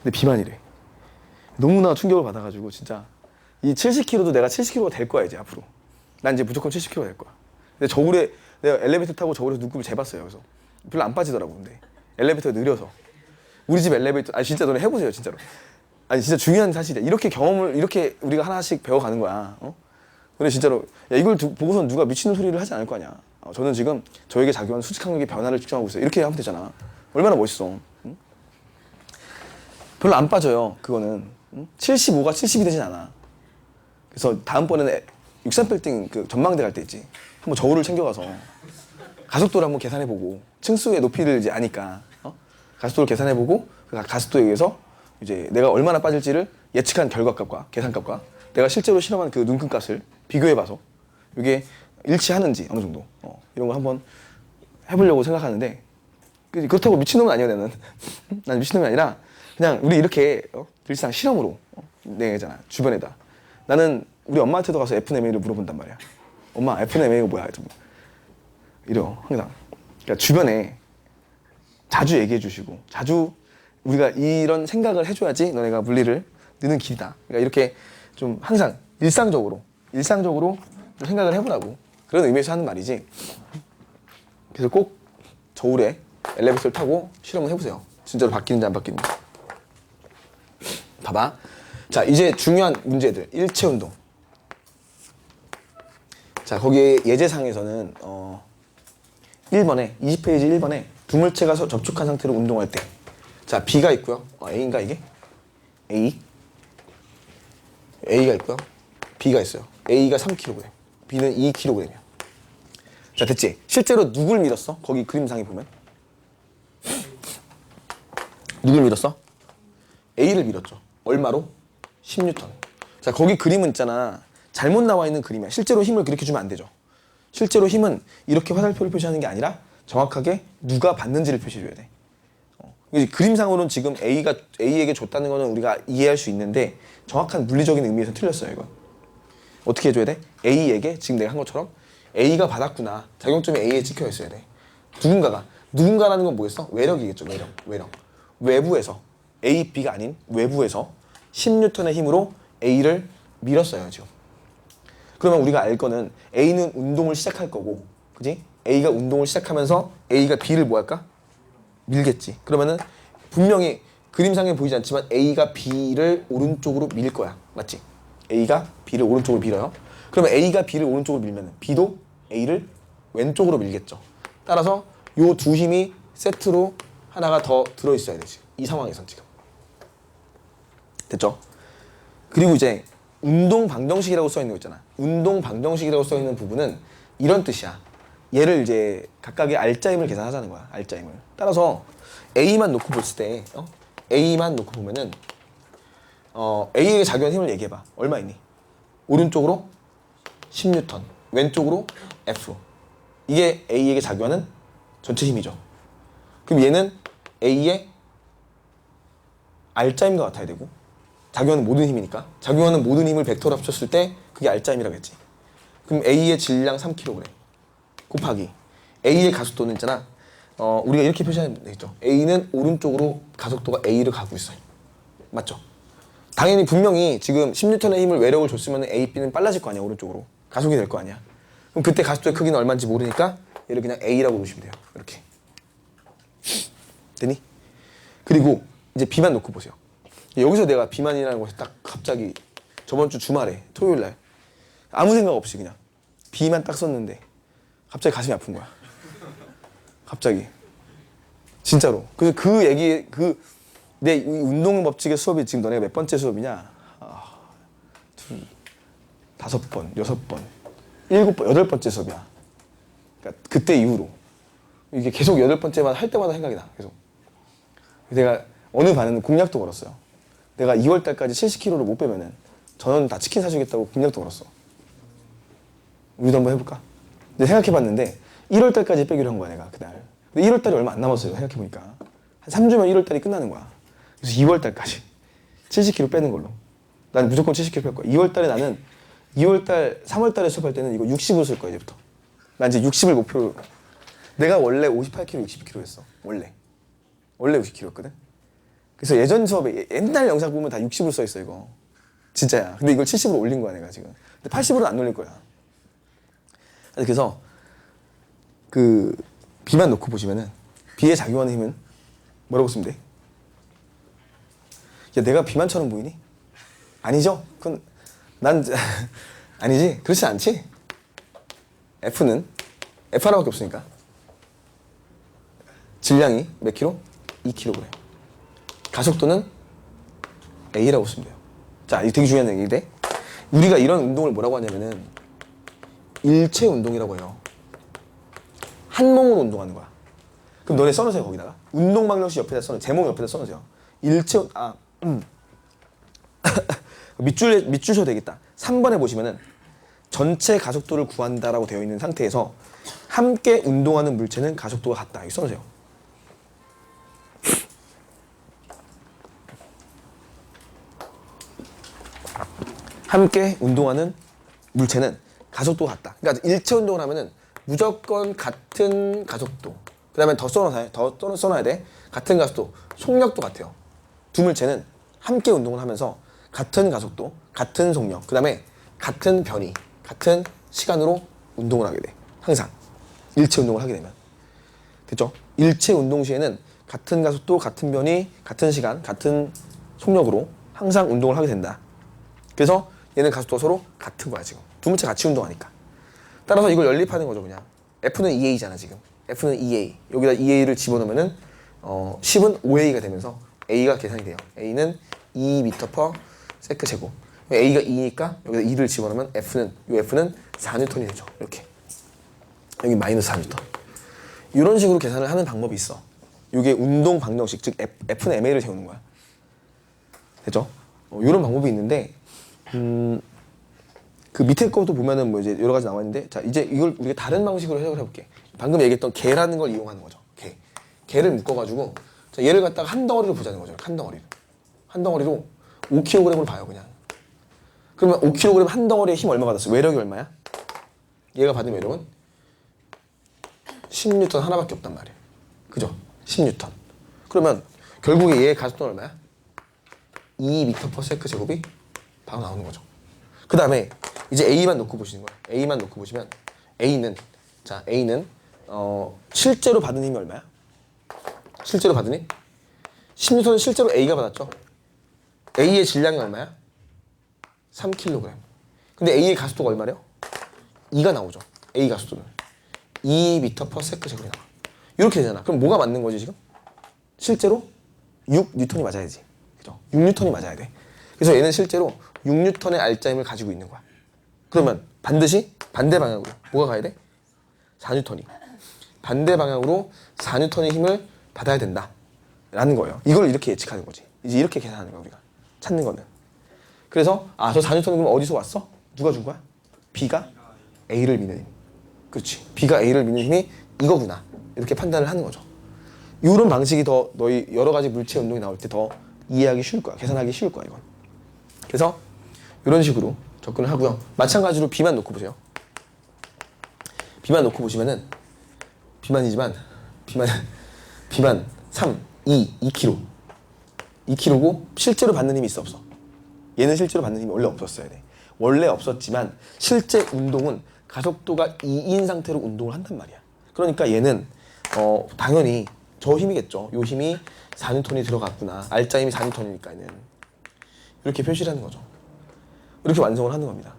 근데 비만이래. 너무나 충격을 받아가지고 진짜 이 70kg도 내가 70kg가 될 거야 이제 앞으로. 난 이제 무조건 70kg가 될 거야. 근데 저울에 내가 엘리베이터 타고 저울에서 눈곱을 재봤어요. 그래서 별로 안 빠지더라고. 근데 엘리베이터가 느려서 우리 집 엘리베이터 아니 진짜 너네 해보세요 진짜로. 아니 진짜 중요한 사실이야. 이렇게 경험을 이렇게 우리가 하나씩 배워가는 거야. 근데 진짜로 야, 이걸 보고선 누가 미치는 소리를 하지 않을 거 아니야. 저는 지금 저에게 작용한 수직항력의 변화를 측정하고 있어요. 이렇게 하면 되잖아. 얼마나 멋있어. 응? 별로 안 빠져요. 그거는 75가 70이 되진 않아. 그래서 다음번에는 63빌딩 그 전망대 갈 때 있지. 한번 저울을 챙겨가서 가속도를 한번 계산해보고 층수의 높이를 이제 아니까 가속도를 계산해보고 그 가속도에 의해서 이제 내가 얼마나 빠질지를 예측한 결과값과 계산값과 내가 실제로 실험한 그 눈금값을 비교해봐서 이게 일치하는지 어느 정도 이런 거 한번 해보려고 생각하는데 그렇다고 미친놈은 아니야 나는. 난 미친놈이 아니라 그냥 우리 이렇게 일상 실험으로 내잖아 주변에다. 나는 우리 엄마한테도 가서 FNMA를 물어본단 말이야. 엄마 FNMA가 뭐야? 이래요 항상. 그러니까 주변에 자주 얘기해 주시고 자주 우리가 이런 생각을 해줘야지 너네가 물리를 느는 길이다. 그러니까 이렇게 좀 항상 일상적으로 좀 생각을 해보라고 그런 의미에서 하는 말이지. 그래서 꼭 저울에 엘리베이터를 타고 실험을 해보세요. 진짜로 바뀌는지 안 바뀌는지. 봐봐. 자 이제 중요한 문제들. 일체 운동. 자 거기에 예제상에서는 1번에 20페이지 1번에 두물체가 접촉한 상태로 운동할 때. 자 B가 있고요. A인가 이게? A가 있고요. B가 있어요. A가 3kg, B는 2kg이야. 자 됐지? 실제로 누굴 밀었어? 거기 그림상에 보면 누굴 밀었어? A를 밀었죠. 얼마로? 10N. 자 거기 그림은 있잖아. 잘못 나와 있는 그림이야. 실제로 힘을 그렇게 주면 안 되죠. 실제로 힘은 이렇게 화살표를 표시하는 게 아니라 정확하게 누가 받는지를 표시해줘야 돼. 그림상으로는 지금 A에게 줬다는 거는 우리가 이해할 수 있는데 정확한 물리적인 의미에서 틀렸어요. 이건 어떻게 해줘야 돼? A에게 지금 내가 한 것처럼 A가 받았구나. 작용점이 A에 찍혀 있어야 돼. 누군가라는 건 뭐겠어? 외력이겠죠. 외력. 외부에서 A, B가 아닌 외부에서 10N의 힘으로 A를 밀었어요. 지금. 그러면 우리가 알 거는 A는 운동을 시작할 거고, 그지? A가 운동을 시작하면서 A가 B를 뭐 할까? 밀겠지. 그러면은 분명히 그림상에 보이지 않지만 A가 B를 오른쪽으로 밀 거야. 맞지? A가 B를 오른쪽으로 밀어요. 그러면 A가 B를 오른쪽으로 밀면 B도 A를 왼쪽으로 밀겠죠. 따라서 요 두 힘이 세트로 하나가 더 들어있어야 되지. 이 상황에선 지금. 됐죠? 그리고 이제 운동 방정식이라고 써 있는 거 있잖아. 운동 방정식이라고 써 있는 부분은 이런 뜻이야. 얘를 이제 각각의 알짜임을 계산하자는 거야. 알짜임을. 따라서 A만 놓고 봤을 때 A만 놓고 보면은 A에게 작용한 힘을 얘기해봐. 얼마 있니? 오른쪽으로 10N, 왼쪽으로 F. 이게 A에게 작용하는 전체 힘이죠. 그럼 얘는 A의 R자임과 같아야 되고 작용하는 모든 힘이니까 작용하는 모든 힘을 벡터로 합쳤을 때 그게 R자임이라고 했지. 그럼 A의 질량 3kg 곱하기 A의 가속도는 있잖아. 우리가 이렇게 표시하면 되겠죠. A는 오른쪽으로 가속도가 A를 가고 있어요. 맞죠? 당연히 분명히 지금 10N의 힘을 외력을 줬으면 A, B는 빨라질 거 아니야. 오른쪽으로 가속이 될 거 아니야. 그럼 그때 가속도의 크기는 얼마인지 모르니까 얘를 그냥 A라고 보시면 돼요. 이렇게 되니? 그리고 이제 B만 놓고 보세요. 여기서 내가 B만이라는 것이 딱 갑자기 저번 주 주말에 토요일 날 아무 생각 없이 그냥 B만 딱 썼는데 갑자기 가슴이 아픈 거야. 갑자기 진짜로. 그래서 그 얘기 내 운동 법칙의 수업이 지금 너네가 몇 번째 수업이냐? 5번, 6번, 7번, 8번째 수업이야. 그러니까 그때 이후로 이게 계속 8번째만 할 때마다 생각이 나. 계속. 내가 어느 반은 공약도 걸었어요. 내가 2월 달까지 70kg를 못 빼면은 저는 다 치킨 사주겠다고 공약도 걸었어. 우리도 한번 해볼까? 근데 생각해봤는데 1월 달까지 빼기로 한 거야 내가 그날. 근데 1월 달이 얼마 안 남았어요. 생각해보니까 한 3주면 1월 달이 끝나는 거야. 그래서 2월 달까지 70kg 빼는 걸로. 난 무조건 70kg 뺄 거야. 2월 달에 나는 2월 달, 3월 달에 수업할 때는 이거 60으로 쓸 거야 이제부터. 난 이제 60을 목표로. 내가 원래 58kg, 60kg였어. 원래 60kg였거든. 그래서 예전 수업에 옛날 영상 보면 다 60으로 써 있어 이거. 진짜야. 근데 이걸 70으로 올린 거야 내가 지금. 근데 80으로는 안 올릴 거야. 그래서 그 B만 놓고 보시면은 B에 작용하는 힘은 뭐라고 쓰면 돼? 야, 내가 B만처럼 보이니? 아니죠? 그건 난 아니지? 그렇지 않지? F는 F 하나밖에 없으니까 질량이 몇 킬로? 2kg. 가속도는 A라고 쓰면 돼요. 자, 이거 되게 중요한 얘기인데 우리가 이런 운동을 뭐라고 하냐면은 일체 운동이라고 해요. 한 몸으로 운동하는 거야. 그럼 너네 써놓으세요 거기다가. 운동방정식 옆에다 써놓으세요. 제목 옆에다 써놓으세요. 일체 밑줄 쳐도 되겠다. 3번에 보시면은 전체 가속도를 구한다라고 되어 있는 상태에서 함께 운동하는 물체는 가속도가 같다. 여기 써놓으세요. 함께 운동하는 물체는 가속도가 같다. 그러니까 일체 운동을 하면은 무조건 같은 가속도. 그 다음에 더 써놔야 돼. 같은 가속도, 속력도 같아요. 두 물체는 함께 운동을 하면서 같은 가속도, 같은 속력, 그 다음에 같은 변이, 같은 시간으로 운동을 하게 돼. 항상 일체 운동을 하게 되면. 됐죠? 일체 운동 시에는 같은 가속도, 같은 변이, 같은 시간, 같은 속력으로 항상 운동을 하게 된다. 그래서 얘는 가속도가 서로 같은 거야 지금. 두 물체 같이 운동하니까. 따라서 이걸 연립하는 거죠 그냥. F는 2A잖아 지금. F는 2A. 여기다 2A를 집어넣으면은 10은 5A가 되면서 A가 계산이 돼요. A는 2m/s 제곱. A가 2니까 여기다 2를 집어넣으면 F는 4N이 되죠. 이렇게. 여기 마이너스 4N. 이런 식으로 계산을 하는 방법이 있어. 이게 운동 방정식, 즉 F는 MA를 세우는 거야. 됐죠? 이런 방법이 있는데 그 밑에 것도 보면은 뭐 이제 여러 가지 나와 있는데, 자 이제 이걸 우리가 다른 방식으로 해석을 해볼게. 방금 얘기했던 개라는 걸 이용하는 거죠. 개를 묶어가지고 자, 얘를 갖다가 한 덩어리로 보자는 거죠. 한 덩어리로 5kg을 봐요 그냥. 그러면 5kg 한 덩어리에 힘 얼마 받았어? 외력이 얼마야? 얘가 받은 외력은 10N 하나밖에 없단 말이에요. 그죠? 10N. 그러면 결국에 얘의 가속도는 얼마야? 2m/s 제곱이 바로 나오는 거죠. 그 다음에 이제 A만 놓고 보시는 거예요. A만 놓고 보시면 A는 실제로 받은 힘이 얼마야? 실제로 받은 힘? 10N은 실제로 A가 받았죠. A의 질량이 얼마야? 3kg. 근데 A의 가속도가 얼마래요? 2가 나오죠. A 가속도는 2m/s 제곱이 나와. 이렇게 되잖아. 그럼 뭐가 맞는 거지 지금? 실제로 6N이 맞아야지. 그죠? 6N이 맞아야 돼. 그래서 얘는 실제로 6N의 R자임을 가지고 있는 거야. 그러면 반드시 반대 방향으로 뭐가 가야 돼? 4N이. 반대 방향으로 4N의 힘을 받아야 된다 라는 거예요. 이걸 이렇게 예측하는 거지. 이제 이렇게 계산하는 거야 우리가. 찾는 거는. 그래서 저 4N은 그럼 어디서 왔어? 누가 준 거야? B가 A를 미는 힘. 그렇지. B가 A를 미는 힘이 이거구나. 이렇게 판단을 하는 거죠. 이런 방식이 더 너희 여러 가지 물체 운동이 나올 때 더 이해하기 쉬울 거야. 계산하기 쉬울 거야, 이건. 그래서 이런 식으로 접근을 하고요. 마찬가지로 B만 놓고 보세요. B만 놓고 보시면은 B만이지만 B만 3, 2kg. 2kg고 실제로 받는 힘이 있어 없어? 얘는 실제로 받는 힘이 원래 없었어야 돼. 원래 없었지만 실제 운동은 가속도가 2인 상태로 운동을 한단 말이야. 그러니까 얘는 당연히 저 힘이겠죠. 요 힘이 4N이 들어갔구나. 알짜 힘이 4N이니까 얘는 이렇게 표시를 하는 거죠. 이렇게 완성을 하는 겁니다.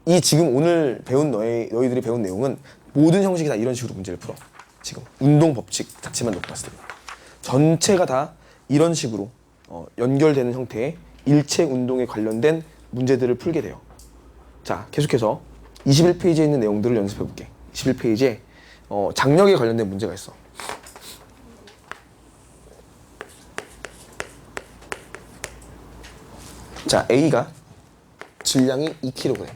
이 지금 오늘 배운 너희들이 배운 내용은 모든 형식이 다 이런 식으로 문제를 풀어. 지금 운동 법칙 자체만 놓고 봤을 때 전체가 다 이런 식으로 연결되는 형태의 일체 운동에 관련된 문제들을 풀게 돼요. 자, 계속해서 21페이지에 있는 내용들을 연습해 볼게. 21페이지에 장력에 관련된 문제가 있어. 자, A가 질량이 2kg,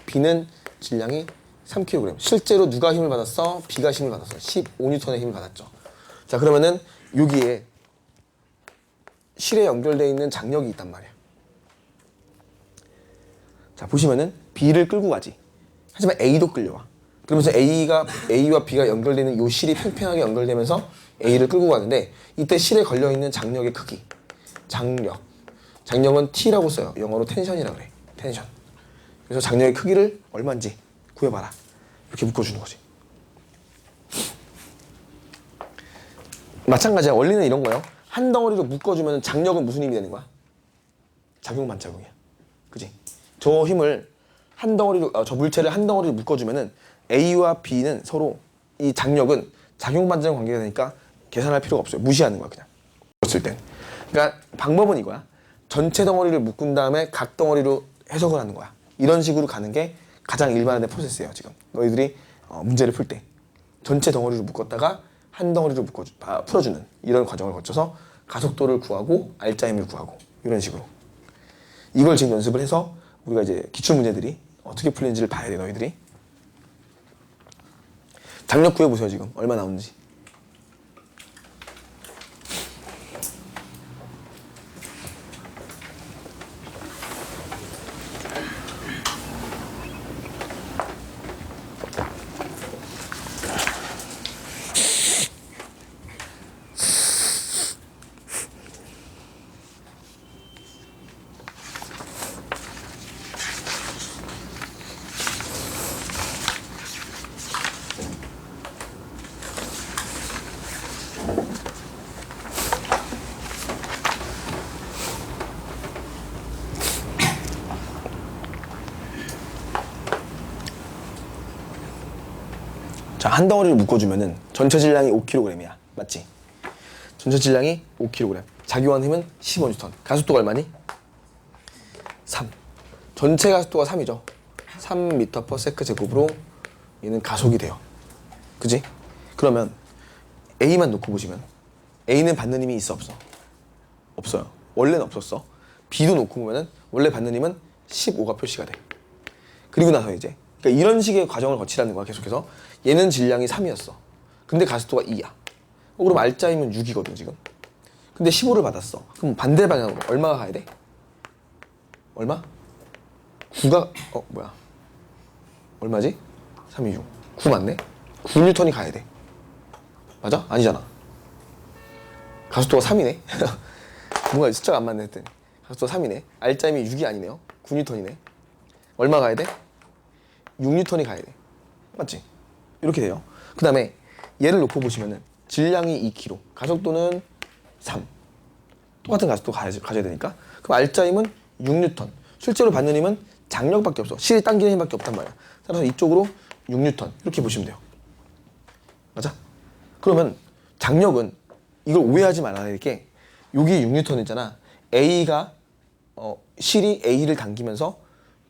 B는 질량이 3kg. 실제로 누가 힘을 받았어? B가 힘을 받았어. 15N의 힘을 받았죠. 자, 그러면은 여기에 실에 연결되어 있는 장력이 있단 말이야. 자, 보시면은 B를 끌고 가지. 하지만 A도 끌려와. 그러면서 A와 B가 연결되는 요 실이 팽팽하게 연결되면서 A를 끌고 가는데 이때 실에 걸려있는 장력의 크기. 장력은 T라고 써요. 영어로 텐션이라고 그래. 텐션. 그래서 장력의 크기를 얼마인지 구해봐라. 이렇게 묶어주는 거지. 마찬가지야. 원리는 이런 거예요. 한 덩어리로 묶어주면 장력은 무슨 힘이 되는 거야? 작용 반작용이야. 그지? 저 힘을 한 덩어리로, 저 물체를 한 덩어리로 묶어주면은 A와 B는 서로 이 장력은 작용 반작용 관계가 되니까 계산할 필요가 없어요. 무시하는 거야, 그냥. 그랬을 땐. 그러니까 방법은 이거야. 전체 덩어리를 묶은 다음에 각 덩어리로 해석을 하는 거야. 이런 식으로 가는 게 가장 일반화된 프로세스예요, 지금. 너희들이 문제를 풀 때. 전체 덩어리로 묶었다가 한 덩어리로 풀어주는 이런 과정을 거쳐서 가속도를 구하고 알짜 힘을 구하고 이런 식으로. 이걸 지금 연습을 해서 우리가 이제 기출문제들이 어떻게 풀리는지를 봐야 돼, 너희들이. 장력 구해보세요, 지금. 얼마 나오는지. 자, 한 덩어리를 묶어주면은 전체 질량이 5kg이야. 맞지? 전체 질량이 5kg. 작용한 힘은 15N. 가속도가 얼마니? 3. 전체 가속도가 3이죠. 3m/s 제곱으로 얘는 가속이 돼요. 그지? 그러면 A만 놓고 보시면 A는 받는 힘이 있어 없어? 없어요. 원래는 없었어. B도 놓고 보면은 원래 받는 힘은 15가 표시가 돼. 그리고 나서 이제 그러니까 이런 식의 과정을 거치라는 거야. 계속해서 얘는 질량이 3이었어. 근데 가속도가 2야. 그럼 알짜 힘은 6이거든 지금. 근데 15를 받았어. 그럼 반대 방향으로 얼마가 가야 돼? 얼마? 9가 뭐야? 얼마지? 3이 6. 9 맞네? 9N이 가야 돼. 맞아? 아니잖아. 가속도가 3이네? 뭔가 숫자가 안 맞네 했더니 가속도가 3이네. 알짜 힘이 6이 아니네요. 9N이네. 얼마 가야 돼? 6N이 가야 돼. 맞지? 이렇게 돼요. 그 다음에 얘를 놓고 보시면은 질량이 2kg, 가속도는 3. 똑같은 가속도 가져야 되니까. 그럼 알짜 힘은 6N. 실제로 받는 힘은 장력밖에 없어. 실이 당기는 힘밖에 없단 말이야. 따라서 이쪽으로 6N. 이렇게 보시면 돼요. 맞아? 그러면 장력은 이걸 오해하지 말아야 될 게 여기 6N 있잖아. A가 실이 A를 당기면서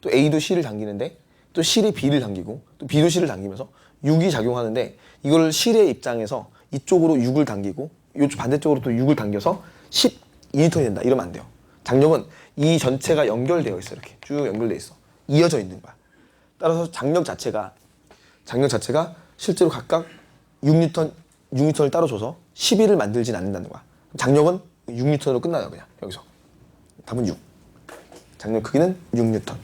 또 A도 C를 당기는데 또 실이 B를 당기고 또 B도 C를 당기면서 6이 작용하는데 이걸 실의 입장에서 이쪽으로 6을 당기고 이쪽 반대쪽으로 또 6을 당겨서 12N이 된다. 이러면 안 돼요. 장력은 이 전체가 연결되어 있어. 이렇게 쭉 연결되어 있어. 이어져 있는 거야. 따라서 장력 자체가 장력 자체가 실제로 각각 6N을 따로 줘서 12를 만들진 않는다는 거야. 장력은 6N으로 끝나요. 그냥 여기서. 답은 6. 장력 크기는 6N.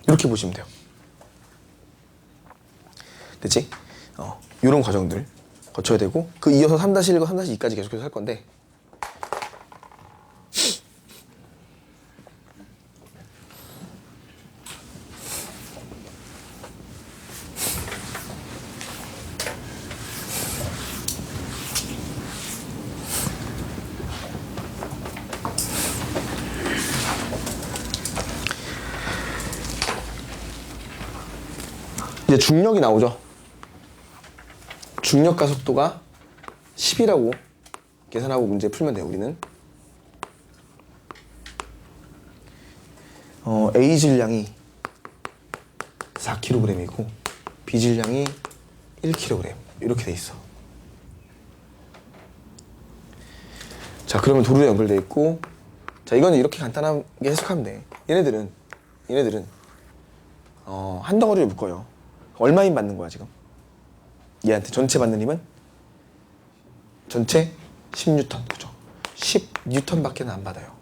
이렇게 보시면 돼요. 됐지? 이런 과정들 거쳐야 되고 그 이어서 3-1과 3-2까지 계속해서 할 건데 이제 중력이 나오죠. 중력 가속도가 10이라고 계산하고 문제 풀면 돼요. 우리는 A 질량이 4kg이고 B 질량이 1kg 이렇게 돼 있어. 자, 그러면 도로에 연결돼 있고, 자, 이건 이렇게 간단하게 해석하면 돼. 얘네들은 한 덩어리를 묶어요. 얼마 힘 받는 거야 지금? 얘한테 전체 받는 힘은 전체 10N, 그죠? 10N밖에 안 받아요.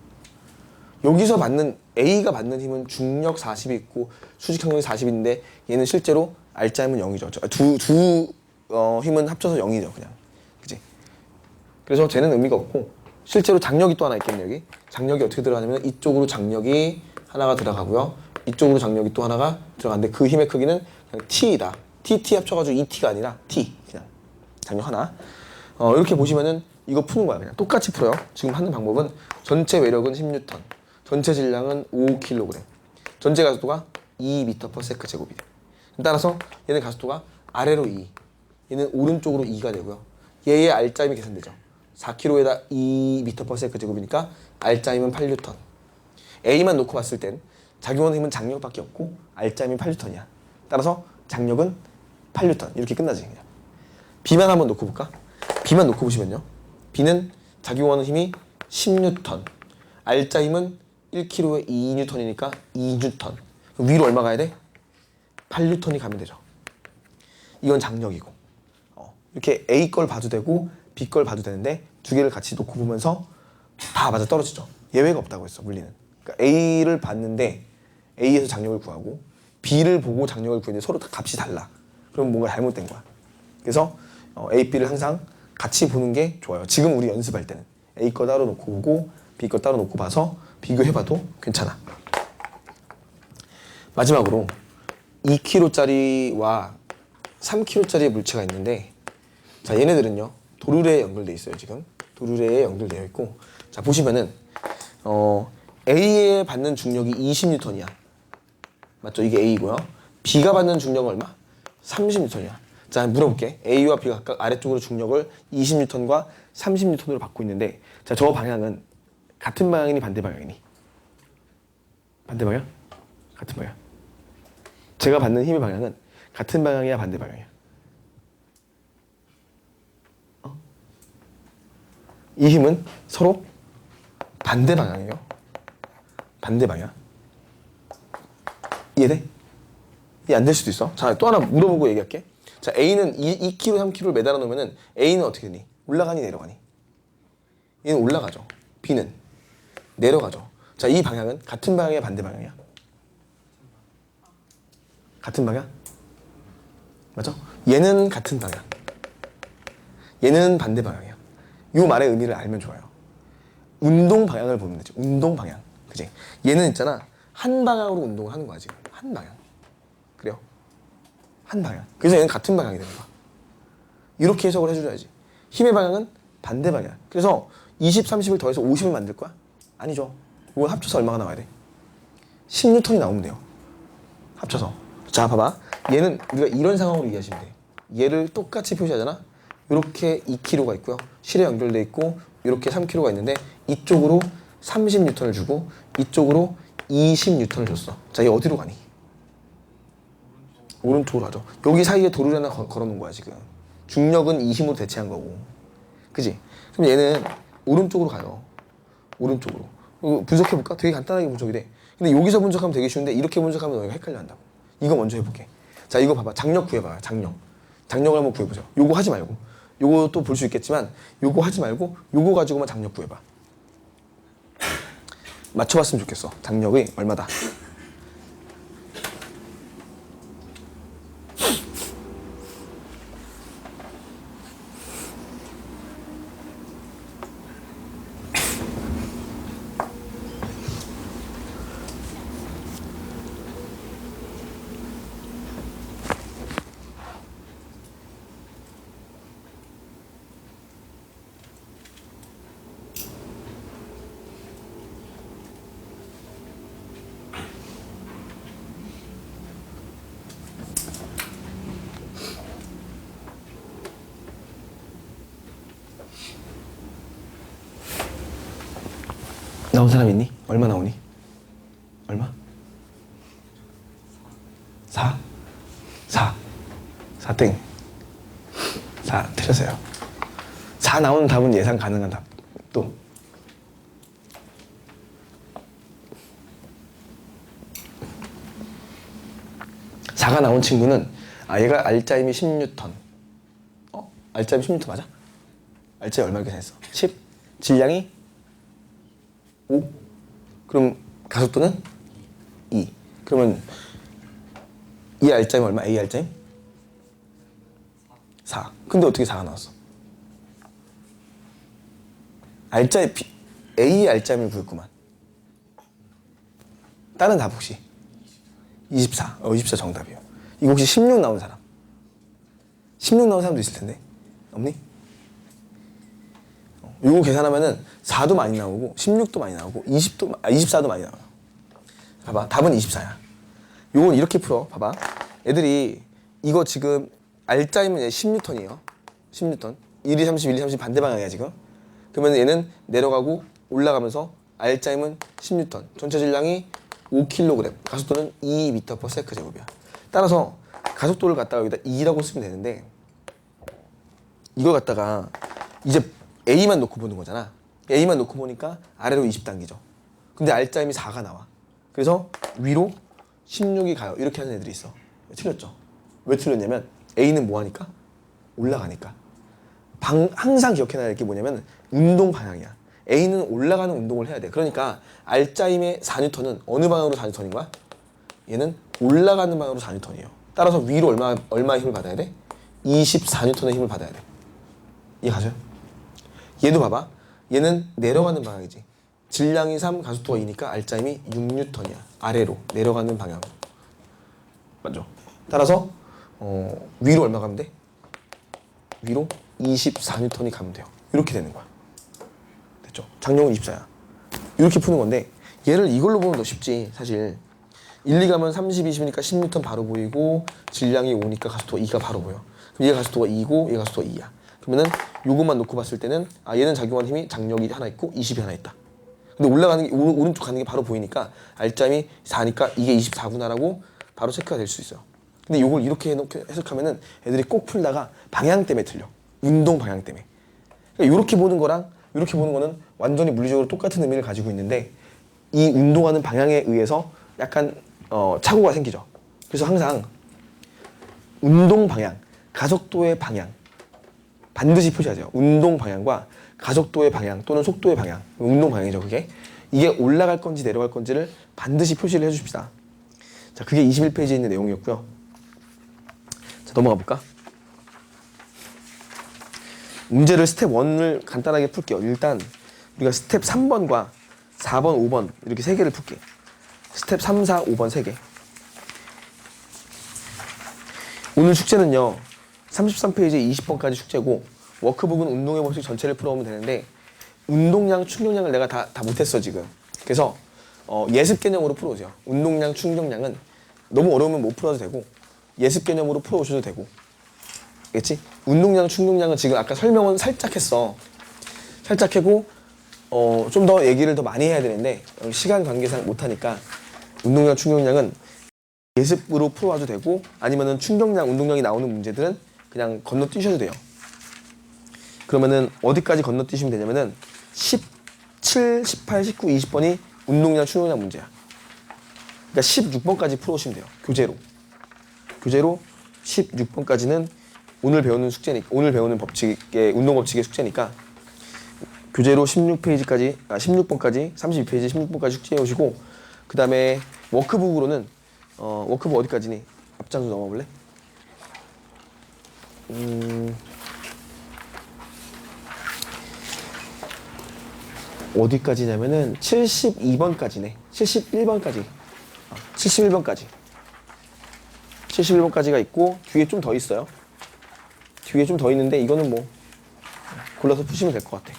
여기서 받는 A가 받는 힘은 중력 40이 있고 수직 항력이 40인데 얘는 실제로 알짜 힘은 0이죠. 두 힘은 합쳐서 0이죠, 그냥. 그지? 그래서 쟤는 의미가 없고 실제로 장력이 또 하나 있겠네. 여기 장력이 어떻게 들어가냐면 이쪽으로 장력이 하나가 들어가고요, 이쪽으로 장력이 또 하나가 들어가는데 그 힘의 크기는 그냥 T이다. TT 합쳐가지고 ET가 아니라 T, 그냥 장력 하나. 이렇게 보시면은 이거 푸는 거야. 그냥 똑같이 풀어요. 지금 하는 방법은 전체 외력은 10N, 전체 질량은 5kg, 전체 가속도가 2m/s 제곱이 돼. 따라서 얘는 가속도가 아래로 2, 얘는 오른쪽으로 2가 되고요. 얘의 알짜임이 계산되죠. 4kg에다 2m/s 제곱이니까 알짜임은 8N. A만 놓고 봤을 땐 작용하는 힘은 장력밖에 없고 알짜임이 8N이야. 따라서 장력은 8N. 이렇게 끝나지 그냥. B만 한번 놓고 볼까? B만 놓고 보시면요, B는 작용하는 힘이 10N, 알짜 힘은 1kg에 2N이니까 2N. 위로 얼마 가야 돼? 8N이 가면 되죠. 이건 장력이고, 이렇게 A 걸 봐도 되고 B 걸 봐도 되는데 두 개를 같이 놓고 보면서 다 맞아 떨어지죠. 예외가 없다고 했어, 물리는. 그러니까 A를 봤는데 A에서 장력을 구하고 B를 보고 장력을 구했는데 서로 다 값이 달라. 그럼 뭔가 잘못된 거야. 그래서 A, B를 항상 같이 보는 게 좋아요. 지금 우리 연습할 때는 A 거 따로 놓고 보고 B 거 따로 놓고 봐서 비교해봐도 괜찮아. 마지막으로 2kg짜리와 3kg짜리의 물체가 있는데, 자, 얘네들은요 도르래에 연결돼 있어요. 지금 도르래에 연결되어 있고, 자, 보시면은 A에 받는 중력이 20N이야. 맞죠? 이게 A고요. B가 받는 중력은 얼마? 30N이야. 자, 물어볼게. A와 B가 각각 아래쪽으로 중력을 20N과 30N으로 받고 있는데, 자, 저 방향은 같은 방향이니 반대 방향이니? 반대 방향? 같은 방향. 제가 받는 힘의 방향은 같은 방향이야 반대 방향이야? 이 힘은 서로 반대 방향이에요. 반대 방향. 이해돼? 이해 안 될 수도 있어. 자, 또 하나 물어보고 얘기할게. 자, A는 2kg, 3kg를 매달아 놓으면은 A는 어떻게 되니? 올라가니 내려가니? 얘는 올라가죠. B는 내려가죠. 자, 이 방향은 같은 방향이야 반대 방향이야? 같은 방향? 맞죠? 얘는 같은 방향, 얘는 반대 방향이야. 이 말의 의미를 알면 좋아요. 운동 방향을 보면 되지. 운동 방향, 그지? 얘는 있잖아, 한 방향으로 운동을 하는 거야 지금. 한 방향. 그래요? 한 방향. 그래서 얘는 같은 방향이 되는 거야. 이렇게 해석을 해줘야지. 힘의 방향은 반대 방향. 그래서 20, 30을 더해서 50을 만들 거야? 아니죠. 이건 합쳐서 얼마가 나와야 돼? 10N이 나오면 돼요. 합쳐서. 자, 봐봐. 얘는 우리가 이런 상황으로 이해하시면 돼. 얘를 똑같이 표시하잖아. 이렇게 2kg가 있고요, 실에 연결돼 있고, 이렇게 3kg가 있는데 이쪽으로 30N을 주고 이쪽으로 20N을 줬어. 자, 얘 어디로 가니? 오른쪽으로 가죠. 여기 사이에 도르를 하나 걸어놓은 거야 지금. 중력은 이 힘으로 대체한 거고, 그지? 그럼 얘는 오른쪽으로 가요. 오른쪽으로. 분석해볼까? 되게 간단하게 분석이 돼. 근데 여기서 분석하면 되게 쉬운데 이렇게 분석하면 너희가 헷갈려 한다고. 이거 먼저 해볼게. 자, 이거 봐봐. 장력 구해봐요. 장력을 한번 구해보죠. 요거 하지 말고. 요거 또 볼 수 있겠지만 요거 하지 말고 요거 가지고만 장력 구해봐. 맞춰봤으면 좋겠어. 장력이 얼마다. 나온 사람 있니? 얼마 나오니? 얼마? 4? 4땡. 4 틀렸어요. 4 나오는 답은 예상 가능한 답. 또 4가 나온 친구는 얘가 알짜임이 10뉴턴. 알짜임이 10뉴턴 맞아? 알짜임 얼마 계산했어? 10. 질량이 5. 그럼 가속도는 2. 그러면 이 알짜임 얼마? A 알짜임? 4. 근데 어떻게 4가 나왔어? 알짜임 A 알짜임을 구했구만. 다른 답 혹시? 24. 24 정답이요. 이거 혹시 16 나온 사람? 16 나온 사람도 있을 텐데. 없니? 이거 계산하면은 4도 많이 나오고 16도 많이 나오고 24도 많이 나와요. 봐봐. 답은 24야. 요건 이렇게 풀어. 봐봐. 애들이 이거 지금 알짜임은 10뉴턴이에요. 10뉴턴. 1, 2, 30, 1, 2, 30 반대 방향이야 지금. 그러면 얘는 내려가고 올라가면서 알짜임은 10뉴턴. 전체 질량이 5kg. 가속도는 2m/s 제곱이야. 따라서 가속도를 갖다가 여기다 2라고 쓰면 되는데 이걸 갖다가 이제 A만 놓고 보는 거잖아. A만 놓고 보니까 아래로 20 당기죠. 근데 알짜임이 4가 나와. 그래서 위로 16이 가요. 이렇게 하는 애들이 있어. 틀렸죠. 왜 틀렸냐면 A는 뭐 하니까? 올라가니까. 항상 기억해놔야 될 게 뭐냐면 운동 방향이야. A는 올라가는 운동을 해야 돼. 그러니까 알짜임의 4뉴턴은 어느 방향으로 4뉴턴인 거야? 얘는 올라가는 방향으로 4뉴턴이에요. 따라서 위로 얼마의 힘을 받아야 돼? 24뉴턴의 힘을 받아야 돼. 이해가죠? 얘도 봐봐. 얘는 내려가는 방향이지. 질량이 3, 가속도가 2니까 알짜임이 6뉴턴이야. 아래로 내려가는 방향. 맞죠? 따라서 위로 얼마 가면 돼? 위로 24뉴턴이 가면 돼요. 이렇게 되는 거야. 됐죠? 장력은 24야. 이렇게 푸는 건데 얘를 이걸로 보면 더 쉽지. 사실 1, 2 가면 30, 20이니까 10뉴턴 바로 보이고 질량이 5니까 가속도가 2가 바로 보여. 그럼 얘가 가속도가 2고 얘가 가속도가 2야. 그러면은 요것만 놓고 봤을 때는 얘는 작용한 힘이 장력이 하나 있고 20이 하나 있다. 근데 올라가는 게 오른쪽 가는 게 바로 보이니까 알짜임이 4니까 이게 24구나라고 바로 체크가 될 수 있어요. 근데 요걸 이렇게 해석하면은 애들이 꼭 풀다가 방향 때문에 틀려. 운동 방향 때문에. 그러니까 이렇게 보는 거랑 이렇게 보는 거는 완전히 물리적으로 똑같은 의미를 가지고 있는데 이 운동하는 방향에 의해서 약간 착오가 생기죠. 그래서 항상 운동 방향, 가속도의 방향 반드시 표시하세요. 운동 방향과 가속도의 방향 또는 속도의 방향, 운동 방향이죠. 그게 이게 올라갈 건지 내려갈 건지를 반드시 표시를 해주십시다. 자, 그게 21페이지에 있는 내용이었고요. 자, 넘어가 볼까? 문제를 스텝 1을 간단하게 풀게요. 일단 우리가 스텝 3번과 4번, 5번 이렇게 3개를 풀게. 스텝 3, 4, 5번 3개. 오늘 숙제는요. 33페이지 20번까지 숙제고 워크북은 운동의 법칙 전체를 풀어오면 되는데 운동량, 충격량을 내가 다 못했어 지금. 그래서 예습 개념으로 풀어오세요. 운동량, 충격량은 너무 어려우면 못 풀어도 되고 예습 개념으로 풀어오셔도 되고. 알겠지? 운동량, 충격량은 지금 아까 설명은 살짝 했어. 살짝 하고 좀 더 얘기를 더 많이 해야 되는데 시간 관계상 못하니까 운동량, 충격량은 예습으로 풀어와도 되고 아니면은 충격량, 운동량이 나오는 문제들은 그냥 건너뛰셔도 돼요. 그러면은 어디까지 건너뛰시면 되냐면은 17, 18, 19, 20번이 운동량, 충격량 문제야. 그러니까 16번까지 풀어오시면 돼요. 교재로. 교재로 16번까지는 오늘 배우는 숙제니까, 오늘 배우는 법칙의 운동 법칙의 숙제니까 교재로 16페이지까지 16번까지 32페이지 16번까지 숙지해 오시고, 그 다음에 워크북으로는 워크북 어디까지니? 앞장서 넘어 볼래? 어디까지냐면은 72번까지네. 71번까지. 71번까지. 71번까지가 있고 뒤에 좀 더 있어요. 뒤에 좀 더 있는데 이거는 뭐 골라서 푸시면 될 것 같아.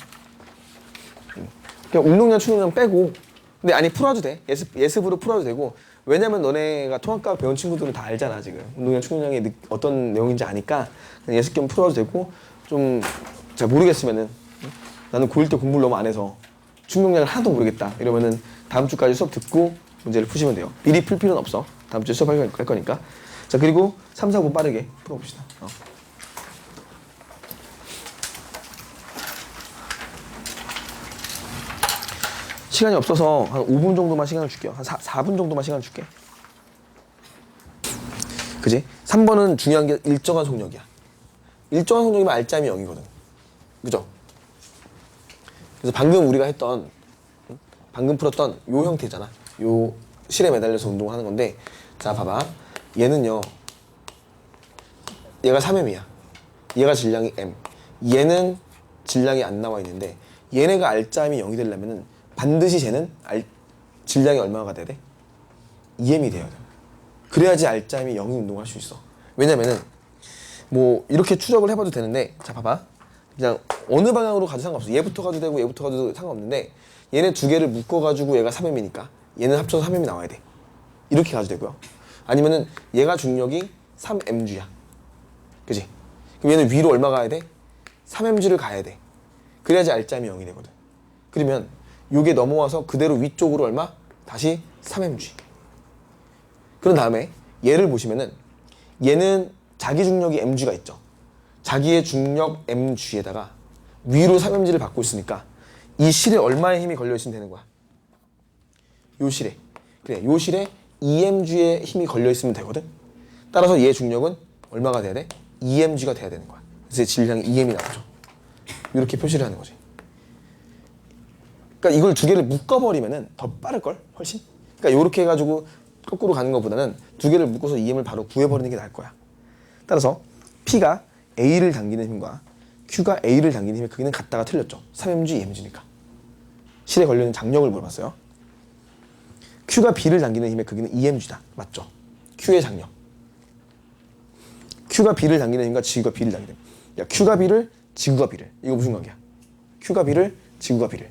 그냥 운동량 충동량 빼고, 근데 아니 풀어도 돼. 예습으로 풀어도 되고, 왜냐면 너네가 통합과 배운 친구들은 다 알잖아 지금. 운동량 충동량이 어떤 내용인지 아니까 그냥 예습 겸 풀어도 되고, 좀 잘 모르겠으면은 나는 고1 때 공부를 너무 안 해서 충동량을 하나도 모르겠다 이러면은 다음 주까지 수업 듣고 문제를 푸시면 돼요. 미리 풀 필요는 없어. 다음 주에 수업할 거니까. 자, 그리고 3, 4분 빠르게 풀어봅시다. 시간이 없어서 한 5분 정도만 시간을 줄게요. 한 4분 정도만 시간을 줄게. 그지? 3번은 중요한 게 일정한 속력이야. 일정한 속력이면 알짜미 0이거든. 그죠? 그래서 방금 우리가 했던, 방금 풀었던 요 형태잖아. 요 실에 매달려서 운동하는 건데, 자 봐봐. 얘는요, 얘가 3M이야. 얘가 질량이 M. 얘는 질량이 안 나와 있는데, 얘네가 알짜임이 0이 되려면은 반드시 쟤는 질량이 얼마가 돼야 돼? 2M이 돼야 돼. 그래야지 알짜임이 0이 운동을 할 수 있어. 왜냐면은 뭐 이렇게 추적을 해봐도 되는데, 자 봐봐. 그냥 어느 방향으로 가도 상관없어. 얘부터 가도 되고 얘부터 가도 상관없는데, 얘네 두 개를 묶어가지고 얘가 3M이니까 얘는 합쳐서 3M이 나와야 돼. 이렇게 가도 되고요. 아니면은 얘가 중력이 3mg야. 그지? 그럼 얘는 위로 얼마 가야 돼? 3mg를 가야 돼. 그래야지 알짜임이 0이 되거든. 그러면 요게 넘어와서 그대로 위쪽으로 얼마? 다시 3mg. 그런 다음에 얘를 보시면은 얘는 자기 중력이 mg가 있죠. 자기의 중력 mg에다가 위로 3mg를 받고 있으니까 이 실에 얼마의 힘이 걸려 있으면 되는 거야? 요 실에. 그래, 요 실에 2mg의 힘이 걸려 있으면 되거든. 따라서 얘 중력은 얼마가 돼야 돼? 2mg가 돼야 되는 거야. 그래서 질량이 2m이 나오죠. 이렇게 표시를 하는 거지. 그러니까 이걸 두 개를 묶어버리면은 더 빠를걸? 훨씬? 그러니까 이렇게 해가지고 거꾸로 가는 것보다는 두 개를 묶어서 2m을 바로 구해버리는 게 나을 거야. 따라서 P가 A를 당기는 힘과 Q가 A를 당기는 힘의 크기는 같다가 틀렸죠. 3mg, 2mg니까. 실에 걸려있는 장력을 물어봤어요. Q가 B를 당기는 힘의 크기는 2mg다. 맞죠? Q의 장력. Q가 B를 당기는 힘과 지구가 B를 당기는 힘. 야, Q가 B를, 지구가 B를. 이거 무슨 관계야? Q가 B를, 지구가 B를.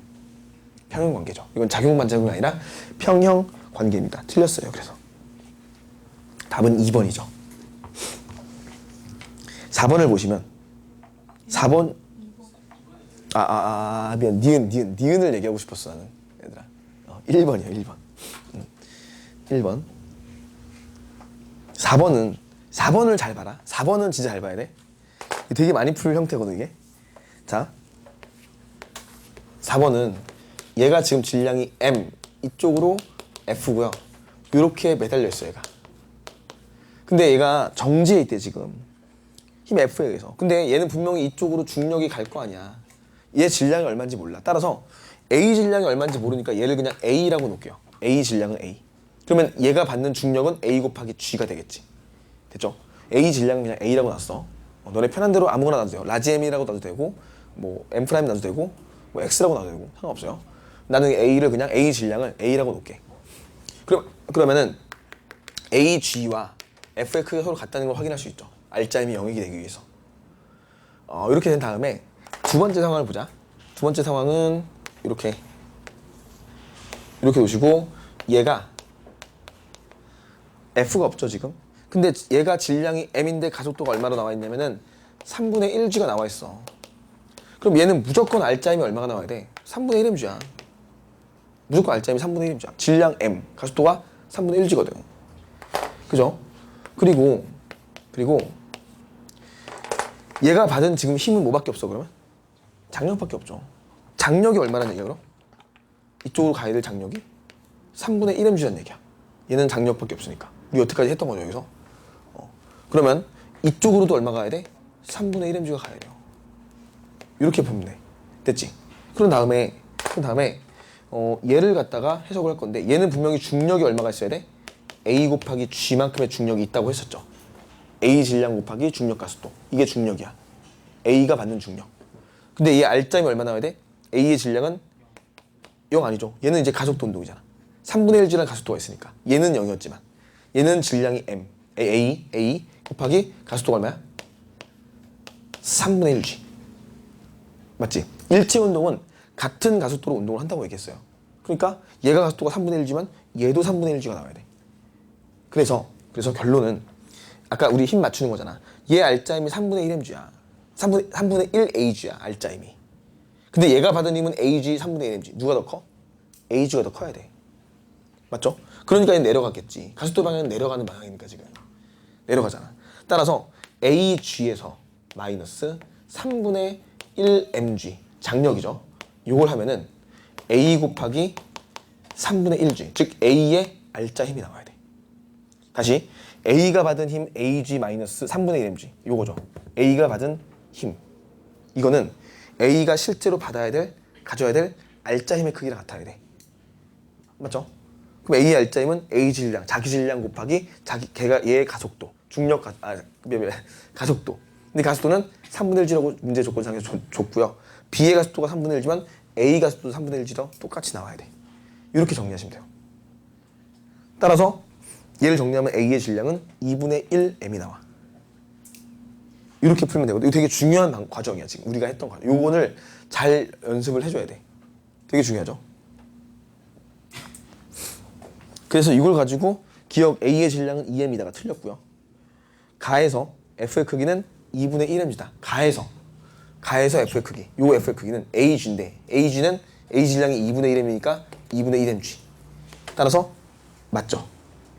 평형 관계죠. 이건 작용 반작용이 아니라 평형 관계입니다. 틀렸어요. 그래서 답은 2번이죠. 4번을 보시면 4번 미안. 니은을 얘기하고 싶었어 나는. 얘들아. 1번이야. 1번. 1번. 4번을 잘 봐라. 4번은 진짜 잘 봐야 돼. 되게 많이 풀 형태거든 이게. 자, 4번은 얘가 지금 질량이 M, 이쪽으로 F고요. 이렇게 매달려 있어 얘가. 근데 얘가 정지해 있대 지금. 힘 F에 의해서. 근데 얘는 분명히 이쪽으로 중력이 갈 거 아니야. 얘 질량이 얼마인지 몰라. 따라서 A 질량이 얼마인지 모르니까 얘를 그냥 A라고 놓을게요. A 질량은 A. 그러면 얘가 받는 중력은 A 곱하기 G가 되겠지. 됐죠? A 질량은 그냥 A라고 놨어. 너네 편한 대로 아무거나 놔도 돼요. 라지 M이라고 놔도 되고, 뭐 M 프라임 놔도 되고, 뭐 X라고 놔도 되고 상관없어요. 나는 A를 그냥 A 질량을 A라고 놓을게. 그러면은 AG와 F의 크기가 서로 같다는 걸 확인할 수 있죠. 알짜임이 0이 되기 위해서. 이렇게 된 다음에 두 번째 상황을 보자. 두 번째 상황은 이렇게 놓으시고, 얘가 F가 없죠 지금. 근데 얘가 질량이 M인데 가속도가 얼마로 나와 있냐면은 3분의 1g가 나와 있어. 그럼 얘는 무조건 알짜임이 얼마가 나와야 돼? 3분의 1mg야. 무조건 알짜임이 3분의 1mg야. 질량 M, 가속도가 3분의 1g거든. 그죠? 그리고 얘가 받은 지금 힘은 뭐밖에 없어 그러면? 장력밖에 없죠. 장력이 얼마라는 얘기야 그럼? 이쪽으로 가야 될 장력이 3분의 1mg라는 얘기야. 얘는 장력밖에 없으니까. 우리 여태까지 했던 거죠 여기서. 그러면 이쪽으로도 얼마 가야 돼? 3분의 1mg가 가야 돼요. 이렇게 보면 돼. 됐지? 그런 다음에 얘를 갖다가 해석을 할 건데 얘는 분명히 중력이 얼마가 있어야 돼? A 곱하기 G만큼의 중력이 있다고 했었죠. A 질량 곱하기 중력 가속도. 이게 중력이야. A가 받는 중력. 근데 얘 R자임이 얼마 나와야 돼? A의 질량은 0 아니죠. 얘는 이제 가속도 운동이잖아. 3분의 1g라는 가속도가 있으니까. 얘는 0이었지만 얘는 질량이 M, A 곱하기 가속도가 얼마야? 3분의 1g. 맞지? 일체 운동은 같은 가속도로 운동을 한다고 얘기했어요. 그러니까 얘가 가속도가 3분의 1g만 얘도 3분의 1g가 나와야 돼. 그래서 결론은 아까 우리 힘 맞추는 거잖아. 얘 R자임이 3분의 1mg야. 3분의 1ag야, R자임이. 근데 얘가 받은 힘은 ag 3분의 1mg. 누가 더 커? ag가 더 커야 돼. 맞죠? 그러니까 얘는 내려가겠지. 가속도 방향은 내려가는 방향이니까 지금. 내려가잖아. 따라서 ag에서 마이너스 3분의 1mg. 장력이죠. 요걸 하면은 a 곱하기 3분의 1g. 즉 a의 R자 힘이 나와야 돼. 다시 A가 받은 힘 AG 마이너스 3분의 1mg 요거죠. A가 받은 힘 이거는 A가 실제로 가져야 될 R자 힘의 크기랑 같아야 돼. 맞죠? 그럼 A의 R자 힘은 A 질량, 자기 질량 곱하기 걔가 얘의 가속도, 가속도. 근데 가속도는 3분의 1g라고 문제 조건상에서 줬고요. B의 가속도가 3분의 1g지만 A 가속도도 3분의 1g랑 똑같이 나와야 돼. 이렇게 정리하시면 돼요. 따라서 얘를 정리하면 A의 질량은 2분의 1m이 나와. 이렇게 풀면 되거든. 이거 되게 중요한 과정이야. 지금 우리가 했던 과정. 요거를 잘 연습을 해줘야 돼. 되게 중요하죠. 그래서 이걸 가지고 기억 A의 질량은 2m이다가 틀렸고요. 가해서 F의 크기는 2분의 1m이다. 가해서 F의 크기. 요 F의 크기는 AG인데 AG는 A 질량이 2분의 1m이니까 2분의 1mg. 따라서 맞죠?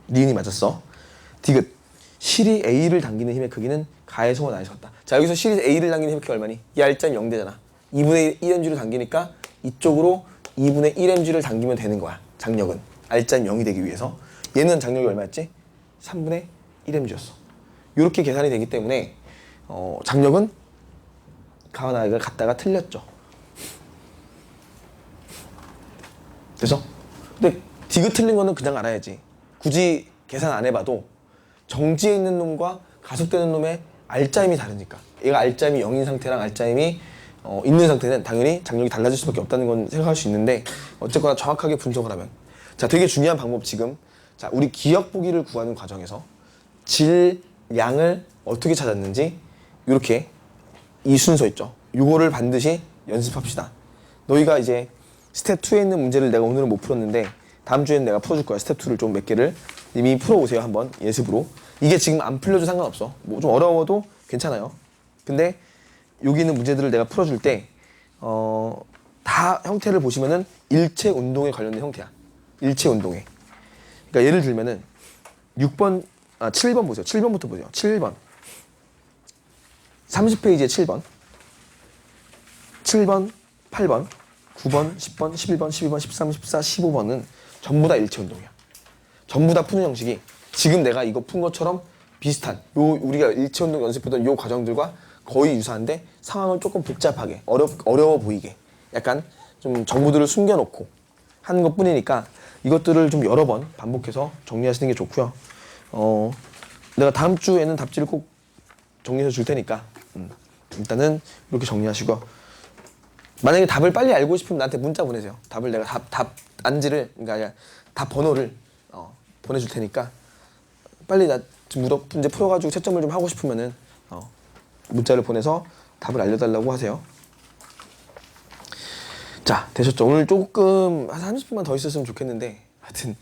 니은이 맞았어. 디귿. 실이 A를 당기는 힘의 크기는 가해서와 나해서 같다. 자, 여기서 실이 A를 당기는 힘의 크기가 얼마니? 이 R자는 0되잖아. 2분의 1mg를 당기니까 이쪽으로 2분의 1mg를 당기면 되는 거야. 장력은. R자는 0이 되기 위해서. 얘는 장력이 얼마였지? 3분의 1mg였어. 이렇게 계산이 되기 때문에 장력은 가와 나해가 같다가 틀렸죠. 그래서 근데 디귿 틀린 거는 그냥 알아야지. 굳이 계산 안 해봐도 정지에 있는 놈과 가속되는 놈의 R자임이 다르니까. 얘가 R자임이 0인 상태랑 R자임이 있는 상태는 당연히 장력이 달라질 수밖에 없다는 건 생각할 수 있는데 어쨌거나 정확하게 분석을 하면 자, 되게 중요한 방법 지금 자, 우리 기억 보기를 구하는 과정에서 질량을 어떻게 찾았는지 이렇게 이 순서 있죠. 요거를 반드시 연습합시다. 너희가 이제 스텝 2에 있는 문제를 내가 오늘은 못 풀었는데 다음 주에는 내가 풀어줄 거야. 스텝 2를 좀 몇 개를 이미 풀어오세요. 한번 예습으로. 이게 지금 안 풀려도 상관없어. 뭐 좀 어려워도 괜찮아요. 근데 여기 있는 문제들을 내가 풀어줄 때 다 형태를 보시면은 일체 운동에 관련된 형태야. 일체 운동에. 그러니까 예를 들면은 7번 보세요. 7번부터 보세요. 7번. 30페이지에 7번. 7번, 8번, 9번, 10번, 11번, 12번, 13, 14, 15번은 전부 다 일체 운동이야. 전부 다 푸는 형식이 지금 내가 이거 푼 것처럼 비슷한 우리가 일체 운동 연습했던 요 과정들과 거의 유사한데 상황을 조금 복잡하게 어려워 보이게 약간 좀 정보들을 숨겨놓고 하는 것 뿐이니까 이것들을 좀 여러 번 반복해서 정리하시는 게 좋고요. 내가 다음 주에는 답지를 꼭 정리해서 줄 테니까 일단은 이렇게 정리하시고 만약에 답을 빨리 알고 싶으면 나한테 문자 보내세요. 답을 내가 답 안지를 그러니까 답 번호를 보내줄 테니까 빨리 나 문제 풀어가지고 채점을 좀 하고 싶으면은 문자를 보내서 답을 알려달라고 하세요. 자, 되셨죠? 오늘 조금 한 30분만 더 있었으면 좋겠는데 하여튼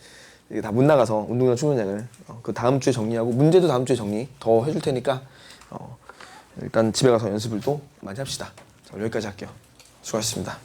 다 못 나가서 운동량 충분량을 그 다음 주에 정리하고 문제도 다음 주에 정리 더 해줄 테니까 일단 집에 가서 연습을 또 많이 합시다. 자, 여기까지 할게요. 수고하셨습니다.